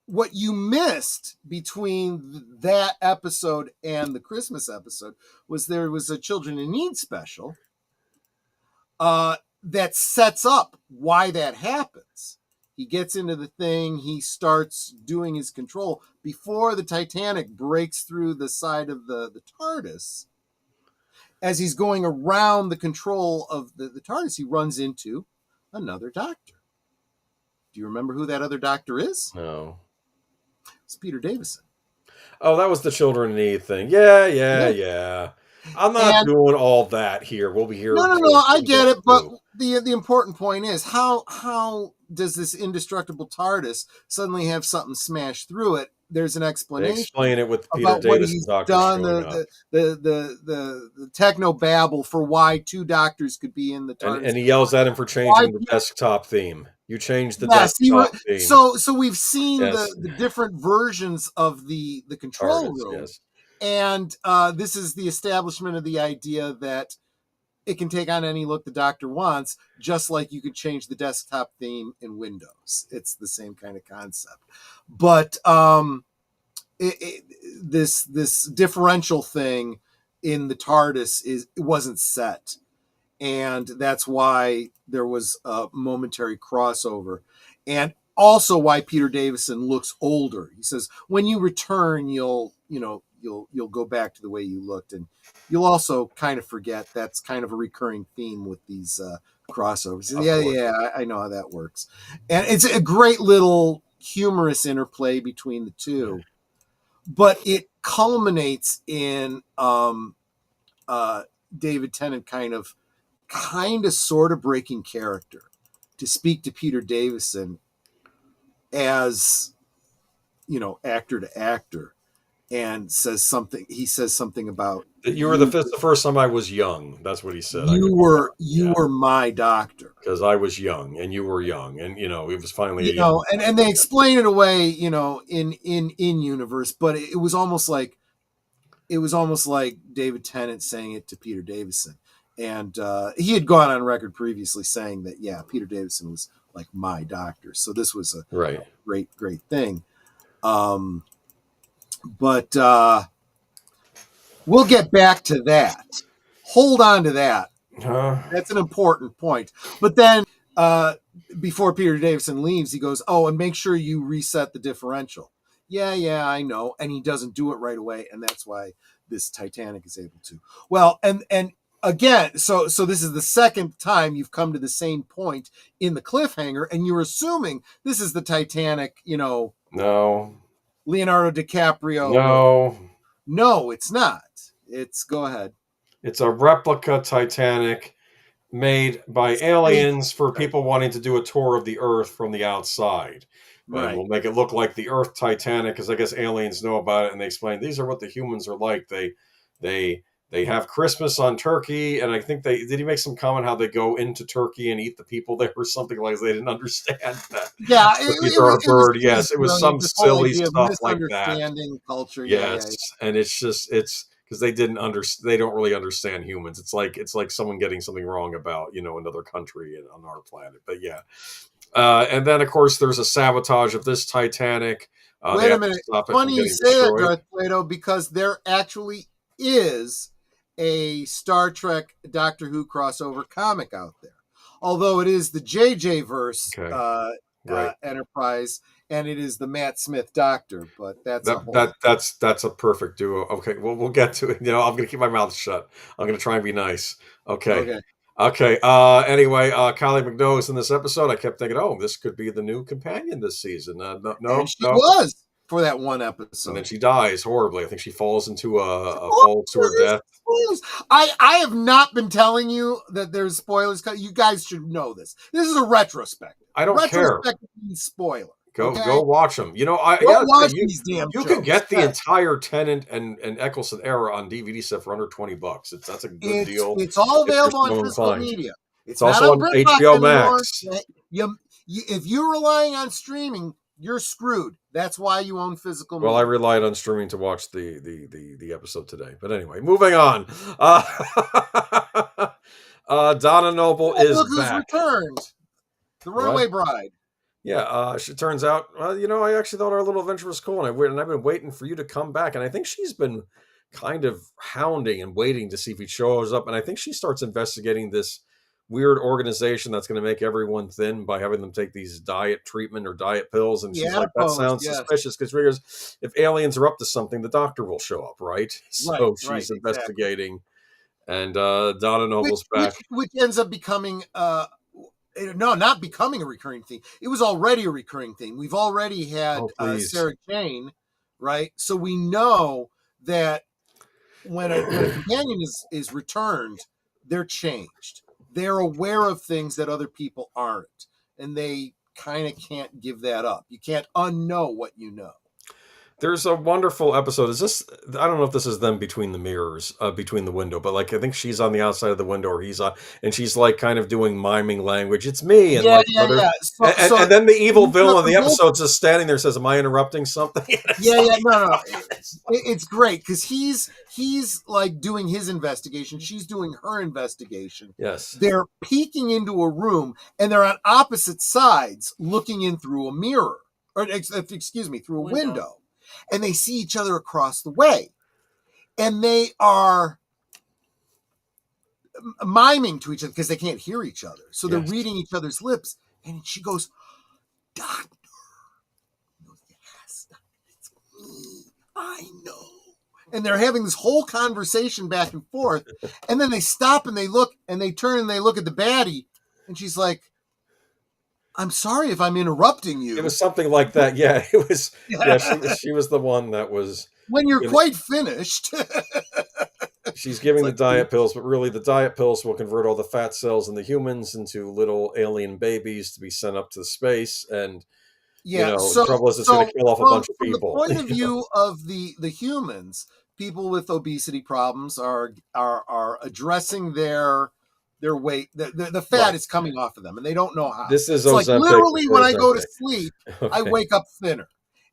What you missed between that episode and the Christmas episode was there was a Children in Need special that sets up why that happens. He gets into the thing, he starts doing his control. Before the Titanic breaks through the side of the TARDIS, as he's going around the control of the TARDIS, he runs into another Doctor. Do you remember who that other Doctor is? No. It's Peter Davison. Oh, that was the Children in Need thing. Yeah. I'm not doing all that here. We'll be here. No, I get it. But the important point is, how does this indestructible TARDIS suddenly have something smashed through it? There's an explanation. They explain it with Peter about Davison. What he's done, the techno babble for why two Doctors could be in the TARDIS. And he yells at him for changing the desktop theme. You changed the desktop theme. So we've seen the different versions of the control room. Yes. And this is the establishment of the idea that it can take on any look the Doctor wants, just like you could change the desktop theme in Windows. It's the same kind of concept. But this differential thing in the TARDIS it wasn't set. And that's why there was a momentary crossover. And also why Peter Davison looks older. He says, when you return, you'll go back to the way you looked, and you'll also kind of forget. That's kind of a recurring theme with these crossovers. I know how that works. And it's a great little humorous interplay between the two, but it culminates in David Tennant kind of sort of breaking character to speak to Peter Davison as, actor to actor, and he says something about the first time I was young. That's what he said. You were my Doctor. Because I was young and you were young, and it was finally and they explain it away, in universe, but it was almost like David Tennant saying it to Peter Davison. And he had gone on record previously saying that, Peter Davison was like my Doctor. So this was a great thing. But we'll get back to that. Hold on to that. That's an important point. But then before Peter Davison leaves, he goes, and make sure you reset the differential. Yeah, I know. And he doesn't do it right away. And that's why this Titanic is able to. Well, and again, so this is the second time you've come to the same point in the cliffhanger, and you're assuming this is the Titanic, No. Leonardo DiCaprio. No, it's not. Go ahead. It's a replica Titanic made by aliens for people wanting to do a tour of the Earth from the outside. And we'll make it look like the Earth Titanic, because I guess aliens know about it, and they explain these are what the humans are like. They have Christmas on Turkey, and I think did he make some comment how they go into Turkey and eat the people there or something like that? They didn't understand that. Yeah, it was some silly stuff like that. Culture. Yes, and it's because they don't really understand humans. It's like someone getting something wrong about another country on our planet. But yeah, and then of course there's a sabotage of this Titanic. Wait a minute. Funny you say that, Darth Plato, because there actually is a Star Trek Doctor Who crossover comic out there. Although it is the JJ verse Enterprise, and it is the Matt Smith Doctor, but that's a perfect duo. Okay, well, we'll get to it. I'm going to keep my mouth shut. I'm going to try and be nice. Okay. Anyway, Kylie McDowell is in this episode. I kept thinking, oh, this could be the new companion this season. No, and she was for that one episode, and then she dies horribly. I think she falls into falls to her death. I have not been telling you that there's spoilers. You guys should know this. This is a retrospective. I don't care. Retrospective means spoiler. Go watch them. You can get the entire Tennant and Eccleston era on DVD set for under $20. That's a good deal. It's all available on physical media. It's also on HBO Max. If you're relying on streaming, you're screwed. That's why you own physical media. Well, I relied on streaming to watch the episode today. But anyway, moving on. Donna Noble is back. Returned. The Runaway Bride. Yeah, she turns out, I actually thought our little adventure was cool, and I've been waiting for you to come back, and I think she's been kind of hounding and waiting to see if he shows up, and I think she starts investigating this weird organization that's going to make everyone thin by having them take these diet treatment or diet pills, and she's like, that sounds suspicious, because if aliens are up to something, the Doctor will show up, right? So she's investigating, and Donna Noble's back. Which ends up becoming... No, not becoming a recurring theme. It was already a recurring theme. We've already had Sarah Jane, right? So we know that when a companion is returned, they're changed. They're aware of things that other people aren't, and they kind of can't give that up. You can't unknow what you know. There's a wonderful episode. I don't know if this is them between the mirrors, between the window, but I think she's on the outside of the window, or he's on, and she's kind of doing miming language. It's me. And and then the evil villain of the episode's just standing there, says, am I interrupting something? No. It's great because he's doing his investigation. She's doing her investigation. Yes. They're peeking into a room and they're on opposite sides looking in through a mirror, or through a window. And they see each other across the way. And they are miming to each other because they can't hear each other. So they're reading each other's lips. And she goes, Doctor. Yes, it's me. I know. And they're having this whole conversation back and forth. And then they stop and they look and they turn and they look at the baddie. And she's like, I'm sorry if I'm interrupting you. It was something like that. Yeah, it was. Yeah, she was the one that was. When you're quite finished. She's giving the diet pills, but really the diet pills will convert all the fat cells in the humans into little alien babies to be sent up to space. And, the trouble is it's going to kill off a bunch of people. From the point of view of the humans, people with obesity problems are addressing their weight, the fat is coming off of them, and they don't know how. This is literally when I go to sleep, I wake up thinner.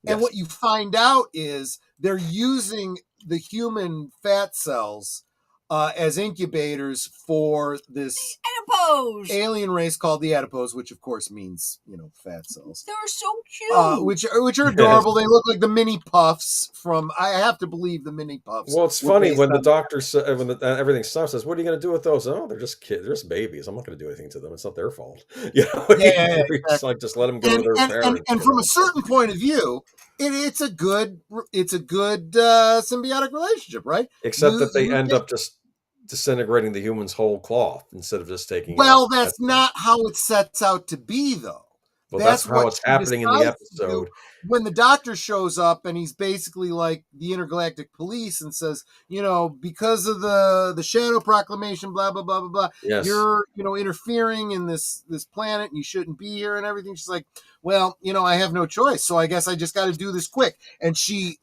And what you find out is they're using the human fat cells as incubators for this adipose alien race called the adipose, which of course means fat cells. They're so cute, which are adorable. They look like the mini puffs from. I have to believe the mini puffs. Well, it's funny when the doctor says, when everything stops, says, "What are you going to do with those?" Oh, they're just kids. They're just babies. I'm not going to do anything to them. It's not their fault. Exactly. It's just let them go to their parents. And from a certain point of view, it's a good symbiotic relationship, right? Except that they end up just disintegrating the human's whole cloth instead of just taking. Well, that's not how it sets out to be, though. Well, that's how it's happening in the episode. When the doctor shows up and he's basically like the intergalactic police and says, because of the shadow proclamation, blah, blah, blah, blah, blah, you're, interfering in this planet and you shouldn't be here and everything. She's like, well, I have no choice. So I guess I just got to do this quick. And she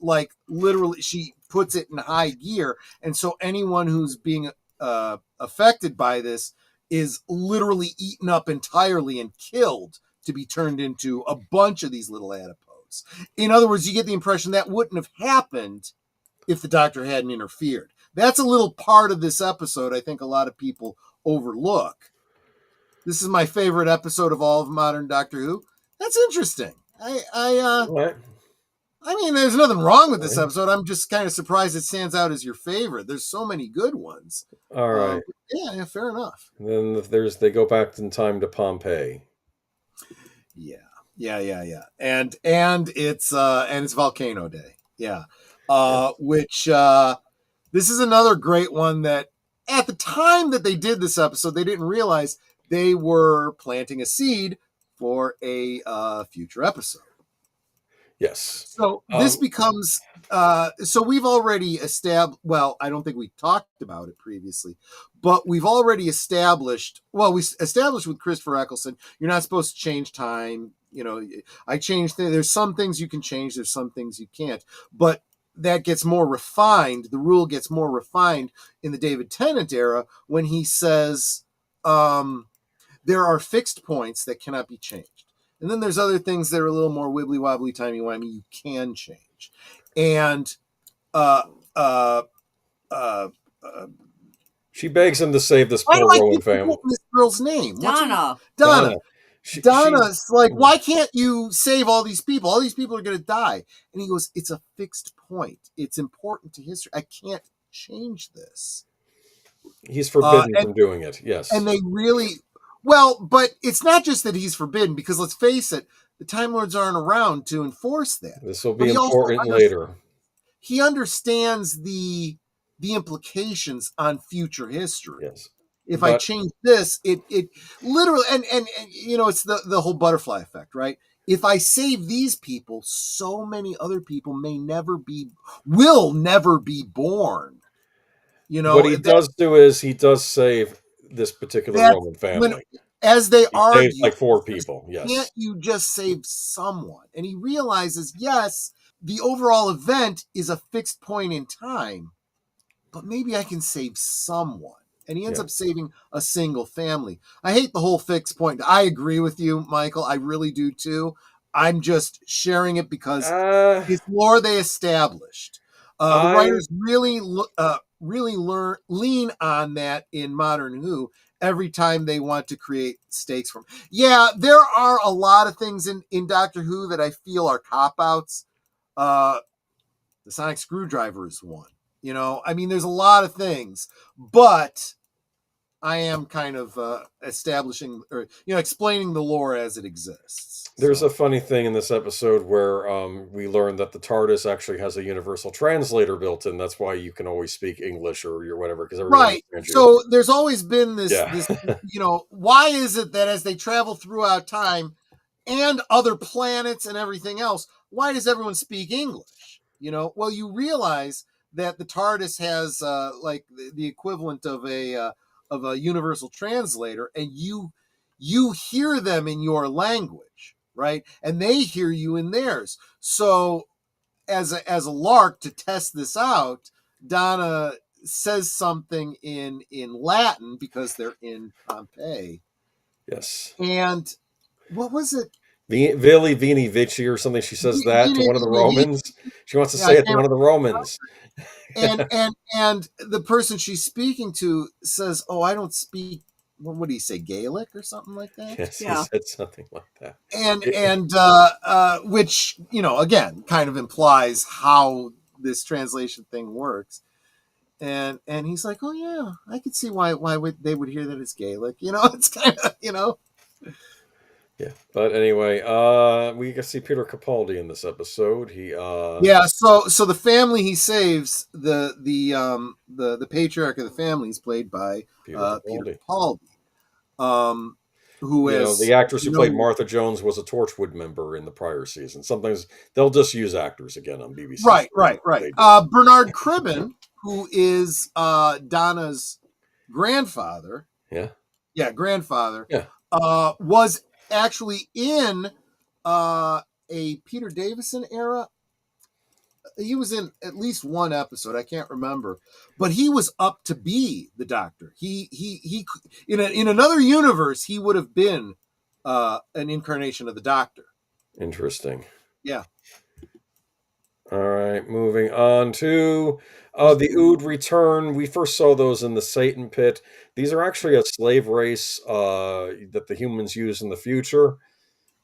literally, she puts it in high gear. And so anyone who's being affected by this is literally eaten up entirely and killed to be turned into a bunch of these little adipose. In other words, you get the impression that wouldn't have happened if the doctor hadn't interfered. That's a little part of this episode I think a lot of people overlook. This is my favorite episode of all of modern Doctor Who. That's interesting. I mean, there's nothing wrong with this episode. I'm just kind of surprised it stands out as your favorite. There's so many good ones. All right. Yeah, fair enough. And then they go back in time to Pompeii. Yeah. And it's Volcano Day. Yeah. Which this is another great one that at the time that they did this episode, they didn't realize they were planting a seed for a future episode. Yes. So this becomes so we've already established, well, I don't think we talked about it previously, but we've already established, we established with Christopher Eccleston, you're not supposed to change time. You know, I changed there's some things you can change, there's some things you can't, but that gets more refined. The rule gets more refined in the David Tennant era when he says there are fixed points that cannot be changed. And then there's other things that are a little more wibbly wobbly, timey wimey you can change. And she begs him to save this poor Rowan family. This girl's name, Donna. Donna's like, why can't you save all these people? All these people are going to die. And he goes, it's a fixed point. It's important to history. I can't change this. He's forbidden from doing it. Yes. And they really, well, but it's not just that he's forbidden, because let's face it, the Time Lords aren't around to enforce that. This will be important later. He understands the implications on future history. Yes. If I change this, it literally, and you know, it's the whole butterfly effect, right? If I save these people, so many other people will never be born. You know, what he does do is he does save this particular Roman family. As they argue, like 4 people. Yes. Can't you just save someone? And he realizes, yes, the overall event is a fixed point in time, but maybe I can save someone. And he ends up saving a single family. I hate the whole fixed point. I agree with you, Michael. I really do too. I'm just sharing it because it's lore they established. The writers really lean on that in Modern Who every time they want to create stakes from. Yeah, there are a lot of things in Doctor Who that I feel are cop-outs. The sonic screwdriver is one. You know, I mean, there's a lot of things, but I am kind of establishing or, explaining the lore as it exists. There's a funny thing in this episode where we learn that the TARDIS actually has a universal translator built in. That's why you can always speak English or whatever. Because right. So there's always been this, why is it that as they travel throughout time and other planets and everything else, why does everyone speak English? Well, you realize that the TARDIS has like the equivalent of a universal translator, and you hear them in your language, right? And they hear you in theirs. So as a lark to test this out, Donna says something in Latin because they're in Pompeii. Yes. And what was it? Vili Vini Vici or something. She says that to one of the Romans. She wants to say it to one of the Romans. And the person she's speaking to says, "Oh, I don't speak." What would he say? Gaelic or something like that? Yes, he said something like that. And which again kind of implies how this translation thing works. And he's like, "Oh yeah, I could see why they would hear that as Gaelic." It's kind of Yeah, but anyway, we get to see Peter Capaldi in this episode. He so the family he saves, the patriarch of the family is played by Peter Capaldi, who is the actress who played Martha Jones was a Torchwood member in the prior season. Sometimes they'll just use actors again on BBC. Right. Bernard Cribben, who is Donna's grandfather. Grandfather. Was actually in a Peter Davison era. He was in at least one episode. I can't remember, but he was up to be the Doctor. He in another universe, he would have been an incarnation of the Doctor. Interesting. Yeah. All right. right, moving on to the Ood return. We first saw those in the Satan pit. These are actually a slave race that the humans use in the future.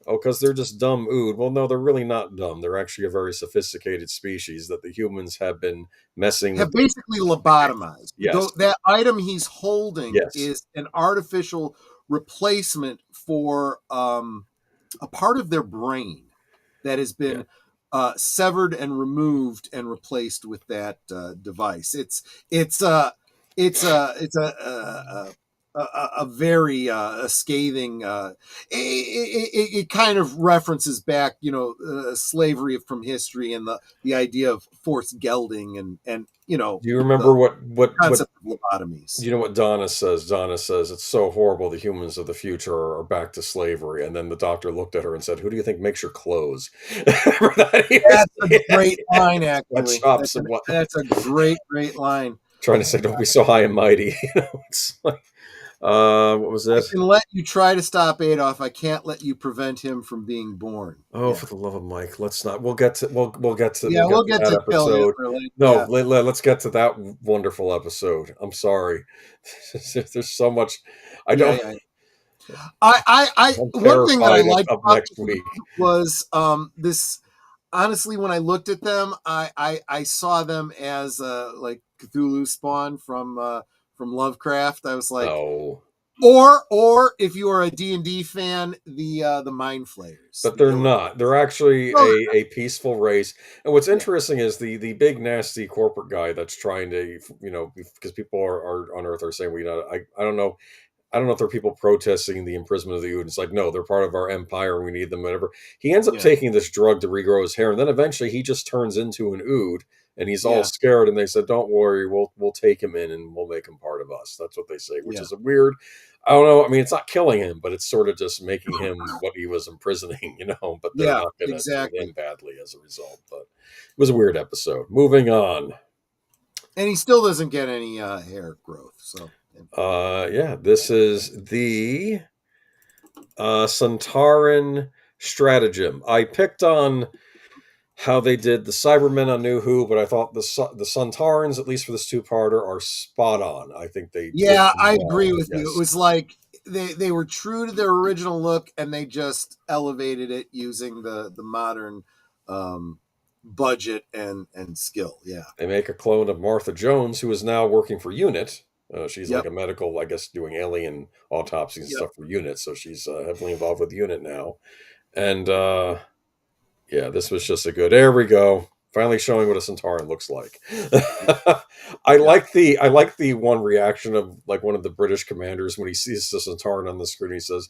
Oh, because they're just dumb Ood. Well, no, they're really not dumb. They're actually a very sophisticated species that the humans have been messing Have with. basically lobotomized. Yes. That item he's holding Yes. is an artificial replacement for a part of their brain that has been severed and removed and replaced with that device. It's a very scathing. It kind of references back, slavery from history and the idea of forced gelding and Do you remember what concept of lobotomies? You know what Donna says? Donna says it's so horrible. The humans of the future are back to slavery. And then the doctor looked at her and said, "Who do you think makes your clothes?" That's a great line, actually. That's a great line. Trying to say, "Don't be so high and mighty." It's like, what was I that? can let you try to stop Adolf. I can't let you prevent him from being born. Oh, for the love of Mike, let's not. We'll get to to episode. No, let's get to that wonderful episode. I'm sorry. There's so much. I don't. I one thing that I liked up next week was this. Honestly, when I looked at them, I saw them as like Cthulhu spawn from Lovecraft. I was like, or if you are a D&D fan, the Mind Flayers. But they're not. They're actually a peaceful race. And what's interesting is the big nasty corporate guy that's trying to, because people are on Earth are saying I don't know. I don't know if there are people protesting the imprisonment of the Ood. It's like, no, they're part of our empire. We need them, whatever. He ends up taking this drug to regrow his hair. And then eventually he just turns into an Ood and he's all scared. And they said, don't worry, we'll take him in and we'll make him part of us. That's what they say, which is a weird, I don't know. I mean, it's not killing him, but it's sort of just making him what he was imprisoning, but they're not going to treat him badly as a result. But it was a weird episode. Moving on. And he still doesn't get any hair growth. So. This is the Centauran stratagem. I picked on how they did the Cybermen on New Who, but I thought the Centaurans, at least for this two-parter, are spot on. I think they I agree with you. It was like they were true to their original look and they just elevated it using the modern budget and skill. They make a clone of Martha Jones, who is now working for UNIT. She's like a medical, I guess, doing alien autopsies and stuff for UNIT. So she's heavily involved with UNIT now. And this was just a good. There we go. Finally showing what a Centauran looks like. I like the one reaction of like one of the British commanders when he sees the Centauran on the screen. He says,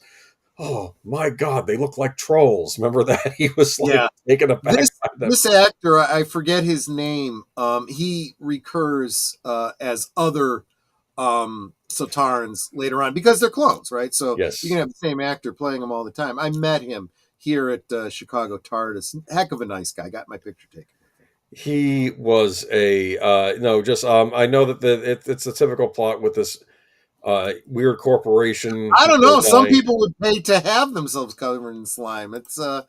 "Oh my God, they look like trolls." Remember that? He was like taken aback. This actor, I forget his name. He recurs as other Centaurans later on because they're clones, right? So you can have the same actor playing them all the time. I met him here at Chicago TARDIS. Heck of a nice guy. Got my picture taken. He was I know that it's a typical plot with this weird corporation. I don't know. Some people would pay to have themselves covered in slime. It's a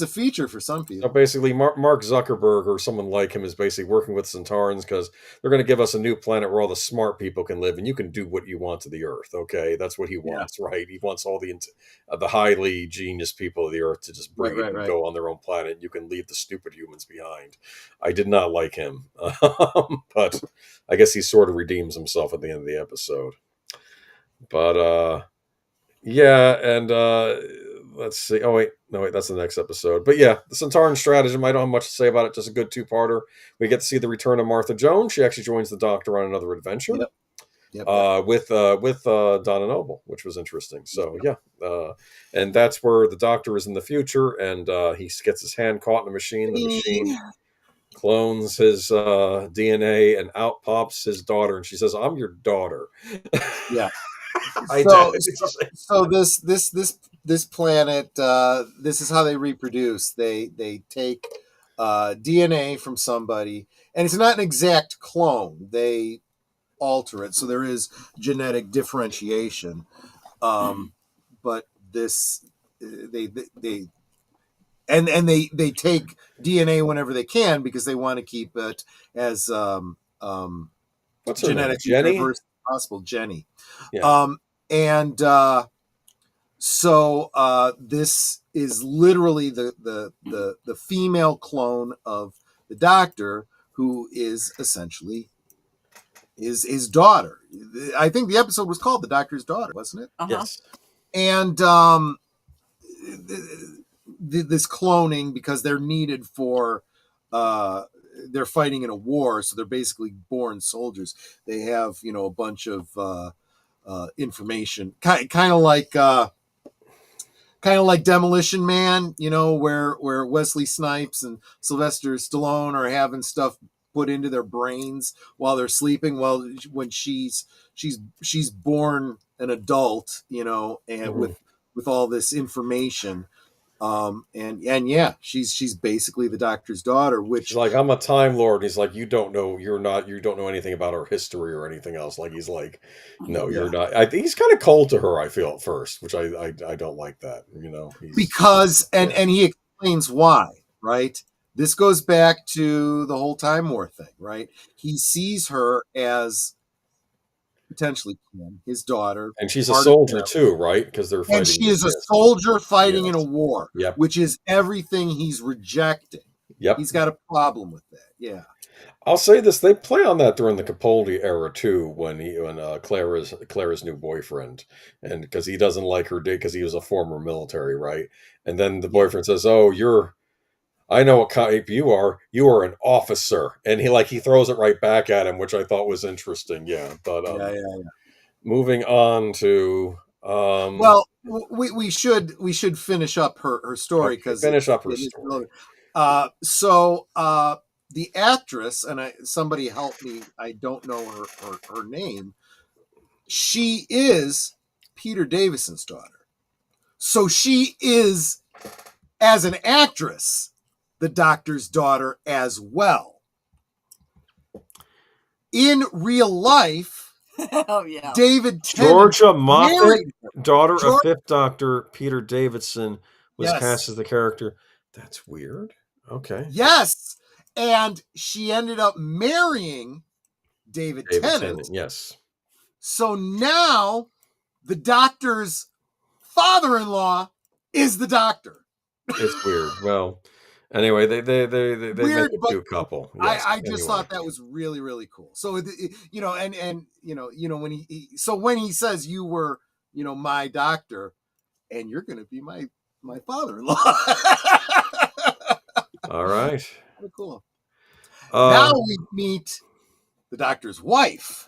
feature for some people. So basically, Mark Zuckerberg or someone like him is basically working with Centaurans because they're going to give us a new planet where all the smart people can live, and you can do what you want to the Earth. Okay, that's what he wants, right? He wants all the highly genius people of the Earth to just breed and go on their own planet. You can leave the stupid humans behind. I did not like him, but I guess he sort of redeems himself at the end of the episode. But let's see. Oh wait, that's the next episode. But yeah, the Centauran stratagem. I don't have much to say about it. Just a good two-parter. We get to see the return of Martha Jones. She actually joins the Doctor on another adventure. With Donna Noble, which was interesting. So and that's where the Doctor is in the future, and he gets his hand caught in a machine. The machine clones his DNA, and out pops his daughter, and she says, "I'm your daughter." So this planet, this is how they reproduce. They take DNA from somebody, and it's not an exact clone. They alter it, so there is genetic differentiation. But this they and they take DNA whenever they can because they want to keep it as What's her name? genetically Jenny? diverse as possible. Jenny. Yeah. And so this is literally the female clone of the Doctor, who is essentially his daughter. I think the episode was called "The Doctor's Daughter," wasn't it? Yes. And this cloning, because they're needed for they're fighting in a war, so they're basically born soldiers. They have a bunch of information, kind of like Demolition Man, where Wesley Snipes and Sylvester Stallone are having stuff put into their brains while they're sleeping. Well, when she's born an adult, and with all this information, and yeah, she's basically the Doctor's daughter. Which she's like, I'm a Time Lord. He's like, you don't know anything about her history or anything else. Like, he's like, no, you're not. I think he's kind of cold to her, I feel, at first, which I don't like that, because and he explains why, right? This goes back to the whole Time War thing, right? He sees her as potentially his daughter, and she's a soldier too, right? Because they're fighting. And she is a soldier fighting in a war, yep. Which is everything he's rejecting. Yep, he's got a problem with that. Yeah, I'll say this: they play on that during the Capaldi era too, when Clara's new boyfriend, and because he doesn't like her because he was a former military, right? And then the boyfriend says, "Oh, I know what type you are. You are an officer," and he throws it right back at him, which I thought was interesting. Yeah, but yeah. Moving on to well, we should finish up her story because finish up her story. So the actress, and somebody help me, I don't know her name. She is Peter Davison's daughter, so she is, as an actress, the Doctor's daughter as well. In real life, oh yeah, David Tennant, Georgia Moffat, daughter of Fifth Doctor Peter Davison, was cast as the character. That's weird. Okay. Yes, and she ended up marrying David Tennant. Yes. So now the Doctor's father-in-law is the Doctor. It's weird. Well, anyway, they weird, make a cute couple. Yes, I just thought that was really, really cool. So and when he says you were my doctor and you're going to be my father-in-law. All right. Kind of cool. Now we meet the Doctor's wife.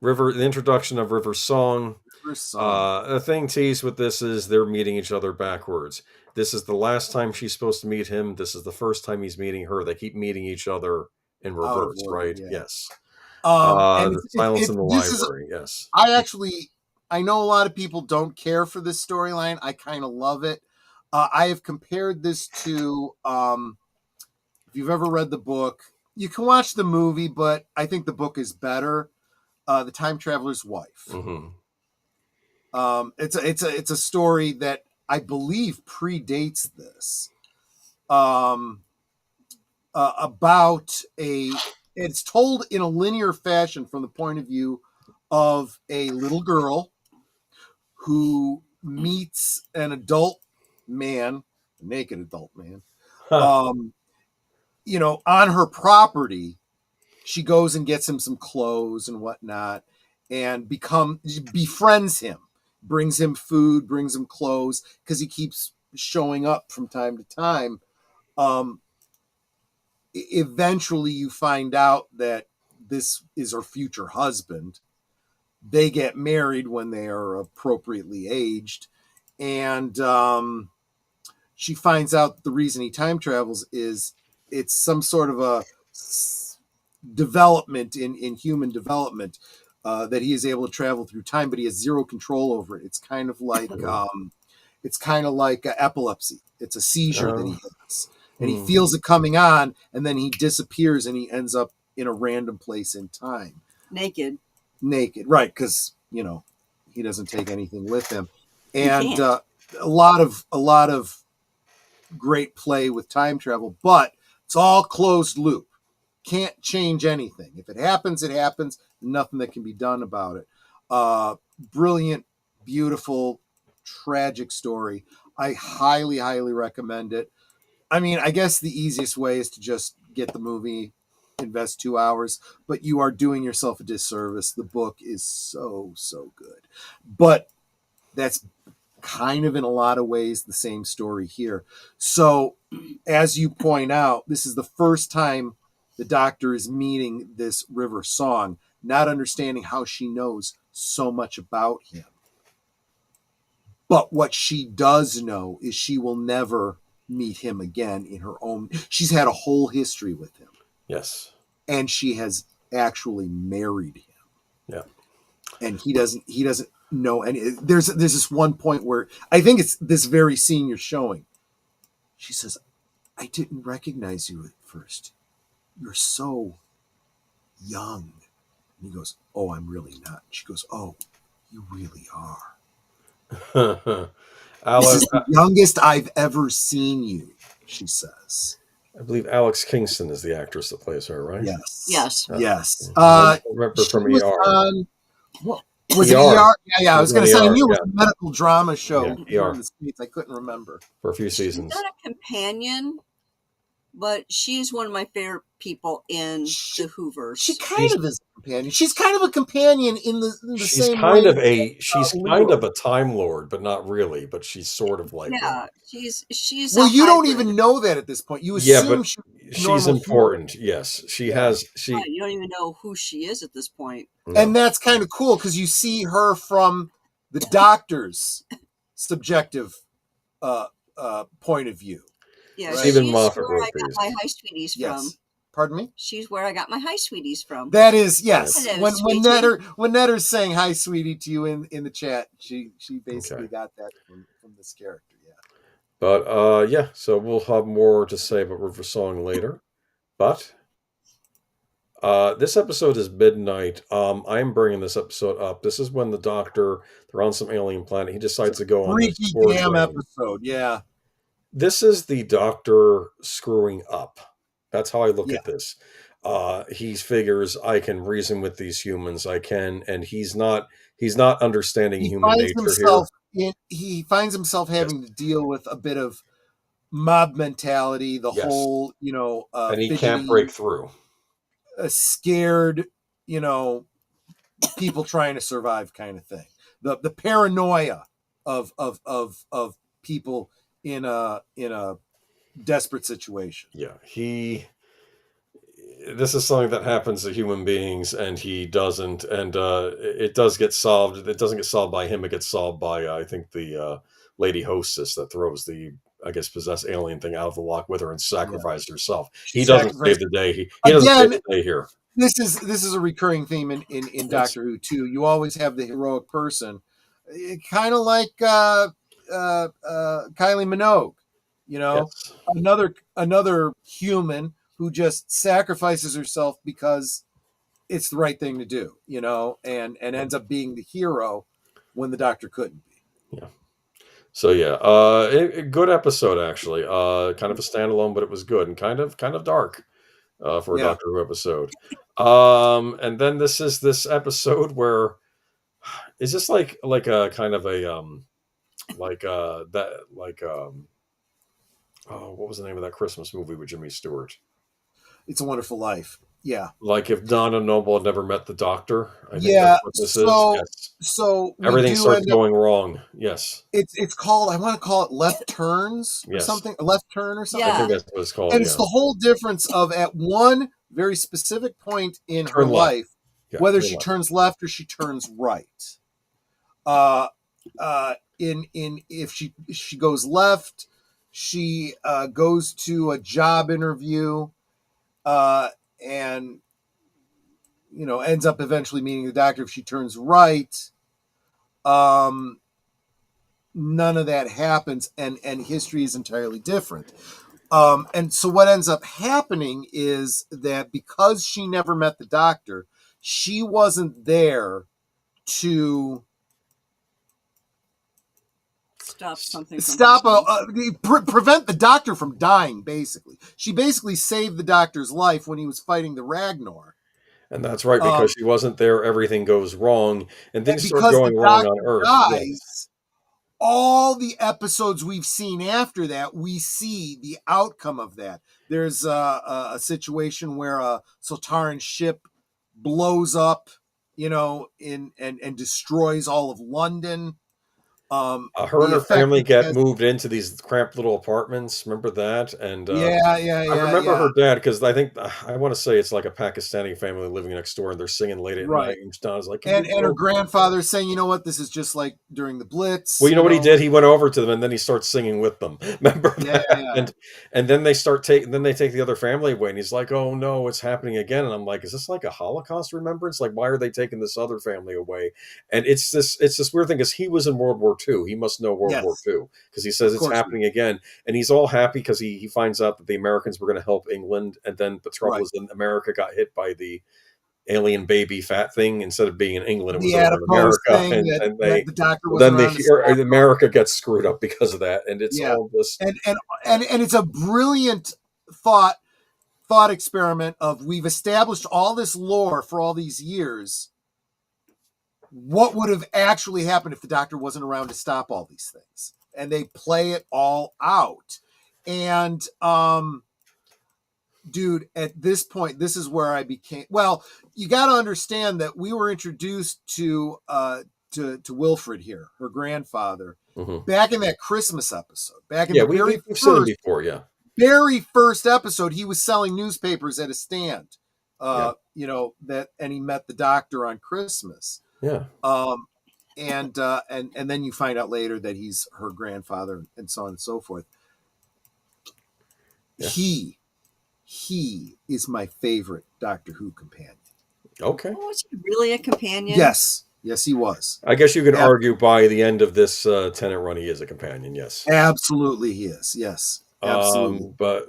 River. The introduction of River's song. The thing teased with this is they're meeting each other backwards. This is the last time she's supposed to meet him. This is the first time he's meeting her. They keep meeting each other in reverse, right? Yeah. Yes. The silence in the library. Yes. I know a lot of people don't care for this storyline. I kind of love it. I have compared this to, if you've ever read the book, you can watch the movie, but I think the book is better. The Time Traveler's Wife. Mm-hmm. It's a story that I believe predates this. It's told in a linear fashion from the point of view of a little girl who meets an adult man, a naked adult man, on her property. She goes and gets him some clothes and whatnot and befriends him, brings him food, brings him clothes, because he keeps showing up from time to time. Eventually you find out that this is her future husband. They get married when they are appropriately aged. And she finds out the reason he time travels is it's some sort of a development in human development, that he is able to travel through time, but he has zero control over it. It's kind of like epilepsy. It's a seizure that he has, and he feels it coming on, and then he disappears, and he ends up in a random place in time, naked, right? Because he doesn't take anything with him, and a lot of great play with time travel, but it's all closed loop. Can't change anything. If it happens, it happens. Nothing that can be done about it. Brilliant, beautiful, tragic story. I highly, highly recommend it. I mean, I guess the easiest way is to just get the movie, invest 2 hours, but you are doing yourself a disservice. The book is so, so good. But that's kind of in a lot of ways the same story here. So, as you point out, this is the first time the Doctor is meeting this River Song, not understanding how she knows so much about him. But what she does know is she will never meet him again in her own. She's had a whole history with him. Yes. And she has actually married him. Yeah. And he doesn't know any. There's this one point where I think it's this very scene you're showing. She says, "I didn't recognize you at first. You're so young." And he goes, "Oh, I'm really not." She goes, "Oh, you really are." This is the youngest I've ever seen you, she says. I believe Alex Kingston is the actress that plays her, right? Yes. Yes. I remember from ER. Was it ER? Yeah. I was going to say, I knew it was a medical drama show ER. in the States. I couldn't remember. For a few seasons. She's not a companion, but she's one of my favorite people in the Hoovers. She kind of is a companion. She's kind of a companion in the she's same kind way. She's kind of a Time Lord, but not really. But she's sort of like one. She's. Well, you don't even know that at this point. You assume she's important. Yes, she has. You don't even know who she is at this point. No. And that's kind of cool because you see her from the Doctor's subjective point of view. Yeah, right? Stephen Moffat where wrote I got my Hi Sweeties from. Pardon me? She's where I got my Hi Sweeties from. That is, yes. Hello, when Netter's saying hi, sweetie, to you in the chat, she basically got that from this character, yeah. But so we'll have more to say about River Song later. But this episode is midnight. I'm bringing this episode up. This is when the Doctor, they're on some alien planet. He decides to go on this damn episode, yeah. This is the Doctor screwing up. That's how I look at this. He figures I can reason with these humans. I can, and he's not understanding human nature here. He finds himself having to deal with a bit of mob mentality, the whole, and he can't break through. Scared, people trying to survive kind of thing. The paranoia of people in a desperate situation. Yeah, this is something that happens to human beings, and he doesn't. And it does get solved. It doesn't get solved by him. It gets solved by I think the lady hostess that throws the possessed alien thing out of the lock with her and sacrifices herself. He doesn't save the day. He doesn't save the day here. This is a recurring theme in Doctor Who too. You always have the heroic person, kind of like Kylie Minogue. Another human who just sacrifices herself because it's the right thing to do, and ends up being the hero when the Doctor couldn't be. Yeah. So a good episode actually. Kind of a standalone, but it was good and kind of dark for a Doctor Who episode. And then this episode where is this like a kind of a what was the name of that Christmas movie with Jimmy Stewart? It's a Wonderful Life. Yeah. Like if Donna Noble had never met the Doctor. I think that's what this is. Yes. So everything starts going wrong. Yes. It's called, I want to call it Left Turns or something. A Left Turn or something. I think that's what it's called. And it's the whole difference of at one very specific point in her life, whether she turns left or she turns right. If she goes left, she goes to a job interview and ends up eventually meeting the Doctor. If she turns right, none of that happens, and history is entirely different. And so what ends up happening is that because she never met the Doctor, she wasn't there to Stop something from Stop happening. prevent the Doctor from dying. Basically, she basically saved the Doctor's life when he was fighting the Ragnar. And that's right, because she wasn't there, everything goes wrong, and things start because going the wrong Doctor on Earth. dies, Yes. all the episodes we've seen after that, we see the outcome of that. There's a situation where a Sultaran ship blows up, and destroys all of London. Her and her family get moved into these cramped little apartments. Remember that? And I remember her dad, because I think I want to say it's like a Pakistani family living next door, and they're singing late at night. And Donna's like, and her grandfather saying, "You know what? This is just like during the Blitz." Well, you know what he did? He went over to them, and then he starts singing with them. Remember that? Yeah. And then they take the other family away, and he's like, "Oh no, it's happening again." And I'm like, "Is this like a Holocaust remembrance? Like, why are they taking this other family away?" And it's this weird thing, because he was in World War II. He must know World War II, because he says it's happening again, and he's all happy because he finds out that the Americans were going to help England, and then the trouble is, then America got hit by the alien baby fat thing. Instead of being in England, it was over in America, and the Doctor was America gets screwed up because of that, and it's all this and it's a brilliant thought experiment of, we've established all this lore for all these years. What would have actually happened if the Doctor wasn't around to stop all these things? And they play it all out. And dude, at this point, this is where I became, well, you got to understand that we were introduced to Wilfred here, her grandfather, back in that Christmas episode. Back in the very first episode, he was selling newspapers at a stand. And he met the Doctor on Christmas. Yeah. And then you find out later that he's her grandfather, and so on and so forth. Yeah. He is my favorite Doctor Who companion. Okay. Oh, was he really a companion? Yes, he was. I guess you could argue by the end of this Tennant run, he is a companion. Yes, absolutely, he is. Yes, absolutely. But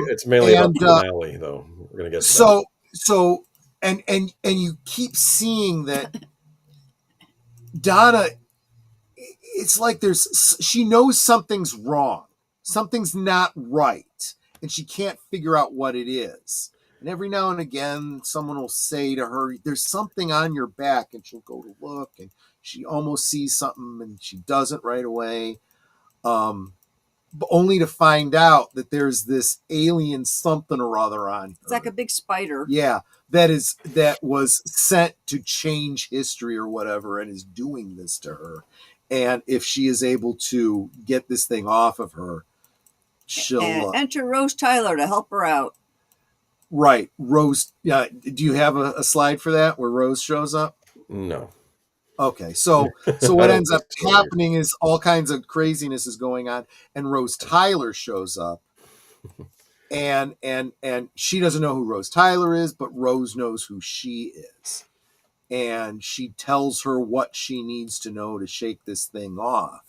it's mainly about the finale, though. We're gonna get to that. So, and you keep seeing that Donna, it's like she knows something's wrong. Something's not right, and she can't figure out what it is. And every now and again, someone will say to her, "There's something on your back," and she'll go to look, and she almost sees something, and she doesn't right away. But only to find out that there's this alien something or other on her. It's like a big spider. Yeah, that was sent to change history or whatever, and is doing this to her. And if she is able to get this thing off of her, she'll enter Rose Tyler to help her out. Right, Rose. Yeah, do you have a slide for that where Rose shows up? No. Okay, so what ends up happening is all kinds of craziness is going on, and Rose Tyler shows up, and she doesn't know who Rose Tyler is, but Rose knows who she is, and she tells her what she needs to know to shake this thing off,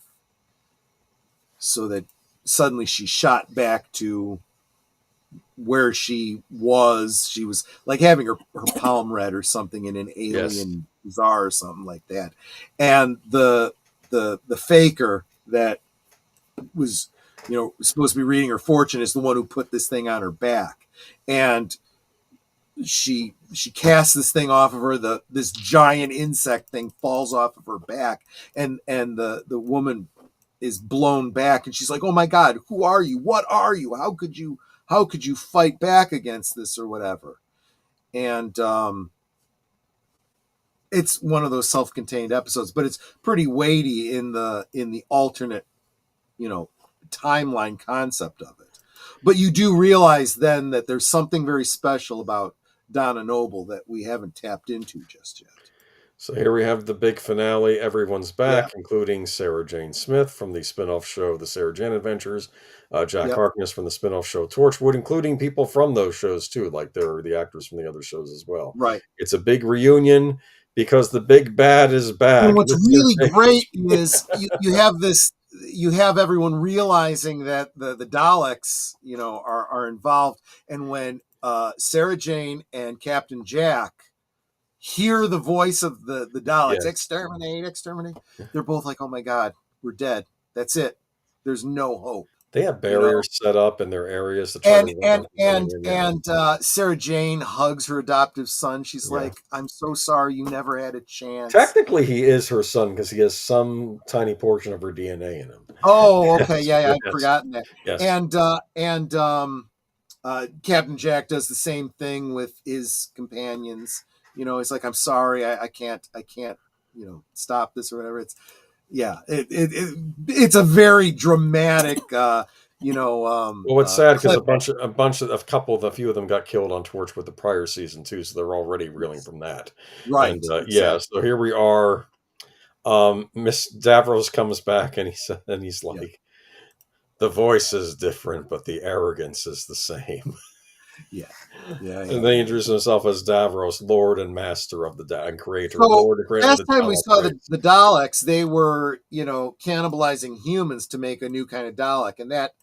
so that suddenly she's shot back to where she was. She was like having her palm read or something in an alien bazaar or something like that. And the faker that was, supposed to be reading her fortune is the one who put this thing on her back. And she casts this thing off of her. This giant insect thing falls off of her back, and the woman is blown back, and she's like, "Oh my God, who are you? What are you? How could you fight back against this," or whatever. And it's one of those self-contained episodes, but it's pretty weighty in the alternate, timeline concept of it. But you do realize then that there's something very special about Donna Noble that we haven't tapped into just yet. So here we have the big finale. Everyone's back, including Sarah Jane Smith from the spin-off show The Sarah Jane Adventures, Jack Harkness from the spin-off show Torchwood, including people from those shows too, like they're the actors from the other shows as well. Right. It's a big reunion because the big bad is back. And what's really great is you have everyone realizing that the Daleks, are involved, and when Sarah Jane and Captain Jack hear the voice of the Daleks, exterminate, they're both like, "Oh my God, we're dead. That's it. There's no hope. They have You know? barriers set up in their areas to try to Sarah Jane hugs her adoptive son. She's Yeah. like, "I'm so sorry you never had a chance." Technically, he is her son because he has some tiny portion of her DNA in him. Oh, okay, Yes, yeah, I'd yes, forgotten that. yes. And Captain Jack does the same thing with his companions. You know, it's like, "I'm sorry, I can't, you know, stop this or whatever." It's it's a very dramatic, you know. Well, it's sad because clip. a few of them got killed on Torchwood the prior season too, so they're already reeling from that. Right. And exactly. so here we are. Miss Davros comes back and he's like, the voice is different, but the arrogance is the same. Yeah. And then he introduces himself as Davros, Lord and Master of and Creator. So Lord and Creator last of the time we Dalek saw race. the Daleks, they were, you know, cannibalizing humans to make a new kind of Dalek, and that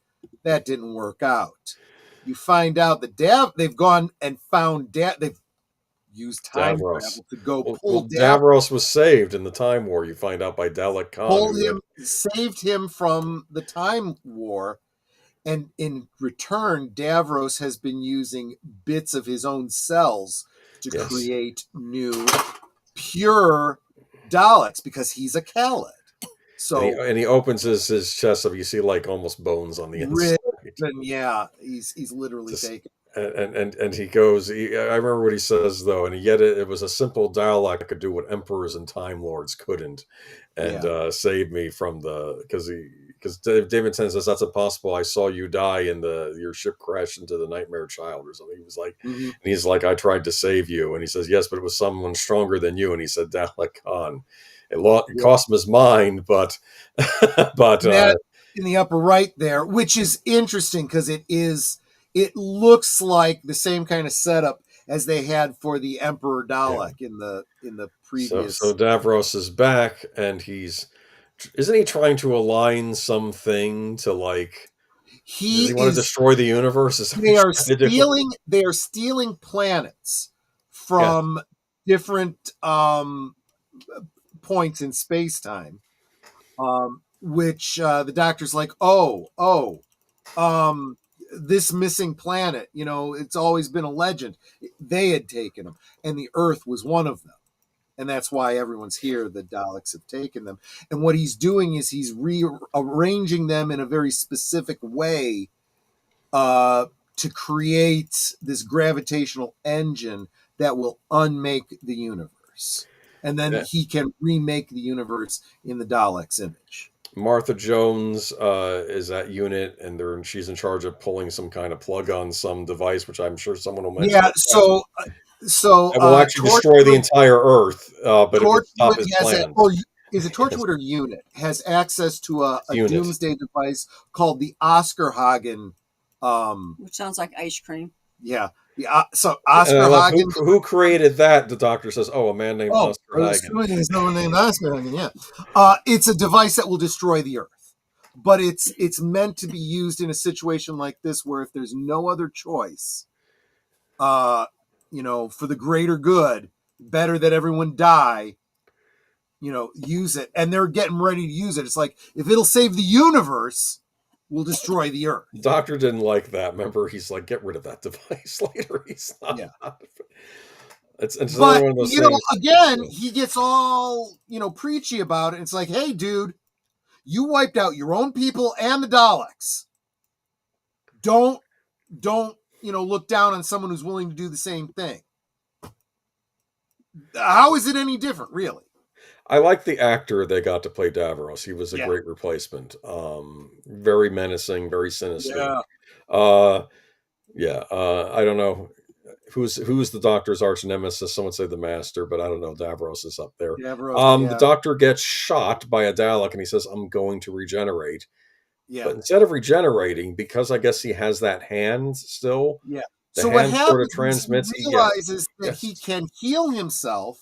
didn't work out. You find out that they've gone and found they've used time Davros. travel to go pull Davros was saved in the Time War. You find out by Dalek Khan. Saved him from the Time War. And in return, Davros has been using bits of his own cells to create new, pure Daleks because he's a Khaled. So and he opens his chest, so you see like almost bones on the inside. And yeah, he's literally taken. And he goes. I remember what he says though, and yet it was a simple Dalek that could do what emperors and Time Lords couldn't, and saved me from because David Tennant says that's impossible. I saw you die your ship crashed into the Nightmare Child or something. He was like, and he's like, I tried to save you, and he says, yes, but it was someone stronger than you, and he said Dalek Khan. It cost him his mind, but that in the upper right there, which is interesting because it looks like the same kind of setup as they had for the Emperor Dalek in the previous. So Davros is back, and isn't he trying to align something to like? Does he want to destroy the universe? They are stealing planets from different points in space time, which the Doctor's like, this missing planet, you know, it's always been a legend. They had taken them, and the Earth was one of them. And that's why everyone's here. The Daleks have taken them. And what he's doing is he's rearranging them in a very specific way to create this gravitational engine that will unmake the universe. And then he can remake the universe in the Daleks' image. Martha Jones is at unit, and she's in charge of pulling some kind of plug on some device, which I'm sure someone will mention. Yeah, so it will actually destroy the entire Earth, but it will stop his plans. Is it Torchwood or Unit has access to a doomsday device called the Oscar Hagen, which sounds like ice cream. Yeah. So Oscar Hagen. Who created that? The Doctor says, "Oh, a man named Oscar Hagen." There's no one named Oscar Hagen. Yeah. It's a device that will destroy the Earth, but it's meant to be used in a situation like this, where if there's no other choice, you know, for the greater good, better that everyone die. You know, use it, and they're getting ready to use it. It's like, if it'll save the universe, we'll destroy the Earth. The Doctor didn't like that. Remember, he's like, get rid of that device later. He's not. Yeah. It's but one of those you things. know, again, he gets all, you know, preachy about it. It's like, hey, dude, you wiped out your own people and the Daleks. Don't you know, look down on someone who's willing to do the same thing. How is it any different, really? I like the actor they got to play Davros. He was a great replacement. Very menacing, very sinister. I don't know who's the Doctor's arch nemesis. Someone say the Master, but I don't know. Davros is up there. The Doctor gets shot by a Dalek, and he says, "I'm going to regenerate." Yeah. But instead of regenerating, because I guess he has that hand still. Yeah. So what happens is he realizes that he can heal himself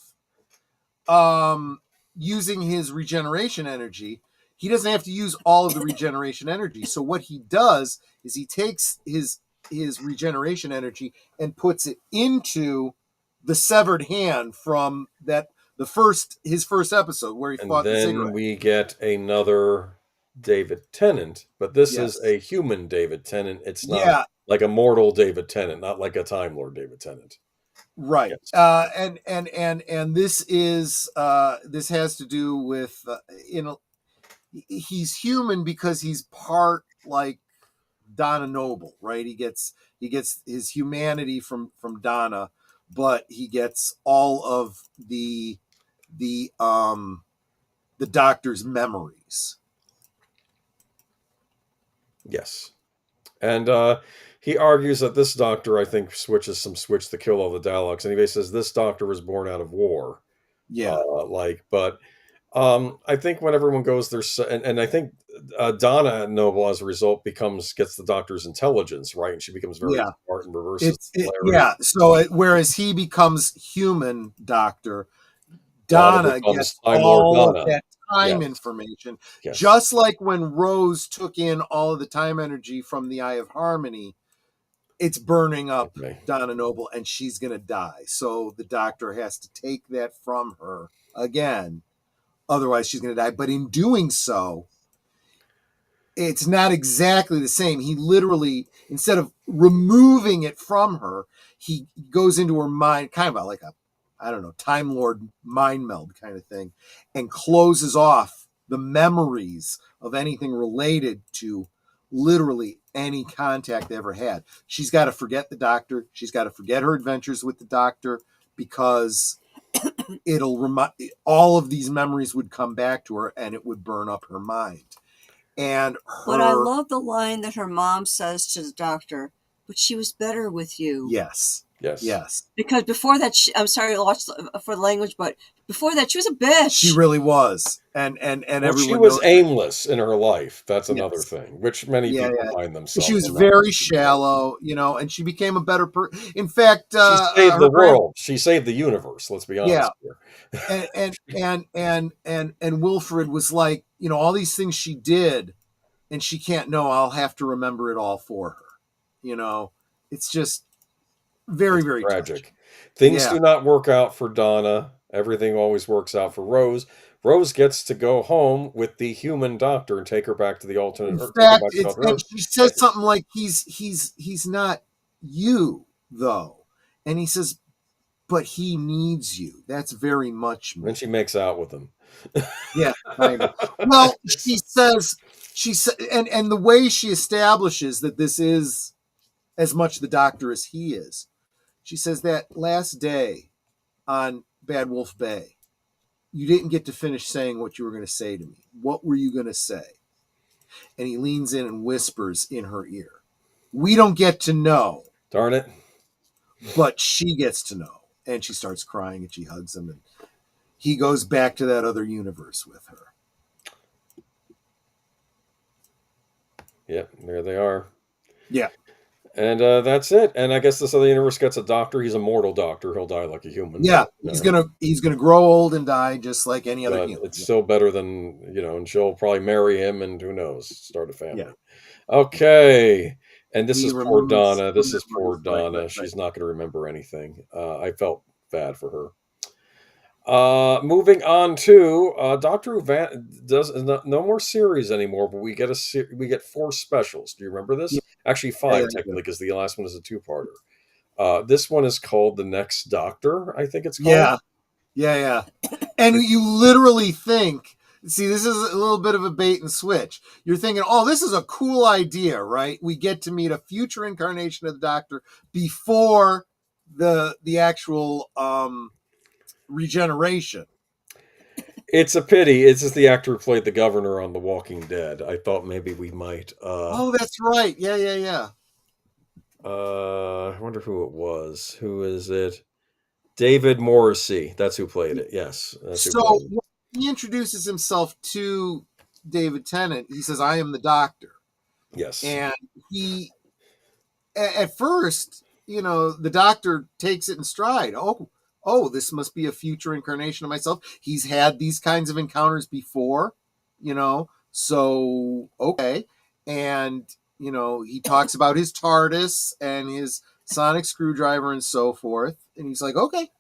using his regeneration energy. He doesn't have to use all of the regeneration energy. So what he does is he takes his regeneration energy and puts it into the severed hand from his first episode where he fought the cigarette. And then we get another David Tennant, but this Yes. is a human David Tennant. It's not Yeah. like a mortal David Tennant, not like a Time Lord David Tennant. Right. Yes. And this is this has to do with he's human because he's part like Donna Noble, right? He gets his humanity from Donna, but he gets all of the Doctor's memories. Yes. And he argues that this Doctor, I think, switches some switch to kill all the Daleks. And he basically says this Doctor was born out of war. Yeah. But I think when everyone goes there, and I think Donna Noble, as a result, gets the Doctor's intelligence, right? And she becomes very smart and reverses polarity. So whereas he becomes human Doctor, Donna gets all of that time information. Yes. Just like when Rose took in all of the time energy from the Eye of Harmony, it's burning up Donna Noble and she's going to die. So the Doctor has to take that from her again. Otherwise, she's going to die. But in doing so, it's not exactly the same. He literally, instead of removing it from her, he goes into her mind, kind of like a, I don't know, Time Lord mind meld kind of thing, and closes off the memories of anything related to literally any contact they ever had. She's got to forget the Doctor. She's got to forget her adventures with the Doctor, because it'll remind, all of these memories would come back to her and it would burn up her mind. And but I love the line that her mom says to the Doctor, but she was better with you. Yes. Because before that, I'm sorry for the language, but before that, she was a bitch. She really was. And everyone she was aimless in her life. That's another thing, which many people find themselves. She was very shallow, and she became a better person. In fact, she saved the world. She saved the universe. Let's be honest here. and Wilfred was like, all these things she did, and she can't know. I'll have to remember it all for her. It's just very, very tragic. touching. Things do not work out for Donna. Everything always works out for Rose. Rose gets to go home with the human Doctor and take her back to the alternate. In fact, she says something like, "He's not you, though," and he says, "But he needs you." That's very much me. And she makes out with him. Yeah, kind of. Well, she says, and the way she establishes that this is as much the Doctor as he is. She says that last day on Bad Wolf Bay, you didn't get to finish saying what you were going to say to me. What were you going to say? And he leans in and whispers in her ear. We don't get to know. Darn it. But she gets to know. And she starts crying and she hugs him. And he goes back to that other universe with her. Yep, there they are. Yeah. And that's it. And I guess this other universe gets a Doctor. He's a mortal Doctor. He'll die like a human. Yeah, he's gonna grow old and die just like any other human. It's still better than, and she'll probably marry him and who knows, start a family. Yeah. Okay. And this is poor Donna. This is poor Donna. Right. She's not going to remember anything. I felt bad for her. Moving on to Doctor Who does no more series anymore, but we get 4 specials. Do you remember this? Yeah. Actually, 5 technically, because the last one is a 2-parter. This one is called The Next Doctor, I think it's called. Yeah. And you literally think, see, this is a little bit of a bait and switch. You're thinking, oh, this is a cool idea, right? We get to meet a future incarnation of the Doctor before the actual regeneration. It's a pity. It's just the actor who played the governor on The Walking Dead. I thought maybe we might. Oh, that's right. Yeah. I wonder who it was. Who is it? David Morrissey. That's who played it. Yes. So when he introduces himself to David Tennant, he says, "I am the Doctor." Yes. And he, at first, the Doctor takes it in stride. Oh, this must be a future incarnation of myself. He's had these kinds of encounters before, so okay. And, he talks about his TARDIS and his sonic screwdriver and so forth. And he's like, okay,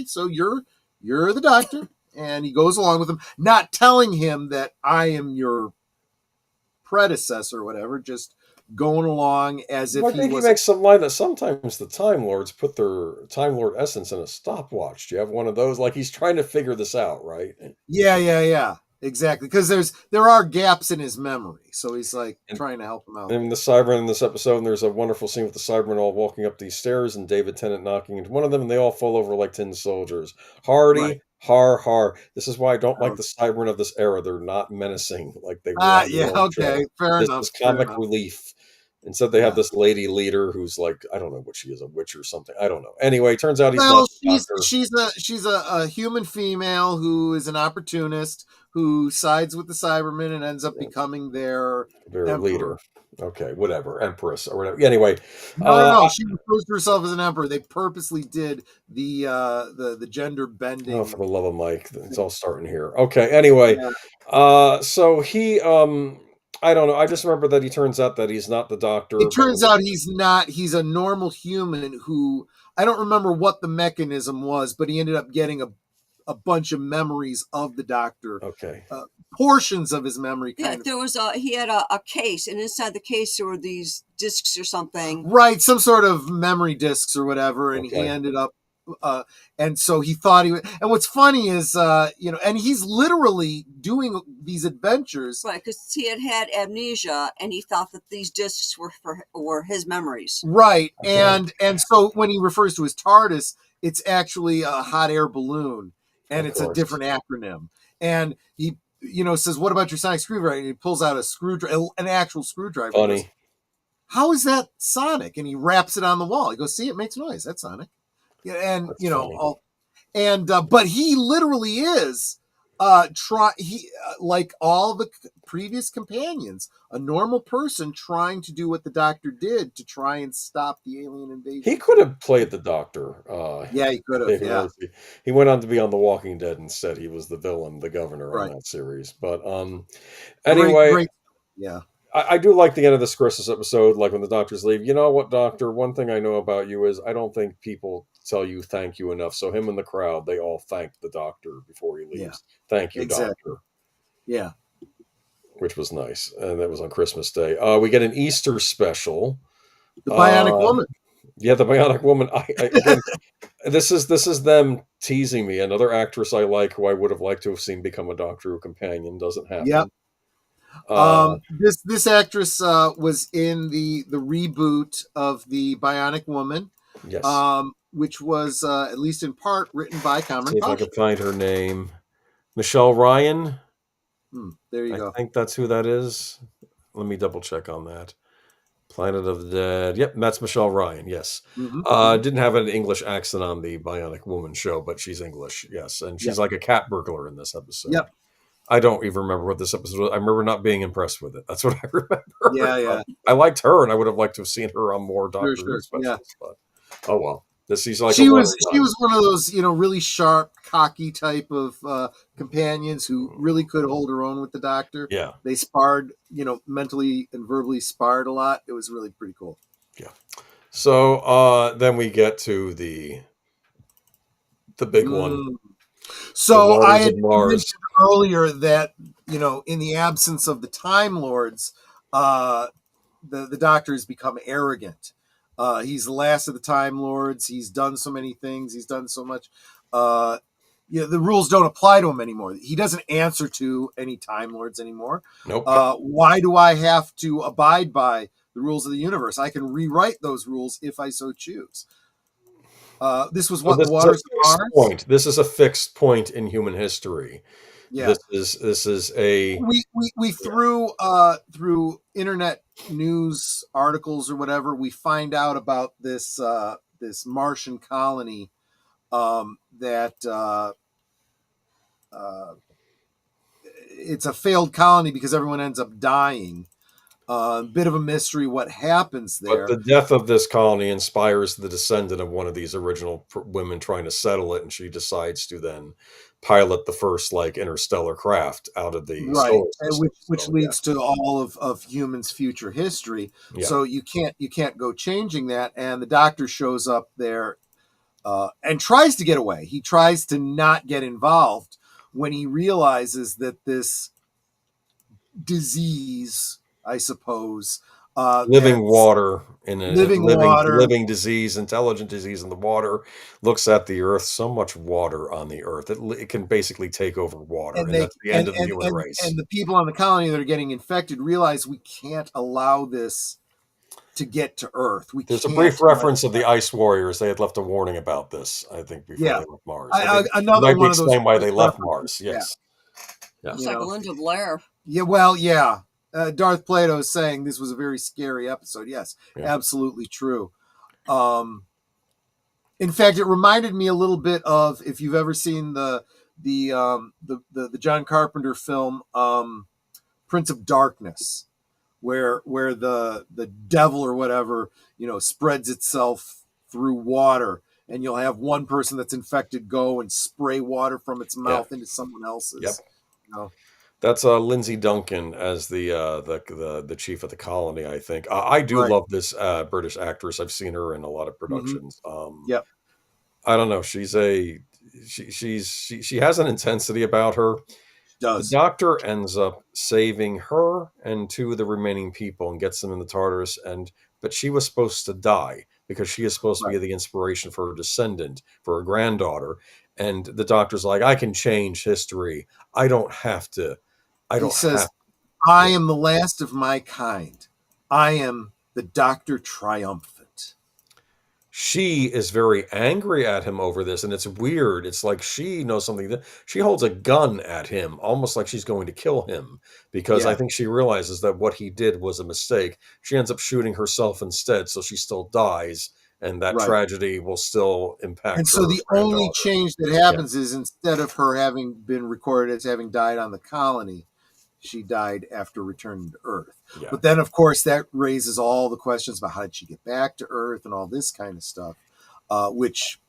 so you're the Doctor. And he goes along with him, not telling him that I am your predecessor or whatever, just going along as if I think was. he makes some line that sometimes the Time Lords put their Time Lord essence in a stopwatch. Do you have one of those? Like he's trying to figure this out, right? Yeah. Exactly, because there are gaps in his memory, so he's like trying to help him out. And the Cybermen in this episode, and there's a wonderful scene with the Cybermen all walking up these stairs, and David Tennant knocking into one of them, and they all fall over like tin soldiers. Hardy, Right. har. This is why I don't like the Cybermen of this era. They're not menacing like they were. Okay, fair enough. This comic relief. Instead, they have this lady leader who's like, I don't know what she is, a witch or something. I don't know. Anyway, turns out he's not. She's a human female who is an opportunist who sides with the Cybermen and ends up becoming their leader. Okay, whatever, empress or whatever. Anyway, no, she refers to herself as an emperor. They purposely did the gender bending. Oh, for the love of Mike, it's all starting here. Okay, anyway, so he I don't know. I just remember that he turns out that he's not the Doctor. It turns out he's not. He's a normal human who, I don't remember what the mechanism was, but he ended up getting a bunch of memories of the Doctor. Okay. Portions of his memory. There was he had a case, and inside the case there were these discs or something. Right, some sort of memory discs or whatever, and he ended up. And so he thought he would. And what's funny is, and he's literally doing these adventures, right? Because he had amnesia, and he thought that these discs were his memories, right? Okay. And so when he refers to his TARDIS, it's actually a hot air balloon, and it's a different acronym. And he, says, "What about your sonic screwdriver?" And he pulls out a screwdriver, an actual screwdriver. Funny. Goes, how is that sonic? And he wraps it on the wall. He goes, "See, it makes noise. That's sonic." Yeah, and funny. But he literally is like all the previous companions, a normal person trying to do what the Doctor did to try and stop the alien invasion. He could have played the Doctor. He could have. Yeah, he went on to be on The Walking Dead instead. He was the villain, the governor on that series. But anyway, great. Yeah. I do like the end of this Christmas episode, like when the doctors leave. You know what, Doctor? One thing I know about you is I don't think people tell you thank you enough. So him and the crowd, they all thanked the Doctor before he leaves. Yeah. Thank you, Doctor. Yeah. Which was nice. And that was on Christmas Day. We get an Easter special. The Bionic Woman. Yeah, the Bionic Woman. Again, this is them teasing me. Another actress I like who I would have liked to have seen become a Doctor Who companion. Doesn't happen. Yep. This actress was in the reboot of the Bionic Woman, yes, which was at least in part written by Cameron. See if I can find her name, Michelle Ryan. There you go. I think that's who that is. Let me double check on that. Planet of the Dead. Yep, that's Michelle Ryan. Yes, didn't have an English accent on the Bionic Woman show, but she's English. Yes, and she's like a cat burglar in this episode. Yep. I don't even remember what this episode was. I remember not being impressed with it. That's what I remember. Yeah. I liked her, and I would have liked to have seen her on more Doctor Who specials. But oh well. She's like she was one of those really sharp, cocky type of companions who really could hold her own with the Doctor. Yeah, they sparred, mentally and verbally sparred a lot. It was really pretty cool. Yeah. So then we get to the big one. So I had mentioned earlier that, in the absence of the Time Lords, the Doctor has become arrogant. He's the last of the Time Lords. He's done so many things. He's done so much. The rules don't apply to him anymore. He doesn't answer to any Time Lords anymore. Nope. Why do I have to abide by the rules of the universe? I can rewrite those rules if I so choose. This was the Waters of Mars. This is a fixed point in human history. Yeah, this is a we through internet news articles or whatever, we find out about this this Martian colony that it's a failed colony because everyone ends up dying. Bit of a mystery what happens there. But the death of this colony inspires the descendant of one of these original women trying to settle it, and she decides to then pilot the first interstellar craft out of the solar system. Which leads to all of humans' future history. Yeah. So you can't go changing that. And the Doctor shows up there and tries to get away. He tries to not get involved when he realizes that this disease, I suppose. Living water in a living water. living disease, intelligent disease in the water, looks at the earth, so much water on the earth. It can basically take over water, and that's the end of the human race. And the people on the colony that are getting infected realize we can't allow this to get to Earth. There's a brief reference of the Ice Warriors. They had left a warning about this, I think, before they left Mars. Another one of those. Explain why they left Mars. Yes. Yeah. It's like Linda Blair. Yeah. Well, yeah. Darth Plato is saying this was a very scary episode. Yes, absolutely true. In fact, it reminded me a little bit of, if you've ever seen the John Carpenter film Prince of Darkness, where the devil or whatever, spreads itself through water, and you'll have one person that's infected go and spray water from its mouth into someone else's. Yep. That's Lindsay Duncan as the chief of the colony, I think. I do love this British actress. I've seen her in a lot of productions. Yep. I don't know. She has an intensity about her. The Doctor ends up saving her and two of the remaining people and gets them in the TARDIS, but she was supposed to die because she is supposed to be the inspiration for her descendant, for her granddaughter. And the Doctor's like, I can change history. I don't have to. He says, I am the last of my kind. I am the Doctor Triumphant. She is very angry at him over this, and it's weird. It's like she knows something. She holds a gun at him, almost like she's going to kill him, because I think she realizes that what he did was a mistake. She ends up shooting herself instead, so she still dies, and that tragedy will still impact her. And so the only change that happens is, instead of her having been recorded as having died on the colony, she died after returning to Earth. Yeah. But then, of course, that raises all the questions about how did she get back to Earth and all this kind of stuff, which,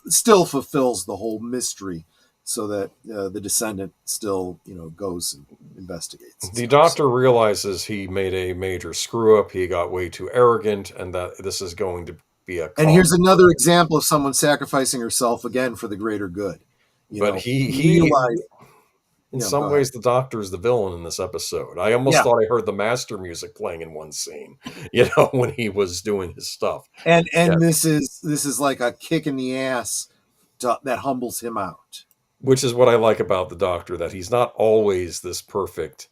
still fulfills the whole mystery, so that the descendant still, goes and investigates. The Doctor realizes he made a major screw up. He got way too arrogant, and that this is going to be a... And here's another example of someone sacrificing herself again for the greater good. He realized... In some ways, the Doctor is the villain in this episode. I almost thought I heard the Master music playing in one scene, when he was doing his stuff. And this is like a kick in the ass that humbles him out. Which is what I like about the Doctor, that he's not always this perfect,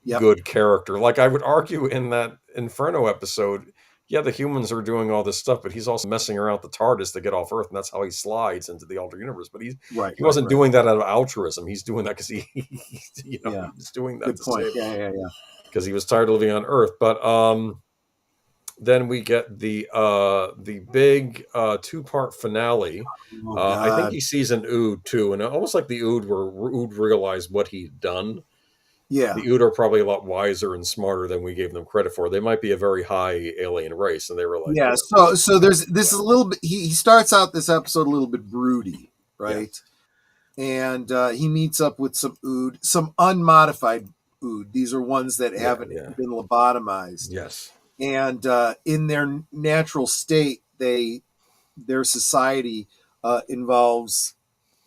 good character. Like I would argue in that Inferno episode, the humans are doing all this stuff, but he's also messing around with the TARDIS to get off Earth, and that's how he slides into the alternate universe. But he wasn't doing that out of altruism. He's doing that because he's doing that. Good point. Because he was tired of living on Earth. But then we get the big two-part finale. I think he sees an Ood too, and almost like the Ood realized what he'd done. Yeah, the Ood are probably a lot wiser and smarter than we gave them credit for. They might be a very high alien race, and they were like, So there's this is a little bit. He starts out this episode a little bit broody, right? Yeah. And he meets up with some Ood, some unmodified Ood. These are ones that haven't been lobotomized. Yes. And in their natural state, their society involves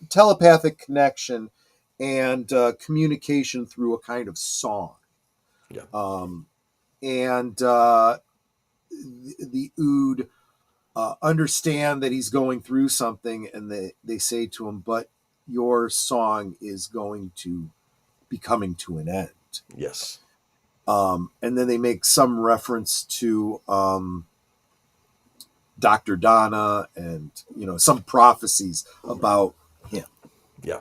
telepathic connection and communication through a kind of song. Yeah. And the Ood understand that he's going through something, and they say to him, but your song is going to be coming to an end. Yes. And then they make some reference to Dr. Donna and, some prophecies about him. Yeah.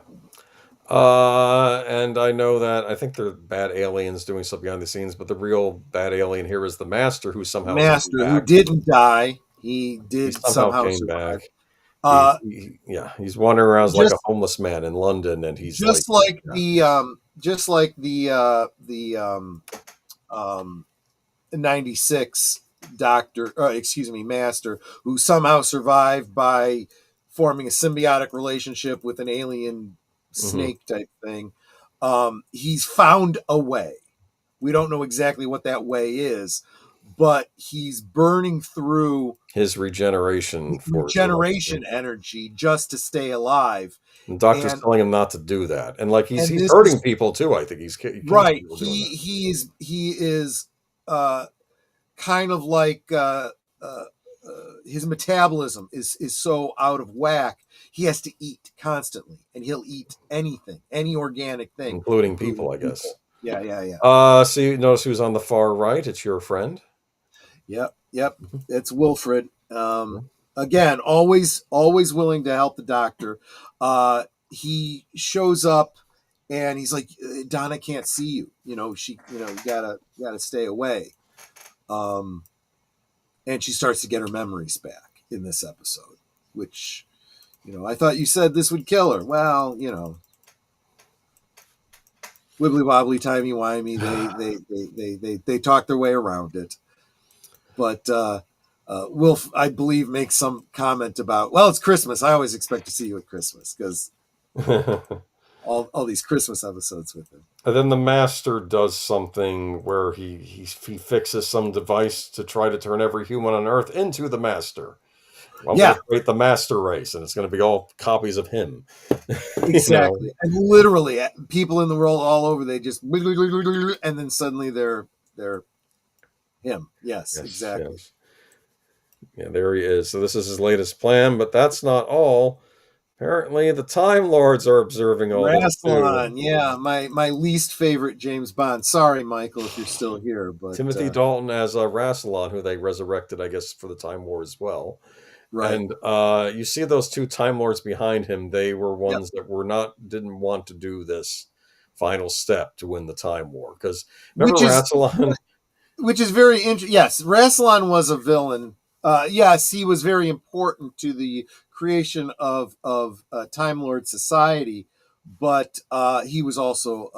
And I know that I think they're bad aliens doing stuff behind the scenes, but the real bad alien here is the Master, who somehow who didn't die. He somehow came back. He's wandering around like a homeless man in London, and he's just like the 96 Master, who somehow survived by forming a symbiotic relationship with an alien snake type thing. He's found a way. We don't know exactly what that way is, but he's burning through his regeneration force. regeneration energy just to stay alive. The doctor's And telling him not to do that, and like he's this hurting is people too. I think he's killing right. people doing that. He is kind of like his metabolism is so out of whack. He has to eat constantly, and he'll eat anything, any organic thing, including people, I guess. Yeah. So you notice who's on the far right? It's your friend. Yep. It's Wilfred. Again, always willing to help the doctor. He shows up and he's like, Donna can't see you. You gotta stay away. And she starts to get her memories back in this episode, which, I thought you said this would kill her. Well, wibbly wobbly, timey wimey. They talk their way around it. But Wilf, I believe, makes some comment about, well, it's Christmas. I always expect to see you at Christmas because all these Christmas episodes with him. And then the master does something where he fixes some device to try to turn every human on Earth into the master. I'm going to create the master race, and it's going to be all copies of him. Exactly. And literally, people in the world all over, they just, and then suddenly they're him. Yes, exactly. Yes. Yeah, there he is. So this is his latest plan, but that's not all. Apparently, the Time Lords are observing all this too. Yeah, my least favorite James Bond. Sorry, Michael, if you're still here. But Timothy Dalton as Rassilon, who they resurrected, I guess, for the Time War as well. Right. And you see those two Time Lords behind him. They were ones that didn't want to do this final step to win the Time War. Because remember Rassilon? Which is very interesting. Yes, Rassilon was a villain. Yes, he was very important to the creation of Time Lord society, but he was also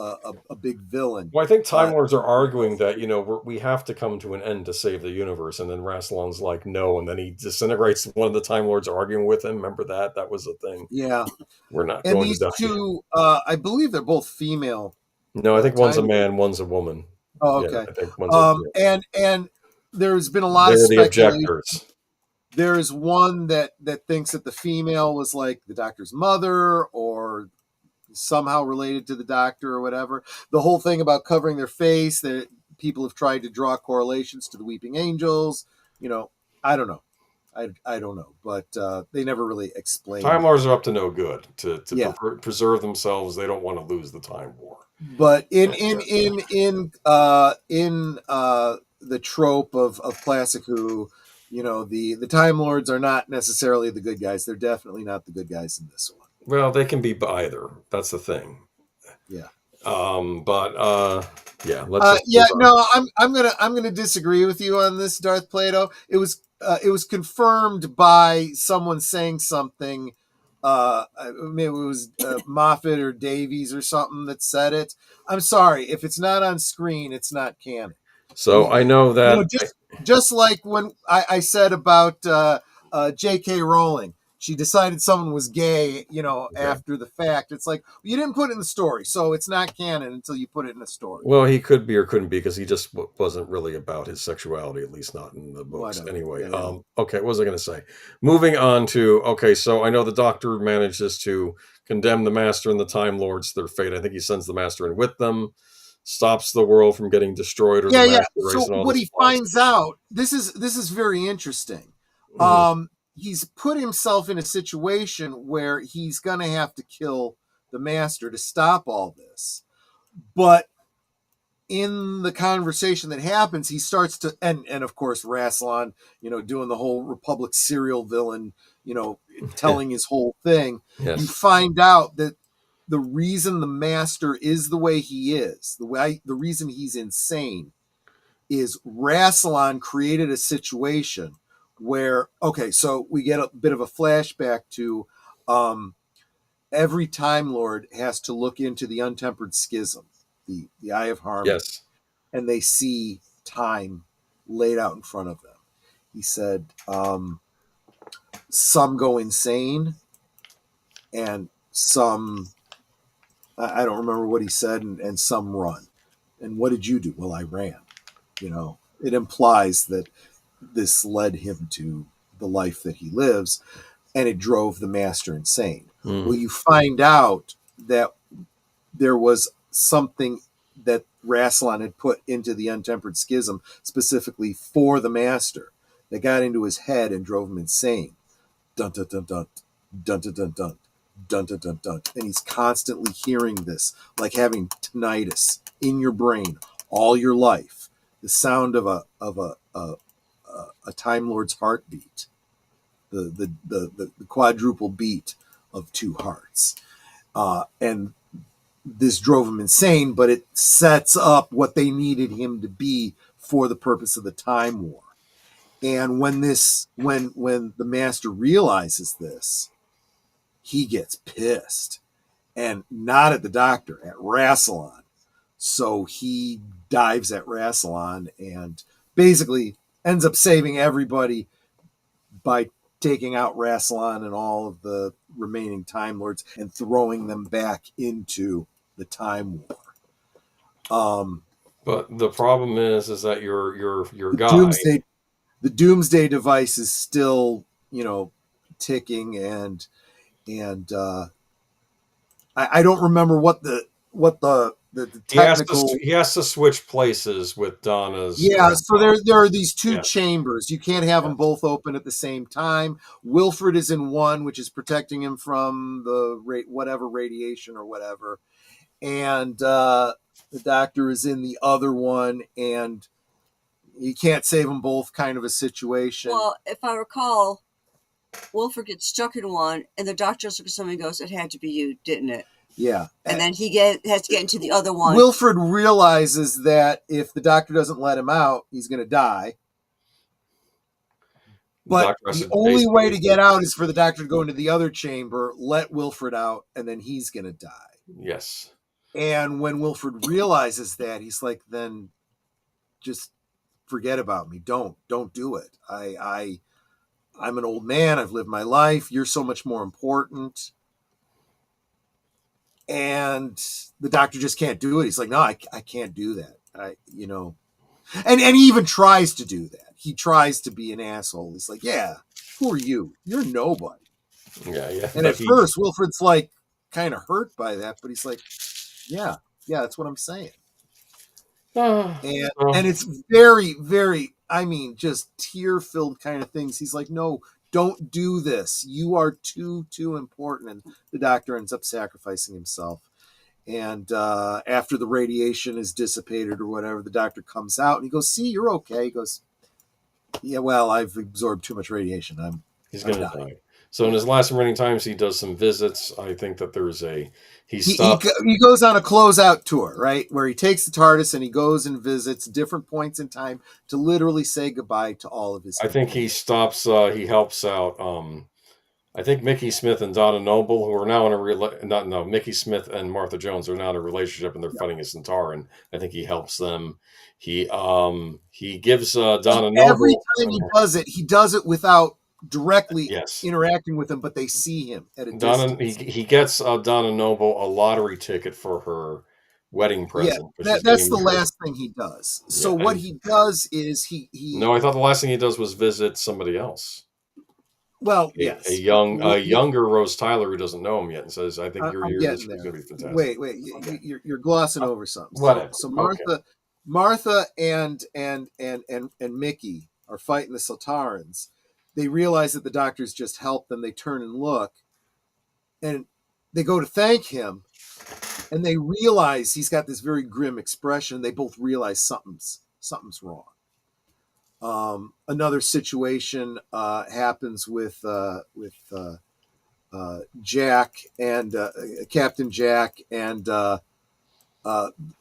a big villain. Well, I think Time Lords are arguing that we have to come to an end to save the universe, and then Rassilon's like no, and then he disintegrates. One of the Time Lords arguing with him. Remember that? That was a thing. Yeah, we're not. And going these to die. two, I believe they're both female. No, I think one's a man, one's a woman. Oh, okay. Yeah, I think one's and there's been a lot of speculation. There's one that thinks that the female was like the doctor's mother or somehow related to the doctor or whatever. The whole thing about covering their face, that people have tried to draw correlations to the weeping angels. I don't know. I don't know, but they never really explain. Time Lords are up to no good. To preserve themselves, they don't want to lose the Time War. But in the trope of classic Who, the Time Lords are not necessarily the good guys. They're definitely not the good guys in this one. Well, they can be either. That's the thing. Yeah. I'm gonna disagree with you on this, Darth Plato. It was confirmed by someone saying something. Maybe it was Moffat or Davies or something that said it. I'm sorry, if it's not on screen, it's not canon. So I know that just like when I said about J.K. Rowling, she decided someone was gay, after the fact. It's like, you didn't put it in the story, so it's not canon until you put it in the story. Well, he could be or couldn't be, because he just wasn't really about his sexuality, at least not in the books. Anyway, okay, what was I going to say? Moving on to, so I know the Doctor manages to condemn the Master and the Time Lords to their fate. I think he sends the Master in with them, stops the world from getting destroyed. Or the Master race and all what this he finds out, this is very interesting. Mm-hmm. He's put himself in a situation where he's going to have to kill the Master to stop all this. But in the conversation that happens, he starts to, and of course, Rassilon, doing the whole Republic serial villain, telling his whole thing. Yes. You find out that the reason the Master is the way he is, the reason he's insane, is Rassilon created a situation where, so we get a bit of a flashback to every Time Lord has to look into the untempered schism, the Eye of Harmony. Yes. And they see time laid out in front of them. He said, some go insane and some, I don't remember what he said, and some run. And what did you do? Well, I ran. it implies that this led him to the life that he lives, and it drove the master insane. Well, you find out that there was something that Rassilon had put into the untempered schism specifically for the master that got into his head and drove him insane. Dun dun dun dun dun dun dun dun dun dun dun dun. And he's constantly hearing this, like having tinnitus in your brain all your life. The sound of a Time Lord's heartbeat, the quadruple beat of two hearts, and this drove him insane. But it sets up what they needed him to be for the purpose of the Time War. And when the master realizes this, he gets pissed, and not at the doctor, at Rassilon. So he dives at Rassilon and basically ends up saving everybody by taking out Rassilon and all of the remaining Time Lords and throwing them back into the Time War. But the problem is that your guy. The Doomsday device is still, ticking, and I don't remember what the technical. He has to switch places with Donna's. Yeah, so there are these two chambers. You can't have them both open at the same time. Wilfred is in one, which is protecting him from the whatever radiation or whatever, and the doctor is in the other one, and you can't save them both, kind of a situation. Well, if I recall, Wilfred gets stuck in one, and the doctor looks at somebody and goes, "It had to be you, didn't it?" Yeah. And then he has to get into the other one. Wilfred realizes that if the doctor doesn't let him out, he's going to die. But the only way to get out is for the doctor to go into the other chamber, let Wilfred out, and then he's going to die. Yes. And when Wilfred realizes that, he's like, then just forget about me. Don't do it. I'm an old man. I've lived my life. You're so much more important. And the doctor just can't do it. He's like, no, I can't do that. And he even tries to do that. He tries to be an asshole. He's like, yeah, who are you? You're nobody. Yeah. And at first, Wilfred's like kind of hurt by that, but he's like, yeah, that's what I'm saying. And it's very, very, just tear-filled kind of things. He's like, no, don't do this. You are too important. And the doctor ends up sacrificing himself. And after the radiation is dissipated or whatever, the doctor comes out and he goes, see, you're okay. He goes, yeah, well, I've absorbed too much radiation. He's going to die. So in his last remaining times, he does some visits. I think that there's he goes on a closeout tour, right? Where he takes the TARDIS and he goes and visits different points in time to literally say goodbye to all of his. I think he stops, he helps out, I think Mickey Smith and Donna Noble, who are now in Mickey Smith and Martha Jones are now in a relationship and they're fighting a Centaur. I think he helps them. He gives Donna Noble. Every time he does it without directly interacting with them, but they see him at a distance. He gets Donna Noble a lottery ticket for her wedding present. Yeah, that's the last thing he does. So what he does is he. No, I thought the last thing he does was visit somebody else. Well, yes, a younger Rose Tyler who doesn't know him yet and says, "I think you're here. This is going to be fantastic." Wait, you're glossing over something. Whatever. So Martha and Mickey are fighting the Sultarans. They realize that the doctor's just helped them. They turn and look, and they go to thank him, and they realize he's got this very grim expression. They both realize something's wrong. Another situation happens with Jack and Captain Jack and the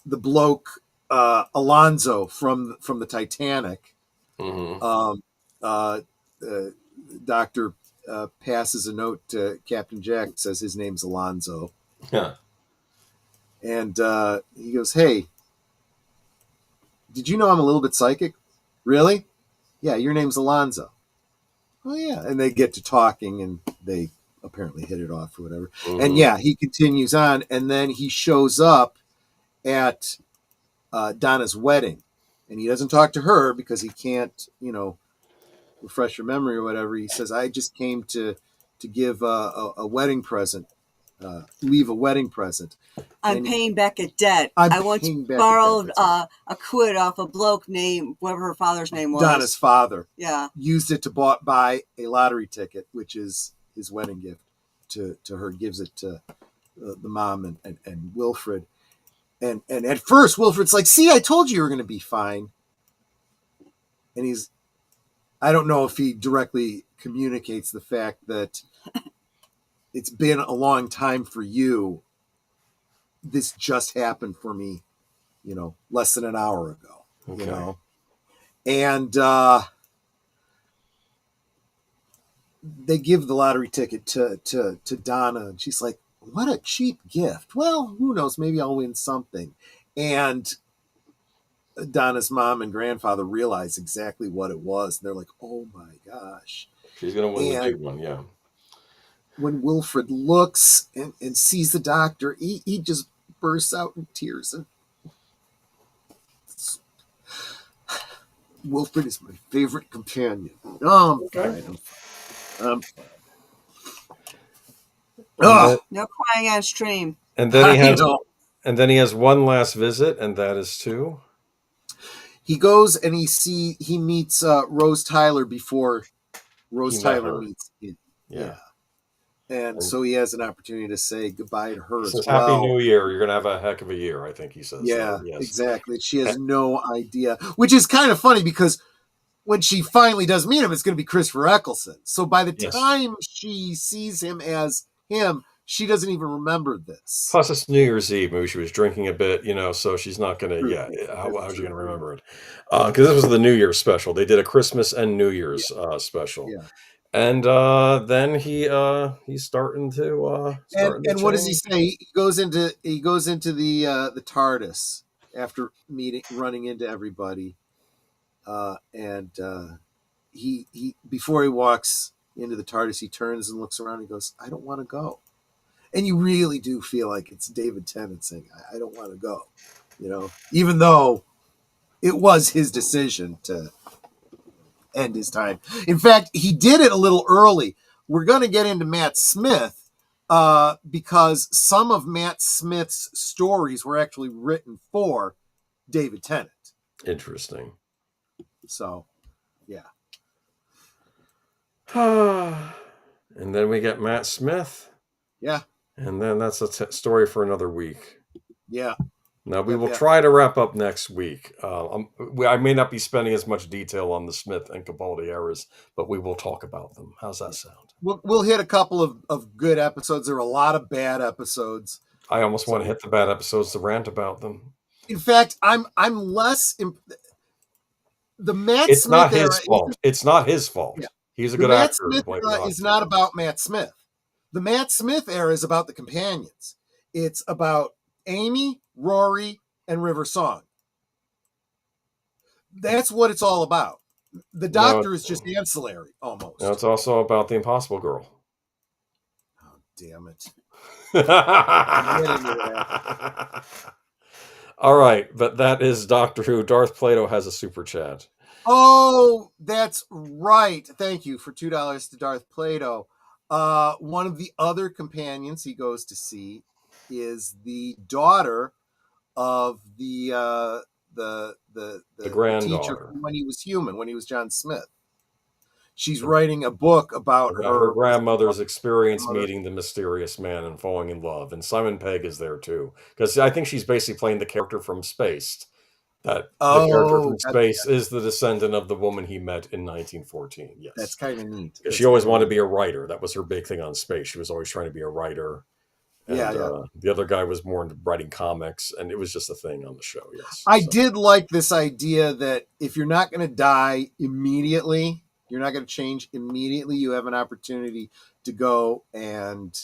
bloke Alonzo from the Titanic. Mm-hmm. Doctor passes a note to Captain Jack, says his name's Alonzo. Yeah. And he goes, hey, did you know I'm a little bit psychic? Really? Yeah, your name's Alonzo. Oh, yeah. And they get to talking, and they apparently hit it off or whatever. Mm-hmm. And yeah, he continues on, and then he shows up at Donna's wedding. And he doesn't talk to her because he can't, refresh her memory or whatever. He says, I just came to give a wedding present, leave a wedding present. I'm paying back a debt. I once borrowed a quid off a bloke named whatever her father's name was. Donna's father. Yeah. Used it to buy a lottery ticket, which is his wedding gift to her. Gives it to the mom and Wilfred. And at first, Wilfred's like, see, I told you were going to be fine. And I don't know if he directly communicates the fact that it's been a long time for you. This just happened for me, less than an hour ago, Okay. And they give the lottery ticket to Donna, and she's like, what a cheap gift. Well, who knows? Maybe I'll win something. And Donna's mom and grandfather realize exactly what it was. And they're like, oh my gosh. She's going to win the big one, yeah. When Wilfred looks and sees the doctor, he just bursts out in tears. And Wilfred is my favorite companion. Oh, I'm fine. No crying on stream. And then he has one last visit, and that is to... He goes and he meets Rose Tyler before Rose Tyler meets him. Yeah. And so he has an opportunity to say goodbye to her as well. Happy New Year. You're going to have a heck of a year, I think he says. Yeah, yes. Exactly. She has no idea, which is kind of funny because when she finally does meet him, it's going to be Christopher Eccleston. So by the time she sees him as him, she doesn't even remember this. Plus, it's New Year's Eve. Maybe she was drinking a bit, so she's not going to, how's she going to remember it? Because this was the New Year's special. They did a Christmas and New Year's special. Yeah. And then he's starting to and what does he say? He goes into the TARDIS after running into everybody, and he before he walks into the TARDIS, he turns and looks around and goes, I don't want to go. And you really do feel like it's David Tennant saying, I don't want to go, even though it was his decision to end his time. In fact, he did it a little early. We're going to get into Matt Smith because some of Matt Smith's stories were actually written for David Tennant. Interesting. So, yeah. And then we get Matt Smith. Yeah. And then that's a story for another week. Yeah. Now, we will try to wrap up next week. I may not be spending as much detail on the Smith and Capaldi eras, but we will talk about them. How's that sound? We'll hit a couple of good episodes. There are a lot of bad episodes. I almost want to hit the bad episodes to rant about them. In fact, I'm less... the Matt It's Smith not his era, fault. It's not his fault. Yeah. He's a good Matt actor. Smith era is not about Matt Smith. The Matt Smith era is about the companions. It's about Amy, Rory, and River Song. That's what it's all about. The Doctor is just ancillary, almost. No, it's also about the Impossible Girl. Oh, damn it. All right, but that is Doctor Who. Darth Plato has a super chat. Oh, that's right. Thank you for $2 to Darth Plato. One of the other companions he goes to see is the daughter of the granddaughter teacher when he was human, when he was John Smith. She's writing a book about her grandmother's experience meeting the mysterious man and falling in love. And Simon Pegg is there too, because I think she's basically playing the character from Spaced. The character from Space is the descendant of the woman he met in 1914. Yes, that's kind of neat. She always wanted to be a writer. That was her big thing on Space. She was always trying to be a writer. And, the other guy was more into writing comics, and it was just a thing on the show. Yes, I did like this idea that if you're not going to die immediately, you're not going to change immediately, you have an opportunity to go and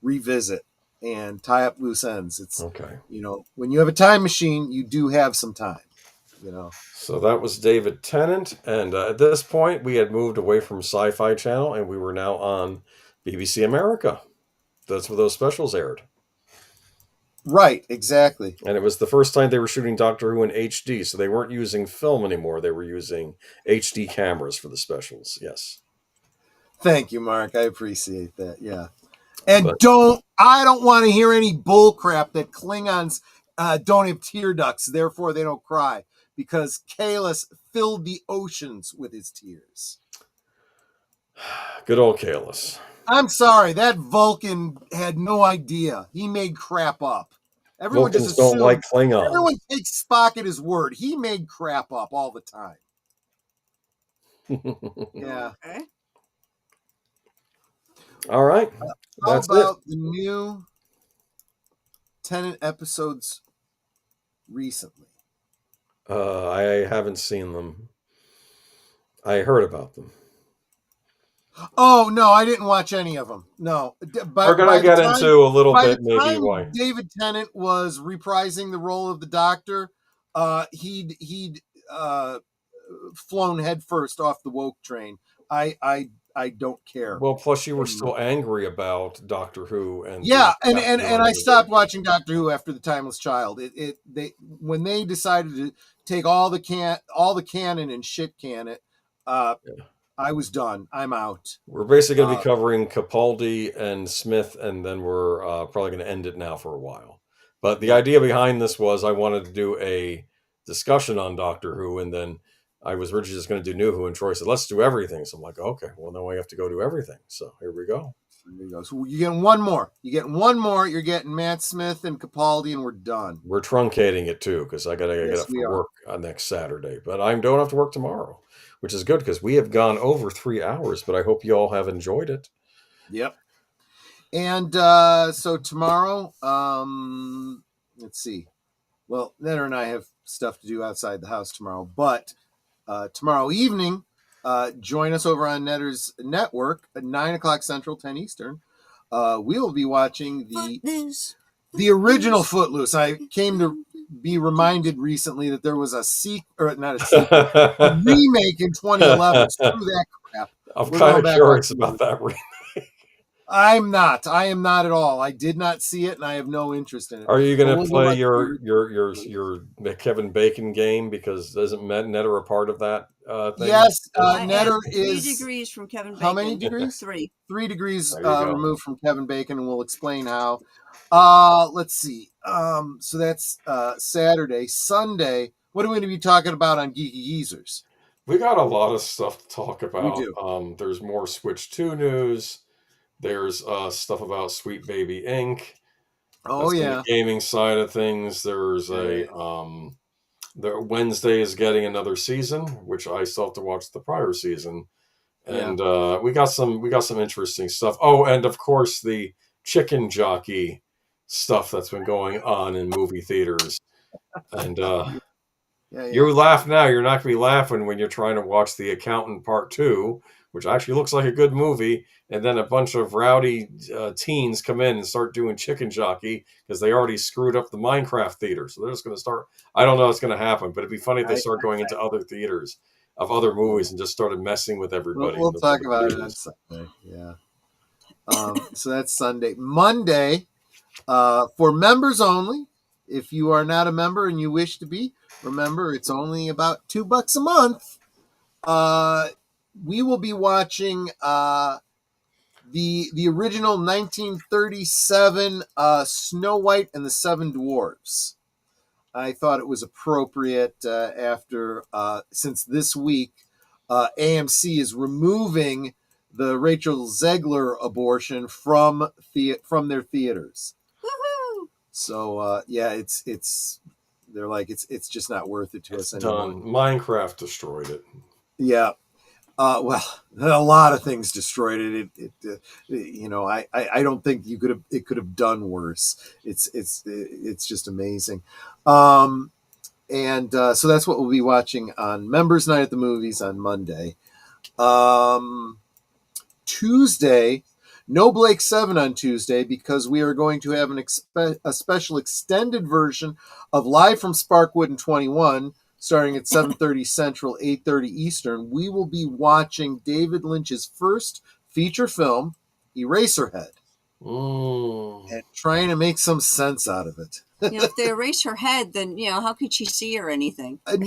revisit and tie up loose ends. It's okay. When you have a time machine, you do have some time. So that was David Tennant, and at this point, we had moved away from Sci-Fi Channel, and we were now on BBC America. That's where those specials aired. Right, exactly. And it was the first time they were shooting Doctor Who in HD, so they weren't using film anymore. They were using HD cameras for the specials. Yes. Thank you, Mark. I appreciate that. Yeah. And But I don't want to hear any bull crap that Klingons don't have tear ducts, therefore they don't cry, because Kahless filled the oceans with his tears. good old Kahless. I'm sorry, that Vulcan had no idea. He made crap up. Everyone Vulcans just assumed, don't like Klingons. everyone takes Spock at his word. He made crap up all the time. Yeah. Okay. All right. How That's about it. the new Tennant episodes recently? I haven't seen them. I heard about them. Oh no, I didn't watch any of them. No, We're gonna get into a little bit maybe why David Tennant was reprising the role of the Doctor. He'd flown headfirst off the woke train. I don't care. Well, plus you were still angry about Doctor Who and yeah, and I stopped watching Doctor Who after The Timeless Child. When they decided to take all the canon and shit can it. I was done. I'm out. We're basically going to be covering Capaldi and Smith, and then we're probably going to end it now for a while. But the idea behind this was I wanted to do a discussion on Doctor Who, and then I was originally just going to do New Who, and Troy said, let's do everything. So I'm like, okay, well, then we have to go do everything. So here we go. There you go. So you're getting one more. You're getting Matt Smith and Capaldi, and we're done. We're truncating it, too, because I got to get up for work on next Saturday. But I don't have to work tomorrow, which is good because we have gone over 3 hours, but I hope you all have enjoyed it. Yep. And so tomorrow, let's see. Well, Netter and I have stuff to do outside the house tomorrow, but tomorrow evening, join us over on Netter's network at 9 o'clock Central, 10 Eastern. We will be watching the original Footloose. I came to be reminded recently that there was a a remake in 2011. Screw that crap. I'm kind of curious about that remake. I am not at all. I did not see it, and I have no interest in it. Are you going to play your Kevin Bacon game? Because isn't Netter a part of that thing? Yes, Netter is 3 degrees from Kevin Bacon. How many degrees? 3. 3 degrees removed from Kevin Bacon, and we'll explain how. Let's see. So that's Saturday. Sunday, what are we going to be talking about on Geeky Geezers? We got a lot of stuff to talk about. We do. There's more Switch 2 news. There's stuff about Sweet Baby Inc. Oh, yeah. The gaming side of things. There's the Wednesday is getting another season, which I still have to watch the prior season. And we got some interesting stuff. Oh, and of course the chicken jockey stuff that's been going on in movie theaters. And you laugh now. You're not going to be laughing when you're trying to watch The Accountant Part 2, which actually looks like a good movie, and then a bunch of rowdy teens come in and start doing chicken jockey because they already screwed up the Minecraft theater. So they're just going to start. I don't know what's going to happen, but it'd be funny if they start going into other theaters of other movies and just started messing with everybody. We'll talk about it on Sunday. Yeah. So that's Sunday. Monday, for members only. If you are not a member and you wish to be, remember it's only about $2 a month. We will be watching the original 1937 Snow White and the Seven Dwarfs. I thought it was appropriate after since this week AMC is removing the Rachel Zegler abortion from their theaters. Woohoo! So it's they're like it's just not worth it to us anymore. Done. Minecraft destroyed it. Yeah. Well, a lot of things destroyed it. I don't think it could have done worse. It's just amazing. So that's what we'll be watching on Members Night at the Movies on Monday. Tuesday, no Blake 7 on Tuesday because we are going to have a special extended version of Live from Sparkwood in 21. Starting at 7:30 Central, 8:30 Eastern, we will be watching David Lynch's first feature film, Eraserhead. and trying to make some sense out of it. If they erase her head, then how could she see or anything? We'll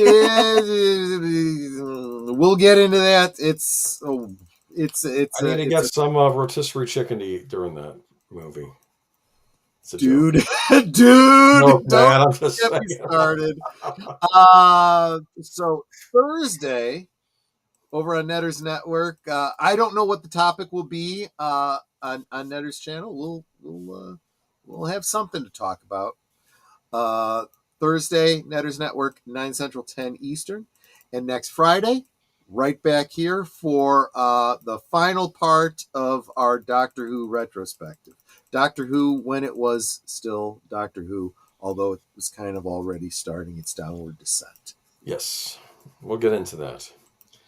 get into that. It's I need to get some rotisserie chicken to eat during that movie. Dude, no, don't get me started. So Thursday over on Netters Network, I don't know what the topic will be on Netters channel. We'll have something to talk about. Thursday, Netters Network, 9 Central, 10 Eastern, and next Friday, right back here for the final part of our Doctor Who retrospective. Doctor Who when it was still Doctor Who, although it was kind of already starting its downward descent. Yes, we'll get into that.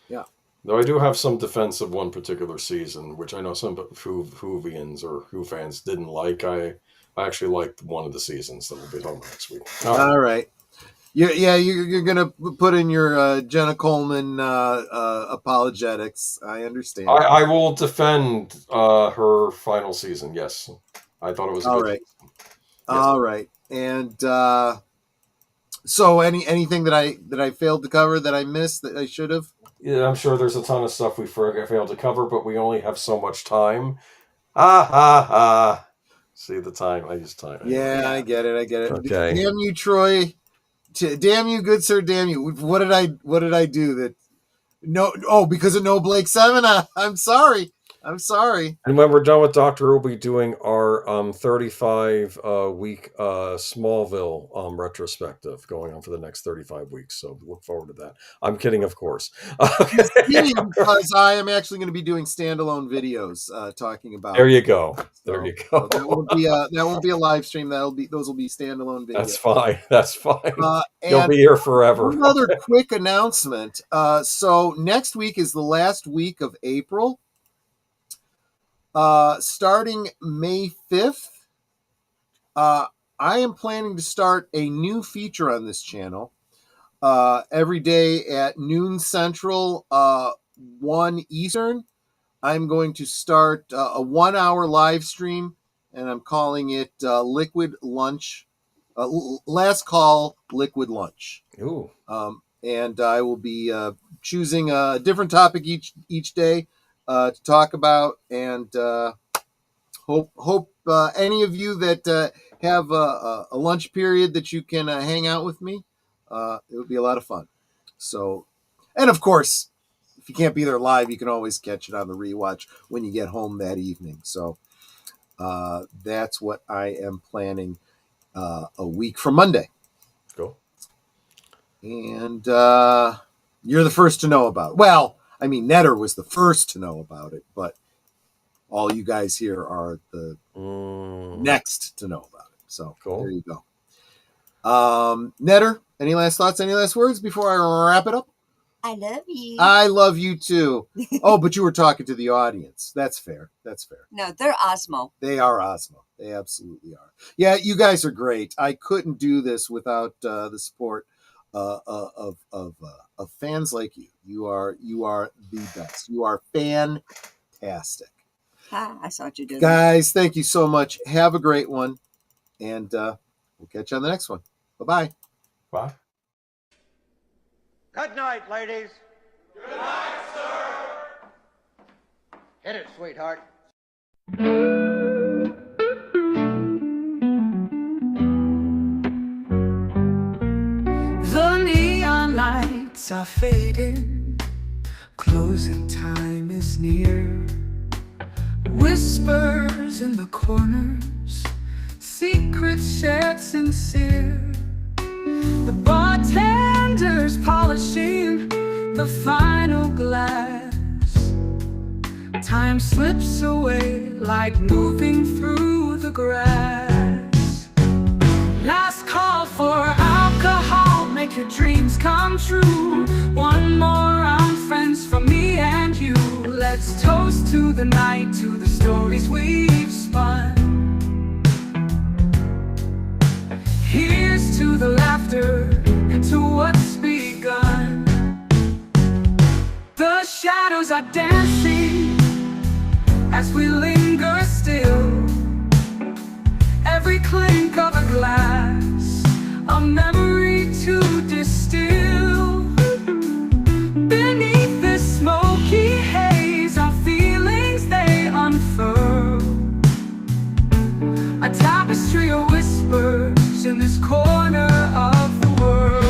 Yeah. Though I do have some defense of one particular season, which I know some Whovians or Who fans didn't like. I actually liked one of the seasons that will be home next week. All right. You're going to put in your Jenna Coleman apologetics. I understand. I will defend her final season. Yes, I thought it was a good season. Yes. All right. And so anything that I failed to cover that I missed that I should have? Yeah, I'm sure there's a ton of stuff we failed to cover, but we only have so much time. See the time? I use time. Yeah, I get it. Okay. Damn you, Troy. Damn you, good sir. Damn you. What did I do that? No. Oh, because of No Blake 7. I'm sorry. And when we're done with Doctor Who, we'll be doing our 35 week Smallville retrospective going on for the next 35 weeks. So look forward to that. I'm kidding, of course. Because I am actually going to be doing standalone videos talking about. There you go. So that won't be a live stream. Those will be standalone videos. That's fine. You'll be here forever. Another quick announcement. So next week is the last week of April. Starting May 5th, I am planning to start a new feature on this channel. Every day at noon Central, 1 Eastern, I'm going to start a 1-hour live stream, and I'm calling it Liquid Lunch, Last Call Liquid Lunch. Ooh. And I will be choosing a different topic each day to talk about, and hope any of you that have a lunch period that you can hang out with me. It would be a lot of fun. So, and of course, if you can't be there live, you can always catch it on the rewatch when you get home that evening. So that's what I am planning a week from Monday. Cool. And you're the first to know about it. Well, I mean, Netter was the first to know about it, but all you guys here are the next to know about it. So cool. There you go. Netter, any last thoughts, any last words before I wrap it up? I love you. I love you too. Oh, but you were talking to the audience. That's fair. No, they're Osmo. They are Osmo. They absolutely are. Yeah, you guys are great. I couldn't do this without the support of fans like you. You are the best. You are fantastic. I saw what you did. Guys, thank you so much. Have a great one. And we'll catch you on the next one. Bye-bye. Bye. Good night, ladies. Good night, sir. Hit it, sweetheart. The neon lights are fading, closing time is near. Whispers in the corners, secrets shared sincere. The bartender's polishing the final glass. Time slips away like moving through the grass. Last call for alcohol, make your dreams come true. One more round, friends, from me and you. Let's toast to the night, to the stories we've spun. Here's to the laughter and to what's begun. The shadows are dancing as we linger still. birds in this corner of the world.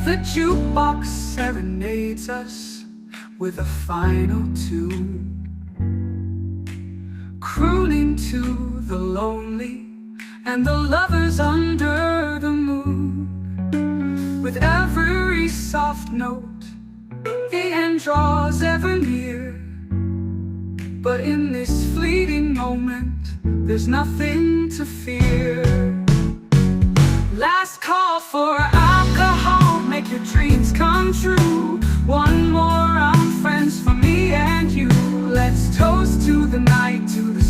The jukebox serenades us with a final tune, crooning to the lonely and the lovers under the moon. With every soft note, the end draws ever near. But in this fleeting moment, there's nothing to fear. Last call for alcohol, make your dreams come true. One more round, friends, for me and you. Let's toast to the night, to the